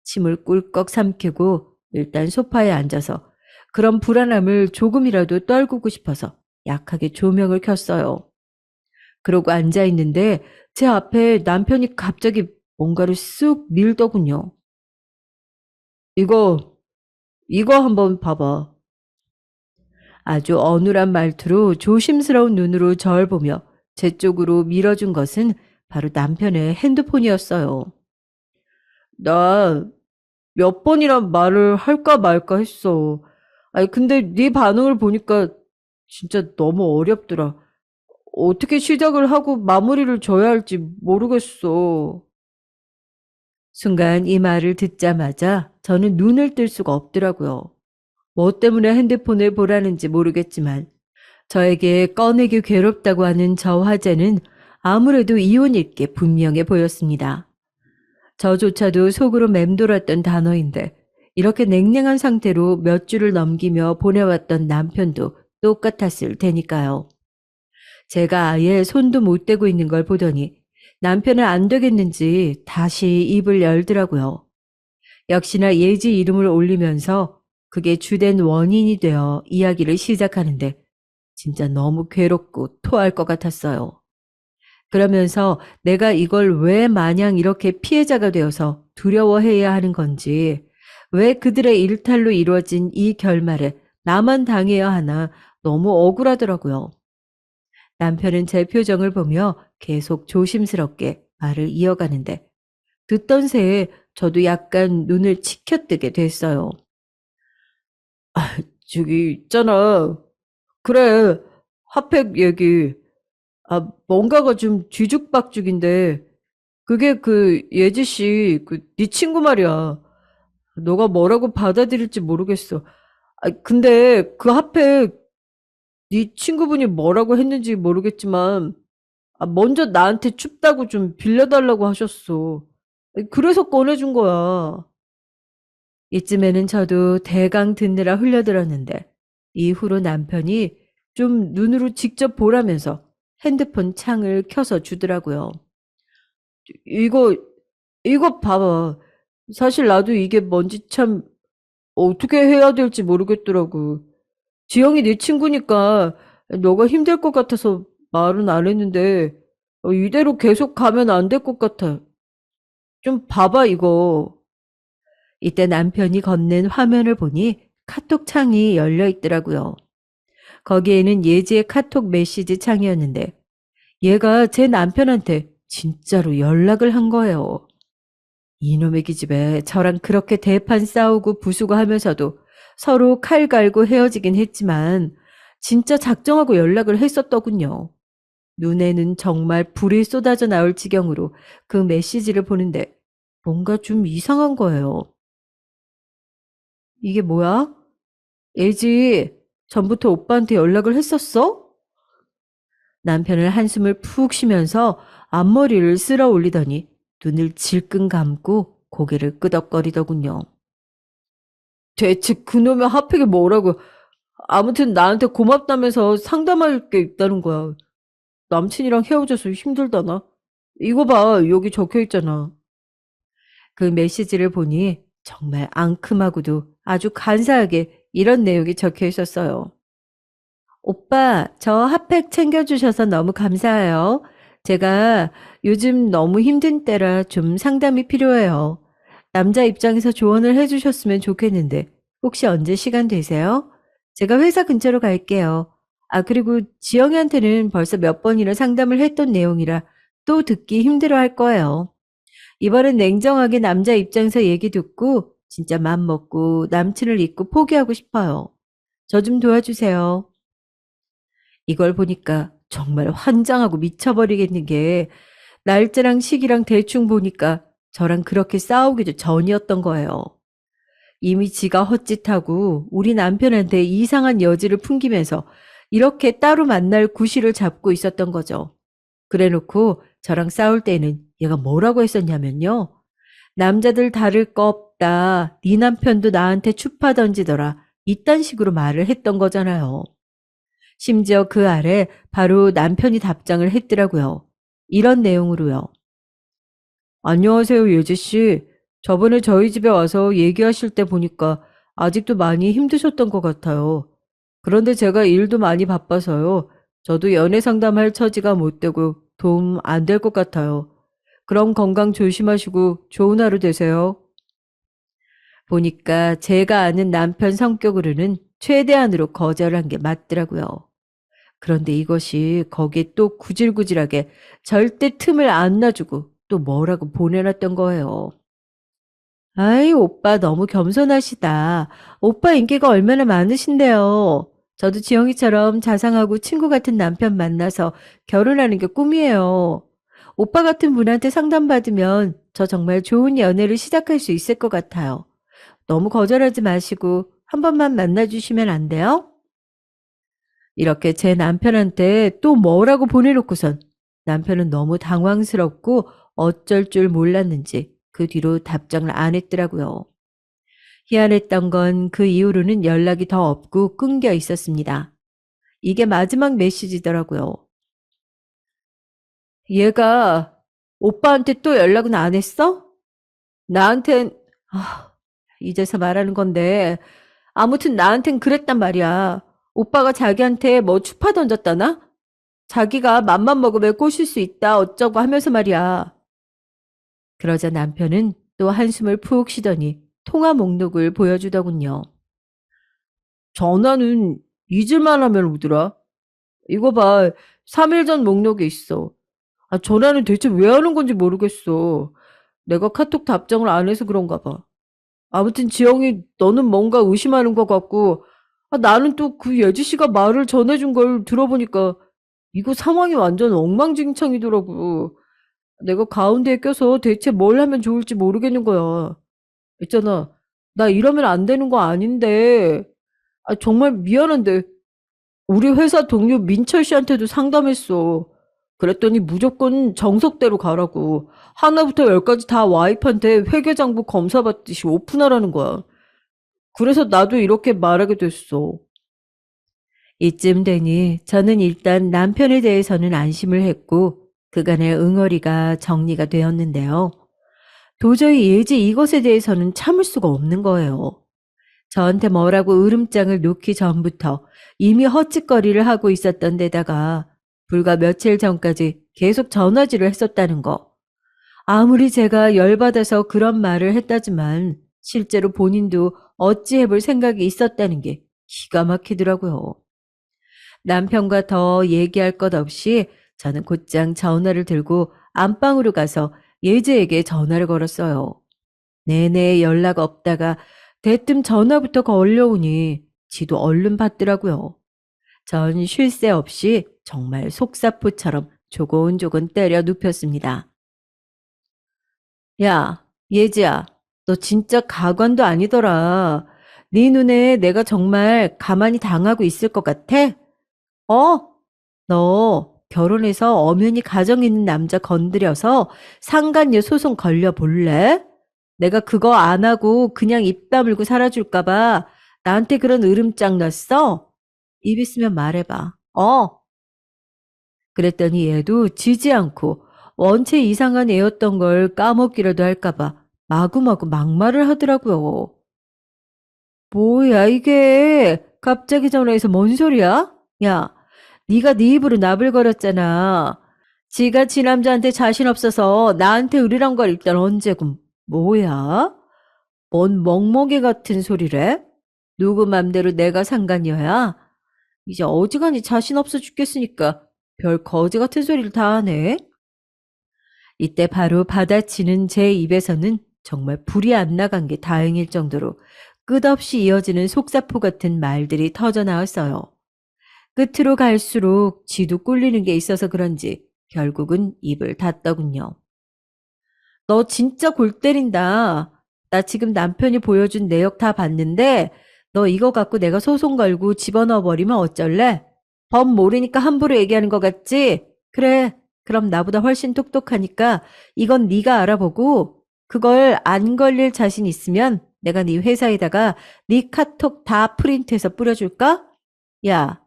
침을 꿀꺽 삼키고 일단 소파에 앉아서 그런 불안함을 조금이라도 떨구고 싶어서 약하게 조명을 켰어요. 그러고 앉아 있는데 제 앞에 남편이 갑자기 뭔가를 쓱 밀더군요. 이거, 이거 한번 봐봐. 아주 어눌한 말투로 조심스러운 눈으로 절 보며 제 쪽으로 밀어준 것은 바로 남편의 핸드폰이었어요. 나 몇 번이란 말을 할까 말까 했어. 아니, 근데 네 반응을 보니까 진짜 너무 어렵더라. 어떻게 시작을 하고 마무리를 져야 할지 모르겠어. 순간 이 말을 듣자마자 저는 눈을 뜰 수가 없더라고요. 뭐 때문에 핸드폰을 보라는지 모르겠지만 저에게 꺼내기 괴롭다고 하는 저 화제는 아무래도 이혼일 게 분명해 보였습니다. 저조차도 속으로 맴돌았던 단어인데 이렇게 냉랭한 상태로 몇 줄을 넘기며 보내왔던 남편도 똑같았을 테니까요. 제가 아예 손도 못 대고 있는 걸 보더니 남편은 안 되겠는지 다시 입을 열더라고요. 역시나 예지 이름을 올리면서 그게 주된 원인이 되어 이야기를 시작하는데 진짜 너무 괴롭고 토할 것 같았어요. 그러면서 내가 이걸 왜 마냥 이렇게 피해자가 되어서 두려워해야 하는 건지, 왜 그들의 일탈로 이루어진 이 결말에 나만 당해야 하나 너무 억울하더라고요. 남편은 제 표정을 보며 계속 조심스럽게 말을 이어가는데 듣던 새에 저도 약간 눈을 치켜뜨게 됐어요. 저기 있잖아. 그래, 핫팩 얘기. 뭔가가 좀 뒤죽박죽인데 그게 그 예지 씨, 네 친구 말이야. 너가 뭐라고 받아들일지 모르겠어. 근데 그 핫팩 네 친구분이 뭐라고 했는지 모르겠지만 먼저 나한테 춥다고 좀 빌려달라고 하셨어. 그래서 꺼내준 거야. 이쯤에는 저도 대강 듣느라 흘려들었는데 이후로 남편이 좀 눈으로 직접 보라면서 핸드폰 창을 켜서 주더라고요. 이거 이거 봐봐. 사실 나도 이게 뭔지 참 어떻게 해야 될지 모르겠더라고. 지영이 네 친구니까 너가 힘들 것 같아서 말은 안 했는데 이대로 계속 가면 안 될 것 같아. 좀 봐봐 이거. 이때 남편이 건넨 화면을 보니 카톡 창이 열려 있더라고요. 거기에는 예지의 카톡 메시지 창이었는데 얘가 제 남편한테 진짜로 연락을 한 거예요. 이놈의 기집애 저랑 그렇게 대판 싸우고 부수고 하면서도 서로 칼 갈고 헤어지긴 했지만 진짜 작정하고 연락을 했었더군요. 눈에는 정말 불이 쏟아져 나올 지경으로 그 메시지를 보는데 뭔가 좀 이상한 거예요. 이게 뭐야? 애지 전부터 오빠한테 연락을 했었어? 남편은 한숨을 푹 쉬면서 앞머리를 쓸어 올리더니 눈을 질끈 감고 고개를 끄덕거리더군요. 대체 그놈의 핫팩이 뭐라고. 아무튼 나한테 고맙다면서 상담할 게 있다는 거야. 남친이랑 헤어져서 힘들다나? 이거 봐, 여기 적혀 있잖아. 그 메시지를 보니 정말 앙큼하고도 아주 간사하게 이런 내용이 적혀 있었어요. 오빠, 저 핫팩 챙겨주셔서 너무 감사해요. 제가 요즘 너무 힘든 때라 좀 상담이 필요해요. 남자 입장에서 조언을 해주셨으면 좋겠는데, 혹시 언제 시간 되세요? 제가 회사 근처로 갈게요. 그리고 지영이한테는 벌써 몇 번이나 상담을 했던 내용이라 또 듣기 힘들어 할 거예요. 이번엔 냉정하게 남자 입장에서 얘기 듣고 진짜 맘 먹고 남친을 잊고 포기하고 싶어요. 저 좀 도와주세요. 이걸 보니까 정말 환장하고 미쳐버리겠는 게 날짜랑 시기랑 대충 보니까 저랑 그렇게 싸우기도 전이었던 거예요. 이미 지가 헛짓하고 우리 남편한테 이상한 여지를 풍기면서 이렇게 따로 만날 구실을 잡고 있었던 거죠. 그래놓고 저랑 싸울 때는 얘가 뭐라고 했었냐면요. 남자들 다를 거 없다. 네 남편도 나한테 추파 던지더라. 이딴 식으로 말을 했던 거잖아요. 심지어 그 아래 바로 남편이 답장을 했더라고요. 이런 내용으로요. 안녕하세요, 예지씨. 저번에 저희 집에 와서 얘기하실 때 보니까 아직도 많이 힘드셨던 것 같아요. 그런데 제가 일도 많이 바빠서요. 저도 연애 상담할 처지가 못 되고 도움 안 될 것 같아요. 그럼 건강 조심하시고 좋은 하루 되세요. 보니까 제가 아는 남편 성격으로는 최대한으로 거절한 게 맞더라고요. 그런데 이것이 거기에 또 구질구질하게 절대 틈을 안 놔주고 또 뭐라고 보내놨던 거예요. 아이, 오빠 너무 겸손하시다. 오빠 인기가 얼마나 많으신데요. 저도 지영이처럼 자상하고 친구 같은 남편 만나서 결혼하는 게 꿈이에요. 오빠 같은 분한테 상담받으면 저 정말 좋은 연애를 시작할 수 있을 것 같아요. 너무 거절하지 마시고 한 번만 만나주시면 안 돼요? 이렇게 제 남편한테 또 뭐라고 보내놓고선 남편은 너무 당황스럽고 어쩔 줄 몰랐는지 그 뒤로 답장을 안 했더라고요. 희한했던 건 그 이후로는 연락이 더 없고 끊겨 있었습니다. 이게 마지막 메시지더라고요. 얘가 오빠한테 또 연락은 안 했어? 나한텐, 아, 이제서 말하는 건데, 아무튼 나한텐 그랬단 말이야. 오빠가 자기한테 뭐 추파 던졌다나? 자기가 맘만 먹으면 꼬실 수 있다 어쩌고 하면서 말이야. 그러자 남편은 또 한숨을 푹 쉬더니 통화 목록을 보여주더군요. 전화는 잊을만 하면 오더라. 이거 봐. 3일 전 목록에 있어. 전화는 대체 왜 하는 건지 모르겠어. 내가 카톡 답장을 안 해서 그런가 봐. 아무튼 지영이 너는 뭔가 의심하는 것 같고, 나는 또 그 예지 씨가 말을 전해준 걸 들어보니까 이거 상황이 완전 엉망진창이더라고. 내가 가운데에 껴서 대체 뭘 하면 좋을지 모르겠는 거야. 있잖아. 나 이러면 안 되는 거 아닌데. 정말 미안한데 우리 회사 동료 민철 씨한테도 상담했어. 그랬더니 무조건 정석대로 가라고. 하나부터 열까지 다 와이프한테 회계장부 검사받듯이 오픈하라는 거야. 그래서 나도 이렇게 말하게 됐어. 이쯤 되니 저는 일단 남편에 대해서는 안심을 했고 그간의 응어리가 정리가 되었는데요. 도저히 예지 이것에 대해서는 참을 수가 없는 거예요. 저한테 뭐라고 으름장을 놓기 전부터 이미 헛짓거리를 하고 있었던 데다가 불과 며칠 전까지 계속 전화질을 했었다는 거. 아무리 제가 열받아서 그런 말을 했다지만 실제로 본인도 어찌 해볼 생각이 있었다는 게 기가 막히더라고요. 남편과 더 얘기할 것 없이 저는 곧장 전화를 들고 안방으로 가서 예지에게 전화를 걸었어요. 내내 연락 없다가 대뜸 전화부터 걸려오니 지도 얼른 받더라고요. 전 쉴 새 없이 정말 속사포처럼 조곤조곤 때려 눕혔습니다. 야, 예지야, 너 진짜 가관도 아니더라. 네 눈에 내가 정말 가만히 당하고 있을 것 같아? 어? 너 결혼해서 엄연히 가정 있는 남자 건드려서 상간녀 소송 걸려 볼래? 내가 그거 안 하고 그냥 입 다물고 살아줄까 봐 나한테 그런 으름장 났어? 입 있으면 말해봐. 그랬더니 얘도 지지 않고 원체 이상한 애였던 걸 까먹기라도 할까 봐 마구마구 막말을 하더라고요. 뭐야 이게 갑자기 전화해서 뭔 소리야? 야, 네가 네 입으로 나불거렸잖아. 지가 지 남자한테 자신 없어서 나한테 으르렁 거릴 땐 언제고. 뭐야? 뭔 멍멍이 같은 소리래? 누구 맘대로 내가 상간녀야? 이제 어지간히 자신 없어 죽겠으니까 별 거지 같은 소리를 다 하네. 이때 바로 받아치는 제 입에서는 정말 불이 안 나간 게 다행일 정도로 끝없이 이어지는 속사포 같은 말들이 터져 나왔어요. 끝으로 갈수록 지도 꿀리는 게 있어서 그런지 결국은 입을 닫더군요. 너 진짜 골 때린다. 나 지금 남편이 보여준 내역 다 봤는데 너 이거 갖고 내가 소송 걸고 집어넣어 버리면 어쩔래? 법 모르니까 함부로 얘기하는 거 같지? 그래. 그럼 나보다 훨씬 똑똑하니까 이건 네가 알아보고 그걸 안 걸릴 자신 있으면 내가 네 회사에다가 네 카톡 다 프린트해서 뿌려줄까? 야,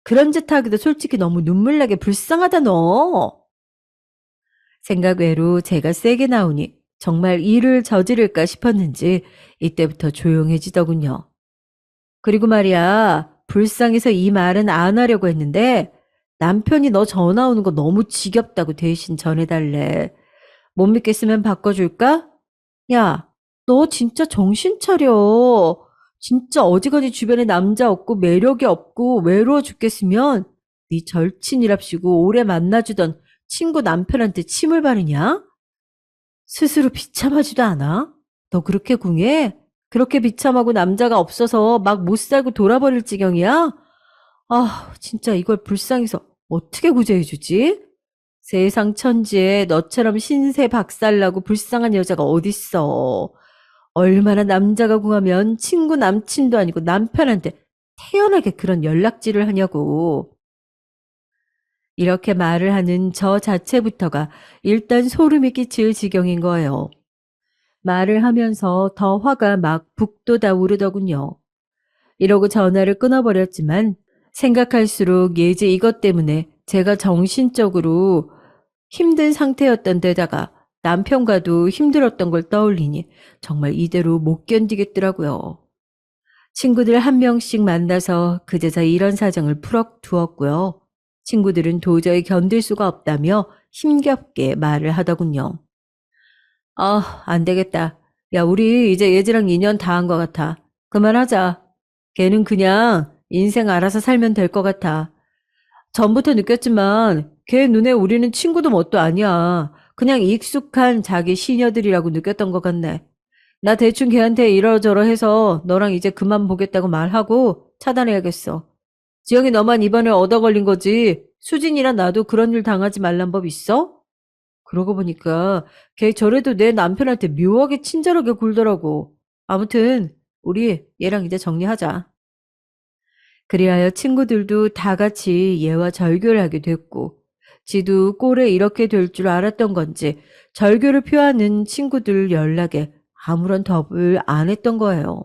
그런 짓 하기도 솔직히 너무 눈물나게 불쌍하다 너. 생각 외로 제가 세게 나오니 정말 일을 저지를까 싶었는지 이때부터 조용해지더군요. 그리고 말이야, 불쌍해서 이 말은 안 하려고 했는데 남편이 너 전화 오는 거 너무 지겹다고 대신 전해달래. 못 믿겠으면 바꿔줄까? 야, 너 진짜 정신 차려. 진짜 어지간히 주변에 남자 없고 매력이 없고 외로워 죽겠으면 네 절친이랍시고 오래 만나주던 친구 남편한테 침을 바르냐? 스스로 비참하지도 않아? 너 그렇게 궁해? 그렇게 비참하고 남자가 없어서 막 못 살고 돌아버릴 지경이야? 진짜 이걸 불쌍해서 어떻게 구제해주지? 세상 천지에 너처럼 신세 박살나고 불쌍한 여자가 어딨어. 얼마나 남자가 궁하면 친구 남친도 아니고 남편한테 태연하게 그런 연락질을 하냐고. 이렇게 말을 하는 저 자체부터가 일단 소름이 끼칠 지경인 거예요. 말을 하면서 더 화가 막 북돋아 오르더군요. 이러고 전화를 끊어버렸지만 생각할수록 예제 이것 때문에 제가 정신적으로 힘든 상태였던 데다가 남편과도 힘들었던 걸 떠올리니 정말 이대로 못 견디겠더라고요. 친구들 한 명씩 만나서 그제서 이런 사정을 풀어두었고요. 친구들은 도저히 견딜 수가 없다며 힘겹게 말을 하더군요. 아, 안 되겠다. 야, 우리 이제 예지랑 인연 다 한 것 같아. 그만하자. 걔는 그냥 인생 알아서 살면 될 것 같아. 전부터 느꼈지만 걔 눈에 우리는 친구도 뭣도 아니야. 그냥 익숙한 자기 시녀들이라고 느꼈던 것 같네. 나 대충 걔한테 이러저러 해서 너랑 이제 그만 보겠다고 말하고 차단해야겠어. 지영이 너만 이번에 얻어 걸린 거지. 수진이랑 나도 그런 일 당하지 말란 법 있어? 그러고 보니까 걔 저래도 내 남편한테 묘하게 친절하게 굴더라고. 아무튼 우리 얘랑 이제 정리하자. 그리하여 친구들도 다 같이 얘와 절교를 하게 됐고 지도 꼴에 이렇게 될 줄 알았던 건지 절교를 표하는 친구들 연락에 아무런 답을 안 했던 거예요.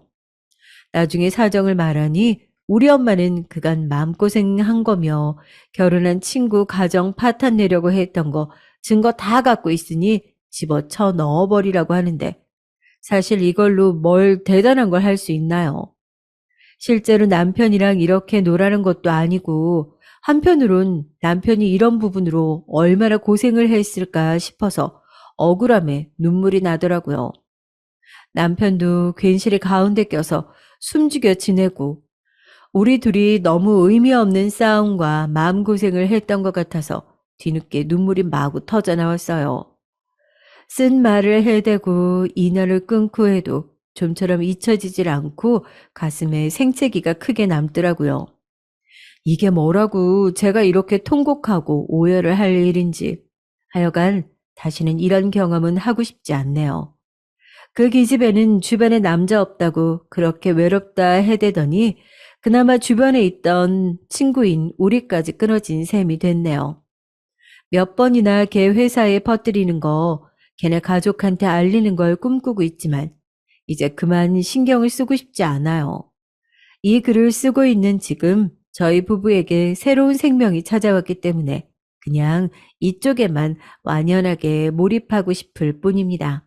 나중에 사정을 말하니 우리 엄마는 그간 마음고생한 거며 결혼한 친구 가정 파탄 내려고 했던 거 증거 다 갖고 있으니 집어쳐 넣어버리라고 하는데 사실 이걸로 뭘 대단한 걸 할 수 있나요? 실제로 남편이랑 이렇게 놀아는 것도 아니고 한편으론 남편이 이런 부분으로 얼마나 고생을 했을까 싶어서 억울함에 눈물이 나더라고요. 남편도 괜시리 가운데 껴서 숨죽여 지내고 우리 둘이 너무 의미 없는 싸움과 마음고생을 했던 것 같아서 뒤늦게 눈물이 마구 터져 나왔어요. 쓴 말을 해대고 인연을 끊고 해도 좀처럼 잊혀지질 않고 가슴에 생채기가 크게 남더라고요. 이게 뭐라고 제가 이렇게 통곡하고 오열을 할 일인지 하여간 다시는 이런 경험은 하고 싶지 않네요. 그 기집애는 주변에 남자 없다고 그렇게 외롭다 해대더니 그나마 주변에 있던 친구인 우리까지 끊어진 셈이 됐네요. 몇 번이나 걔 회사에 퍼뜨리는 거, 걔네 가족한테 알리는 걸 꿈꾸고 있지만 이제 그만 신경을 쓰고 싶지 않아요. 이 글을 쓰고 있는 지금 저희 부부에게 새로운 생명이 찾아왔기 때문에 그냥 이쪽에만 완연하게 몰입하고 싶을 뿐입니다.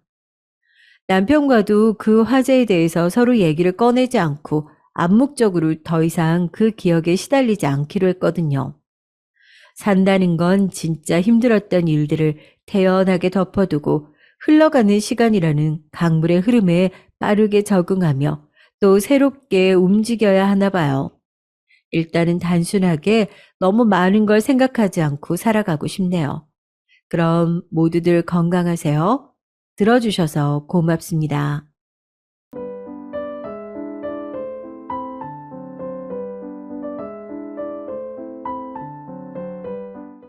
남편과도 그 화제에 대해서 서로 얘기를 꺼내지 않고 암묵적으로 더 이상 그 기억에 시달리지 않기로 했거든요. 산다는 건 진짜 힘들었던 일들을 태연하게 덮어두고 흘러가는 시간이라는 강물의 흐름에 빠르게 적응하며 또 새롭게 움직여야 하나 봐요. 일단은 단순하게 너무 많은 걸 생각하지 않고 살아가고 싶네요. 그럼 모두들 건강하세요. 들어주셔서 고맙습니다.